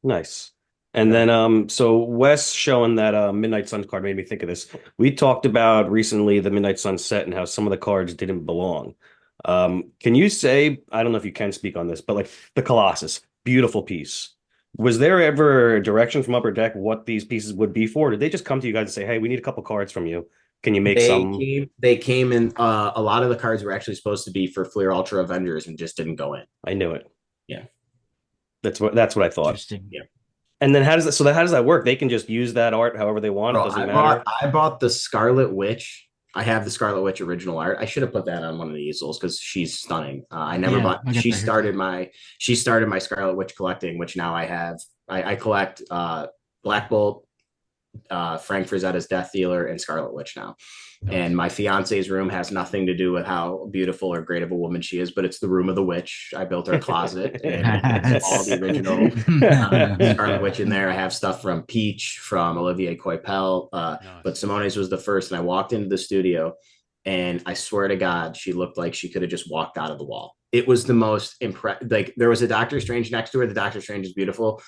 Nice. And then, so Wes showing that Midnight Sun card made me think of this. We talked about recently the Midnight Sun set and how some of the cards didn't belong. Can you say, I don't know if you can speak on this, but like the Colossus, beautiful piece. Was there ever a direction from Upper Deck what these pieces would be for? Did they just come to you guys and say, hey, we need a couple cards from you? Can you make some? They came in. A lot of the cards were actually supposed to be for Fleer Ultra Avengers and just didn't go in. I knew it. Yeah. That's what I thought. Interesting. Yeah. And then how does that work? They can just use that art however they want. It doesn't matter. I bought the Scarlet Witch. I have the Scarlet Witch original art. I should have put that on one of the easels because she's stunning. I never bought. She started my Scarlet Witch collecting, which now I have. I collect Black Bolt, Frank Frazetta's Death Dealer, and Scarlet Witch now. Nice. And my fiance's room has nothing to do with how beautiful or great of a woman she is, but it's the room of the witch. I built her closet and it's all the original Scarlet Witch in there. I have stuff from Peach, from Olivier Coipel, Nice. but Simone's was the first. And I walked into the studio, and I swear to God, she looked like she could have just walked out of the wall. It was the most like there was a Doctor Strange next to her. The Doctor Strange is beautiful.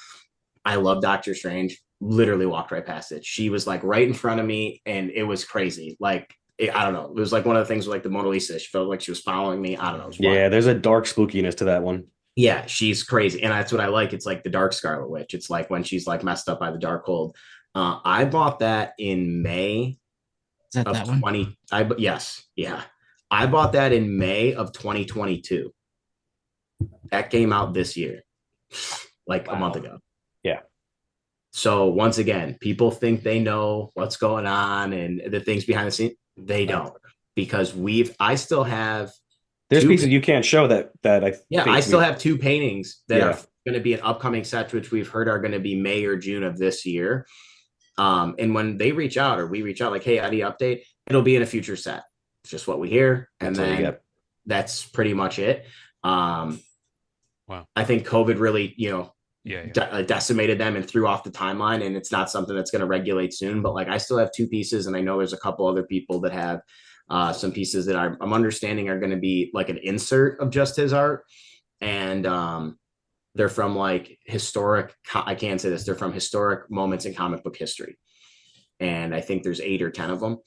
I love Doctor Strange. Literally walked right past it. She was like right in front of me, and it was crazy. Like I don't know. It was like one of the things with like the Mona Lisa. She felt like she was following me. I don't know. Yeah, there's a dark spookiness to that one. Yeah, she's crazy, and that's what I like. It's like the Dark Scarlet Witch. It's like when she's like messed up by the Darkhold. I bought that in May Is that of that one? 20. Yes, yeah. I bought that in May of 2022. That came out this year, like a month ago. Yeah. So once again, people think they know what's going on and the things behind the scenes. They don't, because I still have. There's pieces you can't show that I still have 2 paintings that are going to be an upcoming set, which we've heard are going to be May or June of this year. And when they reach out or we reach out, like, hey, how do you update? It'll be in a future set. It's just what we hear. And then that's pretty much it. Wow. I think COVID really, decimated them and threw off the timeline, and it's not something that's going to regulate soon. But like, I still have 2 pieces, and I know there's a couple other people that have some pieces that I'm understanding are going to be like an insert of just his art. And they're from like historic, I can't say this, they're from historic moments in comic book history. And I think there's 8 or 10 of them.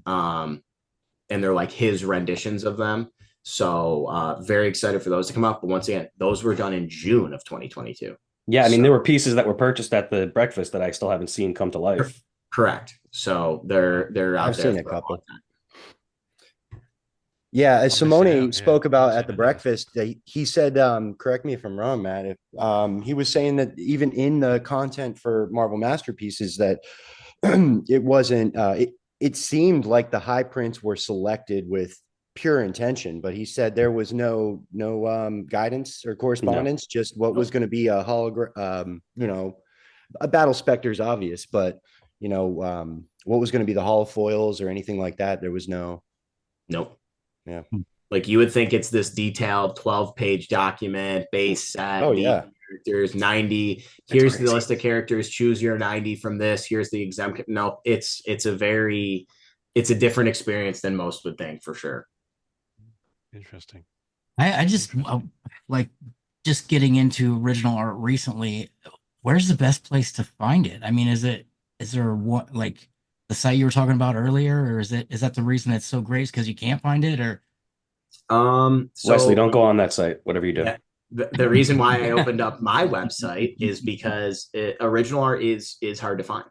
And they're like his renditions of them. So very excited for those to come up. But once again, those were done in June of 2022. Yeah, I mean, there were pieces that were purchased at the breakfast that I still haven't seen come to life. Correct. So they're out I've there. seen a couple. Yeah, as Simone spoke about at the breakfast, he said, correct me if I'm wrong, Matt, if he was saying that even in the content for Marvel Masterpieces that it wasn't, it seemed like the high prints were selected with pure intention, but he said there was no guidance or correspondence, just what was going to be a hologram, a Battle Specter's obvious, but what was going to be the holofoils or anything like that, there was nope. Yeah. Like you would think it's this detailed 12-page document, base set, characters, 90. Here's the list of characters. Choose your 90 from this. Here's the exempt. No, it's a different experience than most would think, for sure. Interesting. I just like just getting into original art recently. Where's the best place to find it? I mean, is there what, like the site you were talking about earlier, or is that the reason it's so great because you can't find it? Or Wesley, don't go on that site, whatever you do. Yeah, the reason why I opened up my website is because original art is hard to find.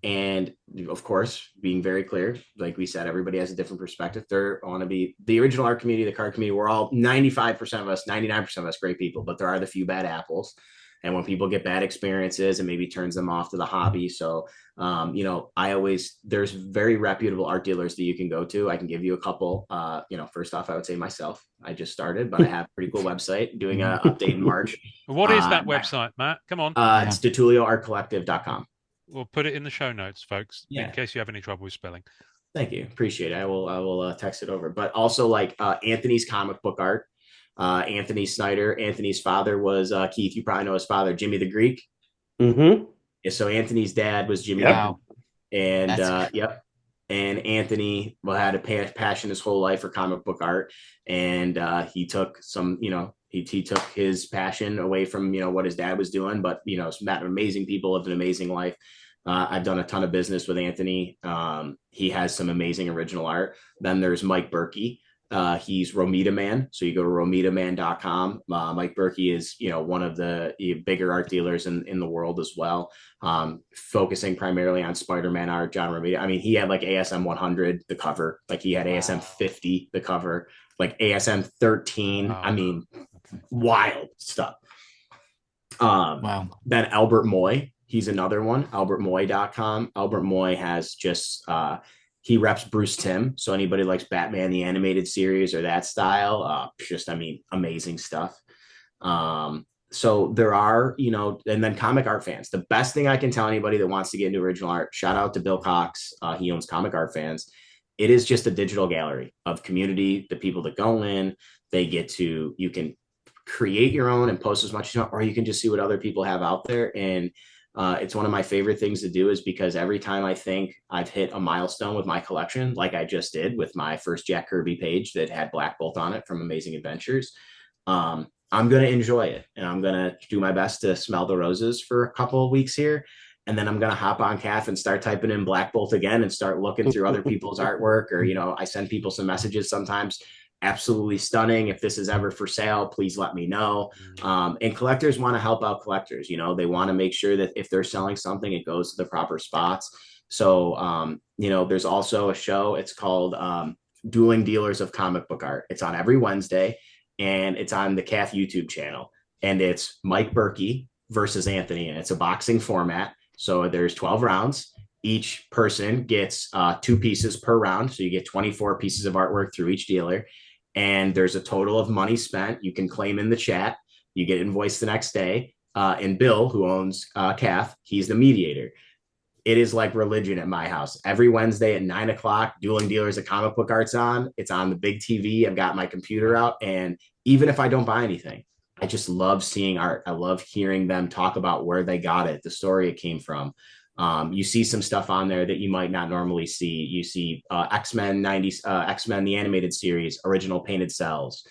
And of course, being very clear, like we said, everybody has a different perspective. There want to be the original art community, the card community. We're all 95% of us, 99% of us, great people, but there are the few bad apples. And when people get bad experiences, it maybe turns them off to the hobby. So, there's very reputable art dealers that you can go to. I can give you a couple. First off, I would say myself. I just started, but I have a pretty cool website doing an update in March. What is that website, Matt? Come on. It's DitullioArtCollective.com. We'll put it in the show notes, folks, in case you have any trouble with spelling. Thank you. Appreciate it. I will text it over. But also like Anthony's comic book art. Anthony Snyder. Anthony's father was Keith. You probably know his father, Jimmy the Greek. Mm-hmm. Yeah, so Anthony's dad was Jimmy. Wow. And and Anthony had a passion his whole life for comic book art, and he took some, he took his passion away from what his dad was doing, but met amazing people, lived an amazing life. I've done a ton of business with Anthony. He has some amazing original art. Then there's Mike Berkey. He's Romita Man. So you go to romitaman.com. Mike Berkey is, one of the bigger art dealers in the world as well. Focusing primarily on Spider-Man art, John Romita. I mean, he had like ASM 100, the cover, like he had ASM 50, the cover, like ASM 13. I mean, wild stuff. Wow. Then Albert Moy, he's another one, albertmoy.com. Albert Moy has just, he reps Bruce Timm. So anybody likes Batman, the animated series or that style, amazing stuff. so there are, and then comic art fans. The best thing I can tell anybody that wants to get into original art, shout out to Bill Cox. He owns Comic Art Fans. It is just a digital gallery of community. The people that go in, you can create your own and post as much as you want, or you can just see what other people have out there. And it's one of my favorite things to do, is because every time I think I've hit a milestone with my collection, like I just did with my first Jack Kirby page that had Black Bolt on it from Amazing Adventures, I'm going to enjoy it, and I'm going to do my best to smell the roses for a couple of weeks here. And then I'm going to hop on CAF and start typing in Black Bolt again and start looking through other people's artwork, or, I send people some messages sometimes. Absolutely stunning. If this is ever for sale, please let me know. And collectors want to help out collectors. They want to make sure that if they're selling something, it goes to the proper spots. So, there's also a show. It's called Dueling Dealers of Comic Book Art. It's on every Wednesday, and it's on the CAF YouTube channel. And it's Mike Berkey versus Anthony, and it's a boxing format. So there's 12 rounds. Each person gets 2 pieces per round. So you get 24 pieces of artwork through each dealer. And there's a total of money spent. You can claim in the chat. You get invoiced the next day. And Bill, who owns CAF, he's the mediator. It is like religion at my house. Every Wednesday at 9:00, Dueling Dealers of Comic Book Art's on. It's on the big TV. I've got my computer out. And even if I don't buy anything, I just love seeing art. I love hearing them talk about where they got it, the story it came from. You see some stuff on there that you might not normally see. You see X-Men 90s, X-Men, the animated series, original painted cells.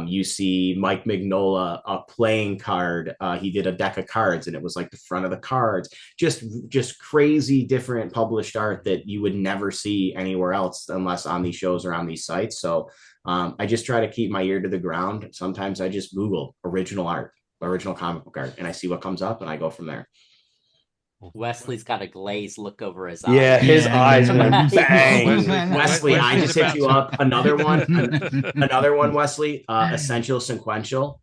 You see Mike Mignola, a playing card. He did a deck of cards, and it was like the front of the cards. Just crazy different published art that you would never see anywhere else unless on these shows or on these sites. So I just try to keep my ear to the ground. Sometimes I just Google original art, original comic book art, and I see what comes up, and I go from there. Wesley's got a glazed look over his Yeah, eyes. his eyes went bang. Wesley, I just hit you up. Another one, Wesley. Essential Sequential.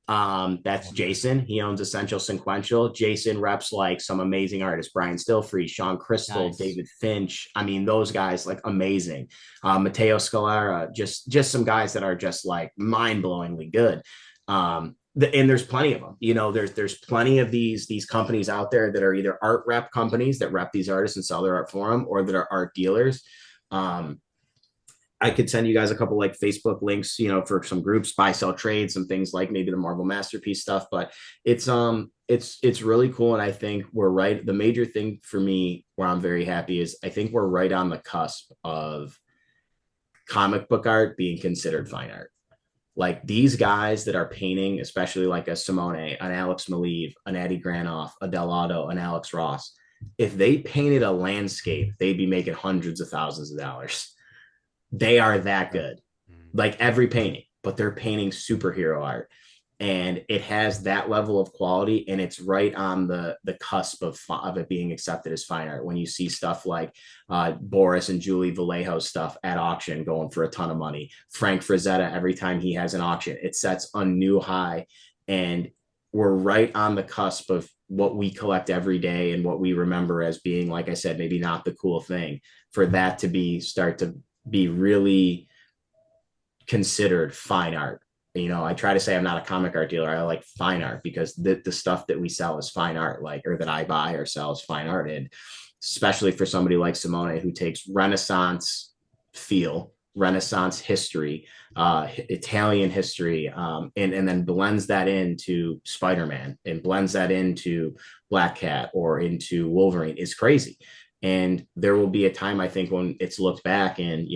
That's Jason. He owns Essential Sequential. Jason reps like some amazing artists: Brian Stilfree, Sean Crystal, Nice. David Finch. I mean, those guys, like, amazing. Matteo Scalera, just some guys that are just like mind-blowingly good. And there's plenty of them. There's plenty of these companies out there that are either art rep companies that rep these artists and sell their art for them, or that are art dealers. I could send you guys a couple like Facebook links, for some groups, buy, sell, trade, some things like maybe the Marvel Masterpiece stuff. But it's really cool. And I think we're right. The major thing for me where I'm very happy is I think we're right on the cusp of comic book art being considered fine art. Like these guys that are painting, especially like a Simone, an Alex MacLeod, an Eddie Granoff, a Dell'Otto, an Alex Ross, if they painted a landscape, they'd be making hundreds of thousands of dollars. They are that good, like every painting, but they're painting superhero art, and it has that level of quality, and it's right on the cusp of it being accepted as fine art. When you see stuff like Boris and Julie Vallejo stuff at auction going for a ton of money, Frank Frazetta, every time he has an auction, it sets a new high, and we're right on the cusp of what we collect every day and what we remember as being, like I said, maybe not the cool thing, for that to start to be really considered fine art. I try to say I'm not a comic art dealer. I like fine art because the stuff that we sell is fine art, or that I buy or sell is fine art. And especially for somebody like Simone, who takes Renaissance feel, Renaissance history, Italian history, and then blends that into Spider-Man and blends that into Black Cat or into Wolverine, is crazy. And there will be a time, I think, when it's looked back in,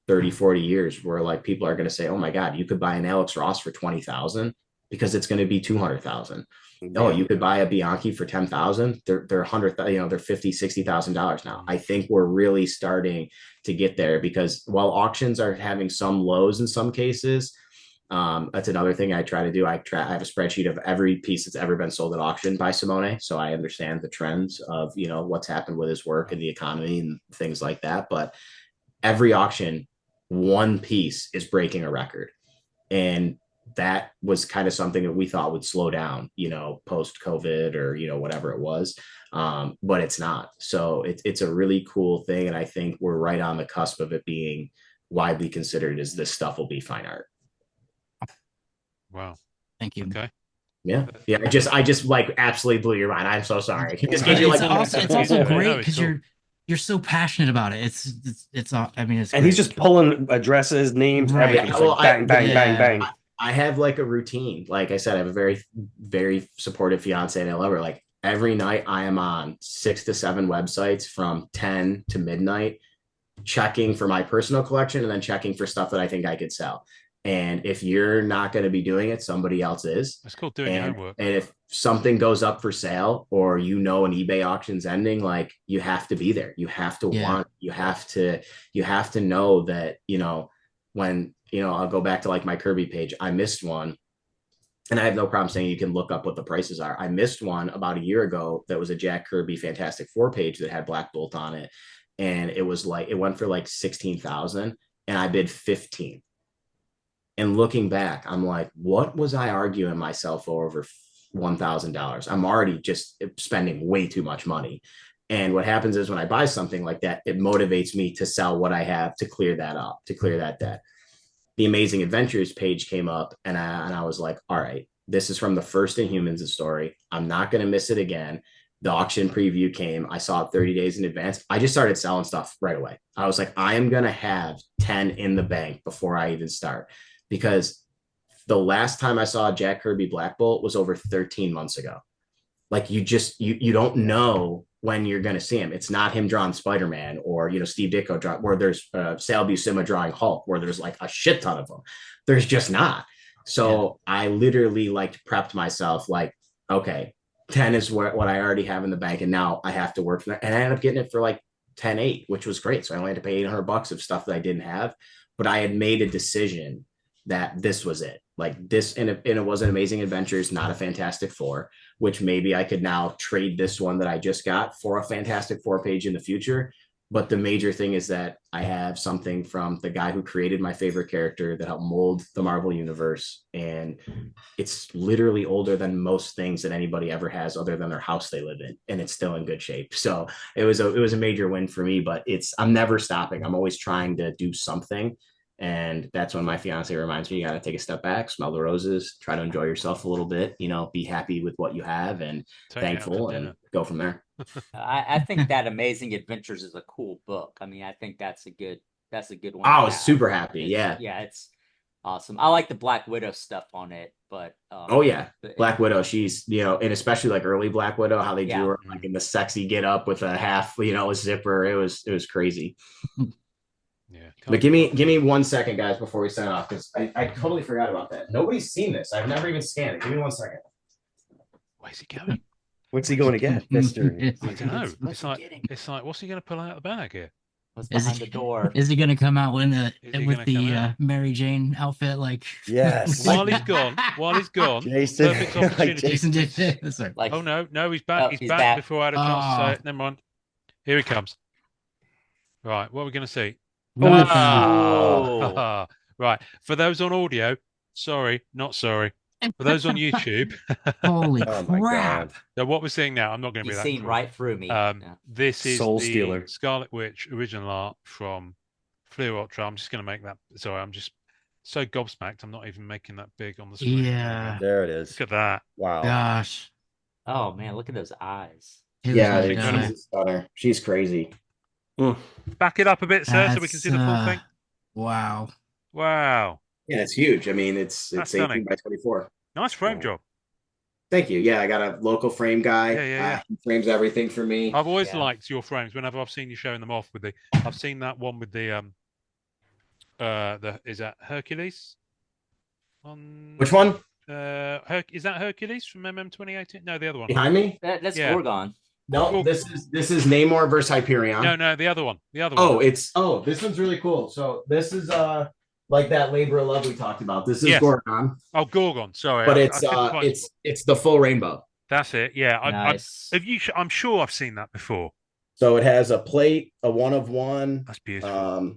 30, 40 years where like people are going to say, oh my God, you could buy an Alex Ross for 20,000 because it's going to be 200,000. Yeah. Oh, you could buy a Bianchi for 10,000. They're 100, they're $50,000, $60,000 now. I think we're really starting to get there, because while auctions are having some lows in some cases, that's another thing I try to do. I have a spreadsheet of every piece that's ever been sold at auction by Simone, so I understand the trends of what's happened with his work and the economy and things like that. But every auction, one piece is breaking a record, and that was kind of something that we thought would slow down, post COVID or whatever it was, but it's not. So it's a really cool thing, and I think we're right on the cusp of it being widely considered as this stuff will be fine art. Wow. Thank you. Okay. Yeah. I just like absolutely blew your mind. I'm so sorry. Just But gave you it's like also Yeah, no, great it's because cool. you're so passionate about it. It's I mean it's And great. he's just pulling addresses, names, Right. everything. Yeah, Just well, like bang, bang, bang, Yeah. bang. I have like a routine. Like I said, I have a very, very supportive fiance and I love her. Like every night I am on 6 to 7 websites from 10 to midnight, checking for my personal collection and then checking for stuff that I think I could sell. And if you're not going to be doing it, somebody else is. It's called doing your And homework. if something goes up for sale or an eBay auction's ending, like you have to be there. You have to Yeah. you have to know that, when, I'll go back to like my Kirby page. I missed one and I have no problem saying you can look up what the prices are. I missed one about a year ago that was a Jack Kirby Fantastic Four page that had Black Bolt on it. And it was like, it went for like 16,000 and I bid 15. And looking back, I'm like, what was I arguing myself over $1,000? I'm already just spending way too much money. And what happens is when I buy something like that, it motivates me to sell what I have to clear that up, to clear that debt. The Amazing Adventures page came up and I was like, all right, this is from the first Inhumans story. I'm not going to miss it again. The auction preview came. I saw it 30 days in advance. I just started selling stuff right away. I was like, I am going to have 10 in the bank before I even start, because the last time I saw Jack Kirby Black Bolt was over 13 months ago. Like you don't know when you're going to see him. It's not him drawing Spider-Man or, Steve Ditko draw, where there's Sal Buscema drawing Hulk, where there's like a shit ton of them. There's just not. So yeah. I literally like prepped myself like, okay, 10 is what I already have in the bank. And now I have to work for that. And I ended up getting it for like 10.8, which was great. So I only had to pay $800 of stuff that I didn't have, but I had made a decision that this was it. Like this, and it wasn't Amazing Adventures, not a Fantastic Four, which maybe I could now trade this one that I just got for a Fantastic Four page in the future. But the major thing is that I have something from the guy who created my favorite character that helped mold the Marvel universe. And it's literally older than most things that anybody ever has other than their house they live in. And it's still in good shape. So it was a major win for me, but I'm never stopping. I'm always trying to do something. And that's when my fiance reminds me, you got to take a step back, smell the roses, try to enjoy yourself a little bit, be happy with what you have and thankful and go from there. I think that Amazing Adventures is a cool book. I mean, I think that's a good one. I was super happy. Yeah. It's awesome. I like the Black Widow stuff on it, but oh yeah, Black Widow. She's and especially like early Black Widow, how they drew her like in the sexy get up with a half a zipper. It was crazy. Yeah. But give me 1 second, guys, before we sign off, because I totally forgot about that. Nobody's seen this. I've never even scanned it. Give me 1 second. Where's he going? What's he going to get, Mister? I don't know. It's like, what's he going to pull out of the bag here? What's behind the door? Is he going to come out with the Mary Jane outfit? Like yes. While he's gone. Jason, perfect opportunity. Like Jason did. Like, oh no, he's back. He's back before I had a chance to say it. Never mind. Here he comes. Right, what are we going to see? Oh. Right. For those on audio, sorry, not sorry. For those on YouTube, holy crap! So what we're seeing now, I'm not going to be that. Seen right through me. This is Soul the Stealer Scarlet Witch original art from Fleer Ultra. I'm just going to make that. Sorry, I'm just so gobsmacked. I'm not even making that big on the screen. Yeah, there it is. Look at that! Wow. Gosh. Oh man, look at those eyes. Yeah, she's a stunner. She's crazy. Back it up a bit, sir, so we can see the full thing. Wow. Yeah, it's huge. I mean, it's 18 by 24. Nice frame job. Thank you. Yeah, I got a local frame guy. Yeah. He frames everything for me. I've always liked your frames. Whenever I've seen you showing them off I've seen that one with the is that Hercules? Which one? Is that Hercules from MM 2018? No, the other one. Behind me? That's Gorgon. No, this is Namor versus Hyperion. No, the other one. This one's really cool. So this is like that labor of love we talked about. This is Gorgon. Oh, Gorgon. Sorry, but it's the full rainbow. That's it. Yeah, nice. I'm sure I've seen that before. So it has a plate, a 1 of 1. That's beautiful.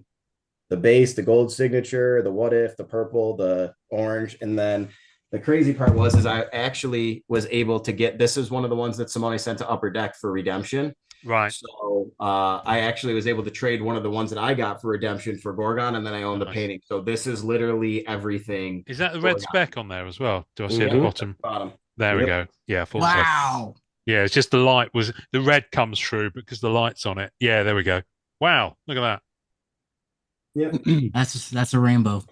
The base, the gold signature, the what if, the purple, the orange, and then. The crazy part is I actually was able to get, this is one of the ones that Simone sent to Upper Deck for redemption. Right. So I actually was able to trade one of the ones that I got for redemption for Gorgon, and then I own the painting. So this is literally everything. Is that the red speck on there as well? Do I see at the bottom? There we Yep. go. Yeah, thought so. Wow. Yeah, it's just the red comes through because the light's on it. Yeah, there we go. Wow, look at that. That's a rainbow.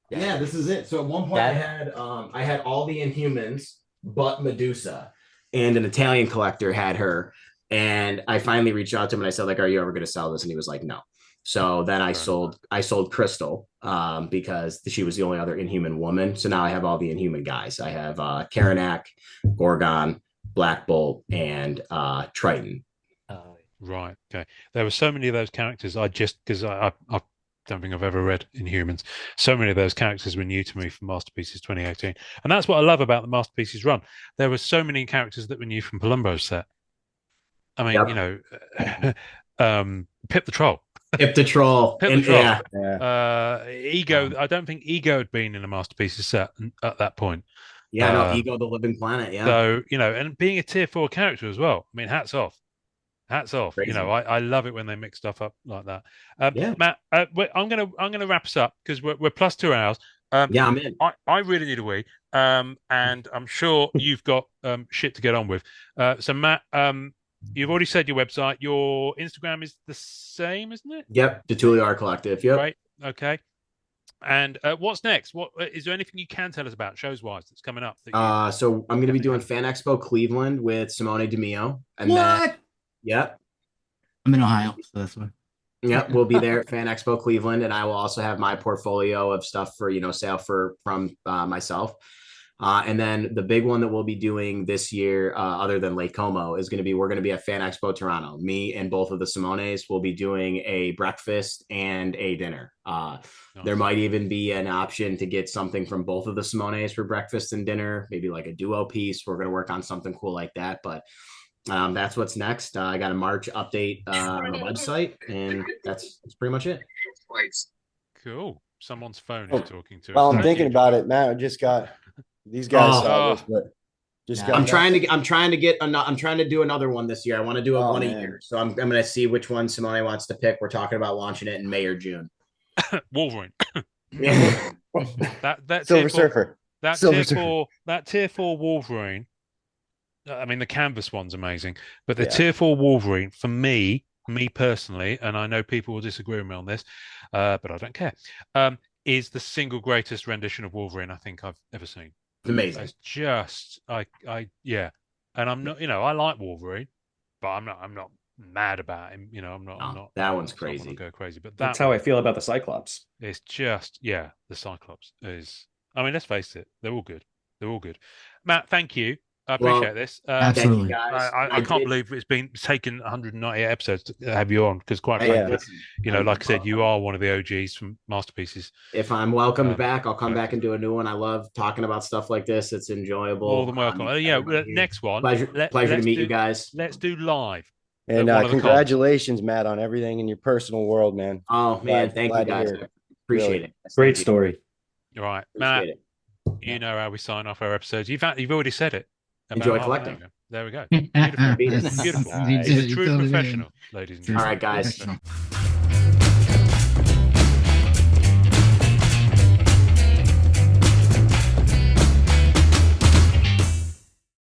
Yeah, this is it. So at one point I had all the Inhumans but Medusa, and an Italian collector had her. And I finally reached out to him and I said, like, "Are you ever going to sell this?" And he was like, "No." So then I sold Crystal because she was the only other Inhuman woman. So now I have all the Inhuman guys. I have Karanak, Gorgon, Black Bolt, and Triton. Right. Okay. There were so many of those characters. Because I don't think I've ever read Inhumans. So many of those characters were new to me from Masterpieces 2018, and that's what I love about the Masterpieces run. There were so many characters that were new from Palumbo's set. I mean, Yep. Pip the Troll. Pip the Troll. Pip the Troll. Yeah. Ego. I don't think Ego had been in a Masterpieces set at that point. Yeah, no, Ego the Living Planet. Yeah. So, and being a tier 4 character as well. I mean, hats off. Hats off. Crazy. I love it when they mix stuff up like that. Yeah. Matt, I'm gonna wrap us up because we're plus 2 hours. Yeah, I'm in. I really need a wee. And I'm sure you've got shit to get on with. So Matt, you've already said your website. Your Instagram is the same, isn't it? Yep, Ditullio Art Collective. Yep. Right. Okay. And what's next? What is there anything you can tell us about shows wise that's coming up? So I'm going to be doing Fan Expo Cleveland with Simone Bianchi. And What? then, yep. I'm in Ohio, so that's why. Yep, we'll be there at Fan Expo Cleveland, and I will also have my portfolio of stuff for sale from myself. And then the big one that we'll be doing this year, other than Lake Como, is we're going to be at Fan Expo Toronto. Me and both of the Simones will be doing a breakfast and a dinner. Nice. There might even be an option to get something from both of the Simones for breakfast and dinner, maybe like a duo piece. We're going to work on something cool like that, but that's what's next. I got a March update on the website, and that's pretty much it. Cool. Someone's phone is talking to us. Well, I'm thinking about it, Matt. I just got these guys saw this, but just got. I'm trying to do another one this year. I want to do one a year, so I'm going to see which one Simone wants to pick. We're talking about launching it in May or June. Wolverine. Yeah. that Silver Surfer. That tier 4 Wolverine. I mean, the canvas one's amazing, but the tier 4 Wolverine, for me personally, and I know people will disagree with me on this, but I don't care, is the single greatest rendition of Wolverine I think I've ever seen. Amazing. It's just, yeah. And I'm not, I like Wolverine, but I'm not mad about him. I'm not. That one's crazy. I'm go crazy, but that's how I feel about the Cyclops. It's just, the Cyclops is. I mean, let's face it, they're all good. They're all good. Matt, thank you. I appreciate this. Absolutely. Guys. I can't believe it's been taken 198 episodes to have you on because, quite frankly, like I said, you are one of the OGs from Masterpieces. If I'm welcomed back, I'll come back and do a new one. I love talking about stuff like this. It's enjoyable. More than welcome. Next one. Pleasure to meet you guys. Let's do live. And congratulations, Matt, on everything in your personal world, man. Oh, man. Thank you, guys. Appreciate it. Great story. All right, Matt. You know how we sign off our episodes. You've already said it. Enjoy collecting. There we go. Beautiful. Beautiful. Nice. He's a true professional, ladies and gentlemen. All right, guys.